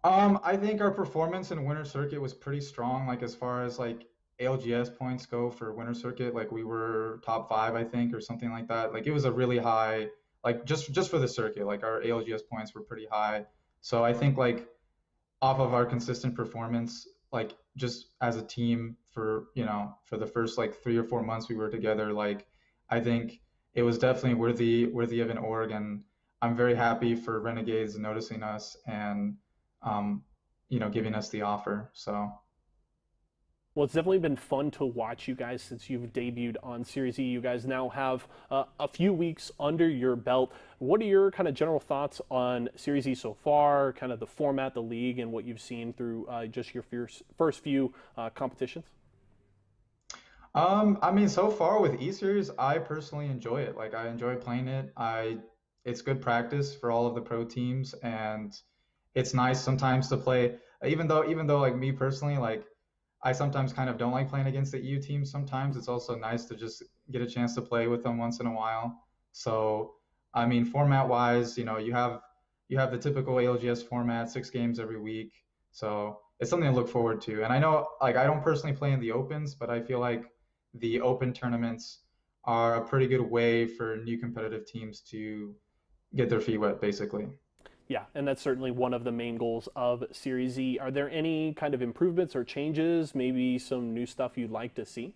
S5: I think our performance in Winter Circuit was pretty strong. Like as far as like ALGS points go for Winter Circuit, like we were top 5, I think, or something like that. Like it was a really high, like just for the circuit, like our ALGS points were pretty high. So I think like off of our consistent performance, like just as a team for, you know, for the first like 3 or 4 months we were together, like I think it was definitely worthy of an org, and I'm very happy for Renegades noticing us and you know, giving us the offer. So
S2: Well, it's definitely been fun to watch you guys since you've debuted on Series E. You guys now have a few weeks under your belt. What are your kind of general thoughts on Series E so far, kind of the format, the league, and what you've seen through just your first few competitions?
S5: I mean, so far with E-Series, I personally enjoy it. Like I enjoy playing it. It's good practice for all of the pro teams, and it's nice sometimes to play. Even though like me personally, like I sometimes kind of don't like playing against the EU teams. Sometimes it's also nice to just get a chance to play with them once in a while. So, I mean, format-wise, you know, you have the typical ALGS format, 6 games every week. So it's something to look forward to. And I know, like, I don't personally play in the opens, but I feel like the open tournaments are a pretty good way for new competitive teams to get their feet wet, basically.
S2: Yeah, and that's certainly one of the main goals of Series E. Are there any kind of improvements or changes, maybe some new stuff you'd like to see?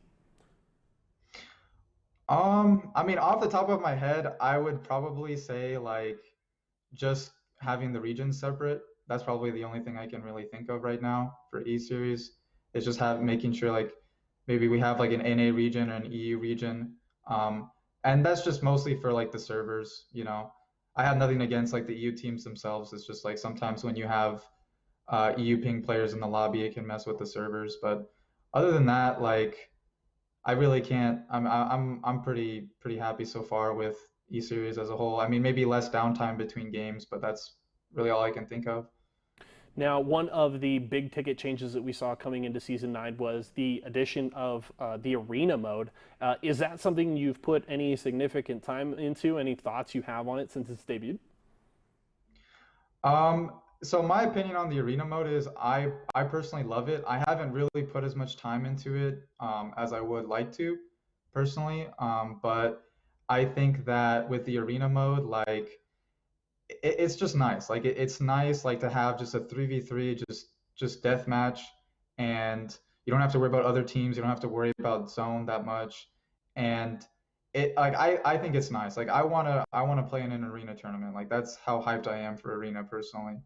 S5: I mean, off the top of my head, I would probably say like just having the regions separate. That's probably the only thing I can really think of right now for E series. Is just making sure like maybe we have like an NA region or an EU region. And that's just mostly for like the servers, you know. I have nothing against like the EU teams themselves. It's just like sometimes when you have EU ping players in the lobby, it can mess with the servers. But other than that, like I really can't. I'm pretty happy so far with E series as a whole. I mean, maybe less downtime between games, but that's really all I can think of.
S2: Now, one of the big ticket changes that we saw coming into Season 9 was the addition of the arena mode. Is that something you've put any significant time into? Any thoughts you have on it since it's debuted?
S5: So my opinion on the arena mode is I personally love it. I haven't really put as much time into it as I would like to personally. But I think that with the arena mode, like it's just nice. Like it's nice like to have just a 3v3 just death match, and you don't have to worry about other teams. You don't have to worry about zone that much. And it like I think it's nice. Like I wanna play in an arena tournament. Like that's how hyped I am for arena personally.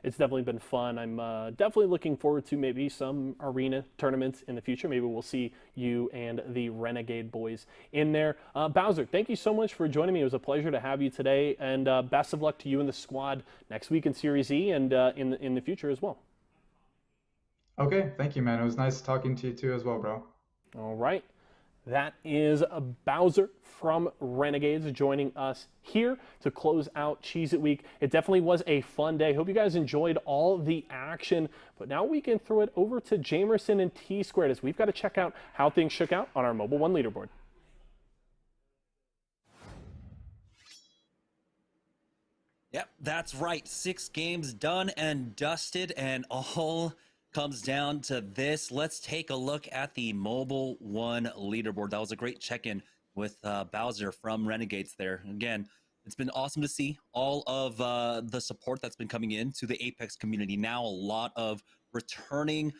S2: It's definitely been fun. I'm definitely looking forward to maybe some arena tournaments in the future. Maybe we'll see you and the Renegade boys in there. Bowser, thank you so much for joining me. It was a pleasure to have you today, and best of luck to you and the squad next week in Series E and in the future as well.
S5: Okay, thank you, man. It was nice talking to you too as well, bro.
S2: All right. That is Bowser from Renegades joining us here to close out Cheez-It Week. It definitely was a fun day. Hope you guys enjoyed all the action. But now we can throw it over to Jamerson and T-Squared as we've got to check out how things shook out on our Mobile One leaderboard.
S4: Yep, that's right. 6 games done and dusted, and all comes down to this. Let's take a look at the Mobile One leaderboard. That was a great check-in with Bowser from Renegades there. Again, it's been awesome to see all of the support that's been coming in to the Apex community. Now a lot of returning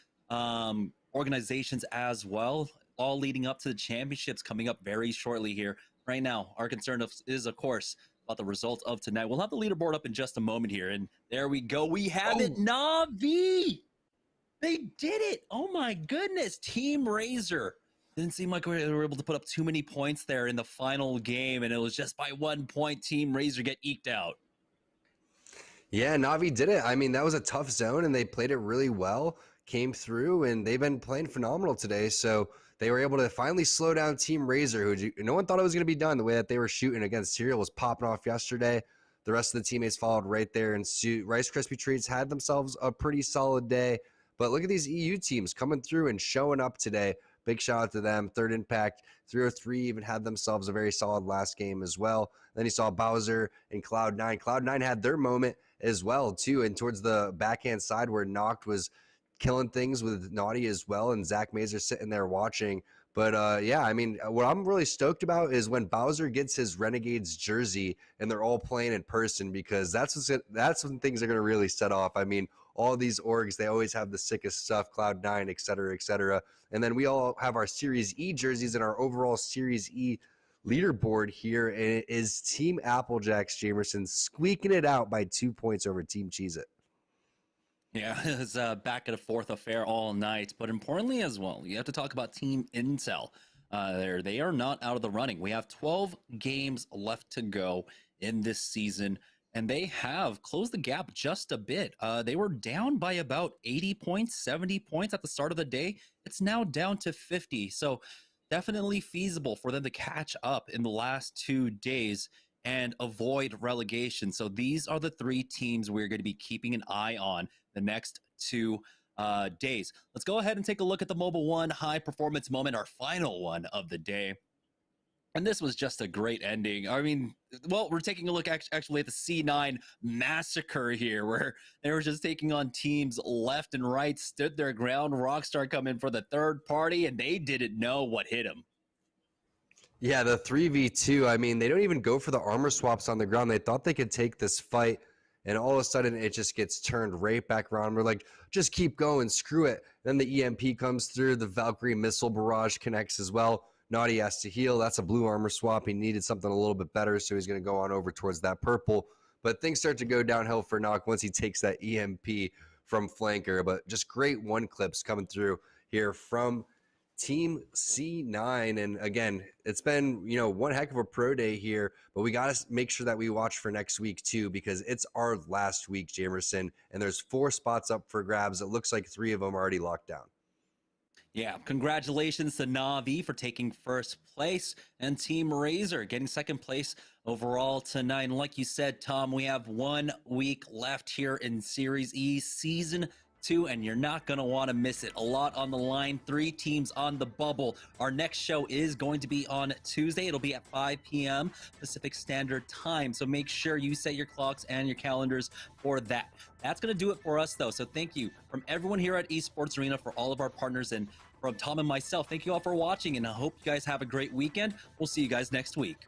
S4: organizations as well, all leading up to the championships coming up very shortly here. Right now, our concern is, of course, about the result of tonight. We'll have the leaderboard up in just a moment here, and there we go. We have it, Na'Vi! They did it! Oh my goodness! Team Razor Didn't seem like we were able to put up too many points there in the final game, and it was just by 1 point Team Razor get eked out.
S6: Yeah, Navi did it. I mean, that was a tough zone, and they played it really well, came through, and they've been playing phenomenal today. So they were able to finally slow down Team Razor, who no one thought it was going to be done. The way that they were shooting against Serial was popping off yesterday. The rest of the teammates followed right there in suit. Rice Krispie Treats had themselves a pretty solid day. But look at these EU teams coming through and showing up today. Big shout out to them. Third Impact, 303 even had themselves a very solid last game as well. Then you saw Bowser and Cloud9. Cloud9 had their moment as well, too. And towards the backhand side where Noct was killing things with Naughty as well, and Zach Mazer sitting there watching. But yeah, I mean, what I'm really stoked about is when Bowser gets his Renegades jersey and they're all playing in person, because that's when things are going to really set off. I mean, all these orgs, they always have the sickest stuff, Cloud9, et cetera, et cetera. And then we all have our Series E jerseys and our overall Series E leaderboard here. And it is Team Applejacks Jamerson squeaking it out by 2 points over Team Cheez-It.
S4: Yeah, it was back at a fourth affair all night. But importantly as well, you have to talk about Team Intel. They are not out of the running. We have 12 games left to go in this season, and they have closed the gap just a bit. They were down by about 80 points, 70 points at the start of the day. It's now down to 50. So definitely feasible for them to catch up in the last 2 days and avoid relegation. So these are the 3 teams we're going to be keeping an eye on the next 2 days. Let's go ahead and take a look at the Mobile One high performance moment, our final one of the day. And this was just a great ending. I mean, well, we're taking a look actually at the C9 massacre here, where they were just taking on teams left and right, stood their ground. Rockstar come in for the third party, and they didn't know what hit them.
S6: Yeah, the 3v2, I mean, they don't even go for the armor swaps on the ground. They thought they could take this fight, and all of a sudden it just gets turned right back around. We're like, just keep going, screw it. Then the EMP comes through, the Valkyrie missile barrage connects as well. Naughty has to heal. That's a blue armor swap. He needed something a little bit better, so he's going to go on over towards that purple. But things start to go downhill for Noct once he takes that EMP from Flanker. But just great one clips coming through here from Team C9. And again, it's been, one heck of a pro day here, but we got to make sure that we watch for next week too, because it's our last week, Jamerson, and there's 4 spots up for grabs. It looks like 3 of them are already locked down.
S4: Yeah, congratulations to Navi for taking first place, and Team Razor getting second place overall tonight. And like you said, Tom, we have 1 week left here in Series E Season 2, and you're not going to want to miss it. A lot on the line, 3 teams on the bubble. Our next show is going to be on Tuesday. It'll be at 5 p.m. Pacific Standard Time, so make sure you set your clocks and your calendars for that. That's going to do it for us, though, so thank you from everyone here at Esports Arena, for all of our partners, and from Tom and myself, thank you all for watching, and I hope you guys have a great weekend. We'll see you guys next week.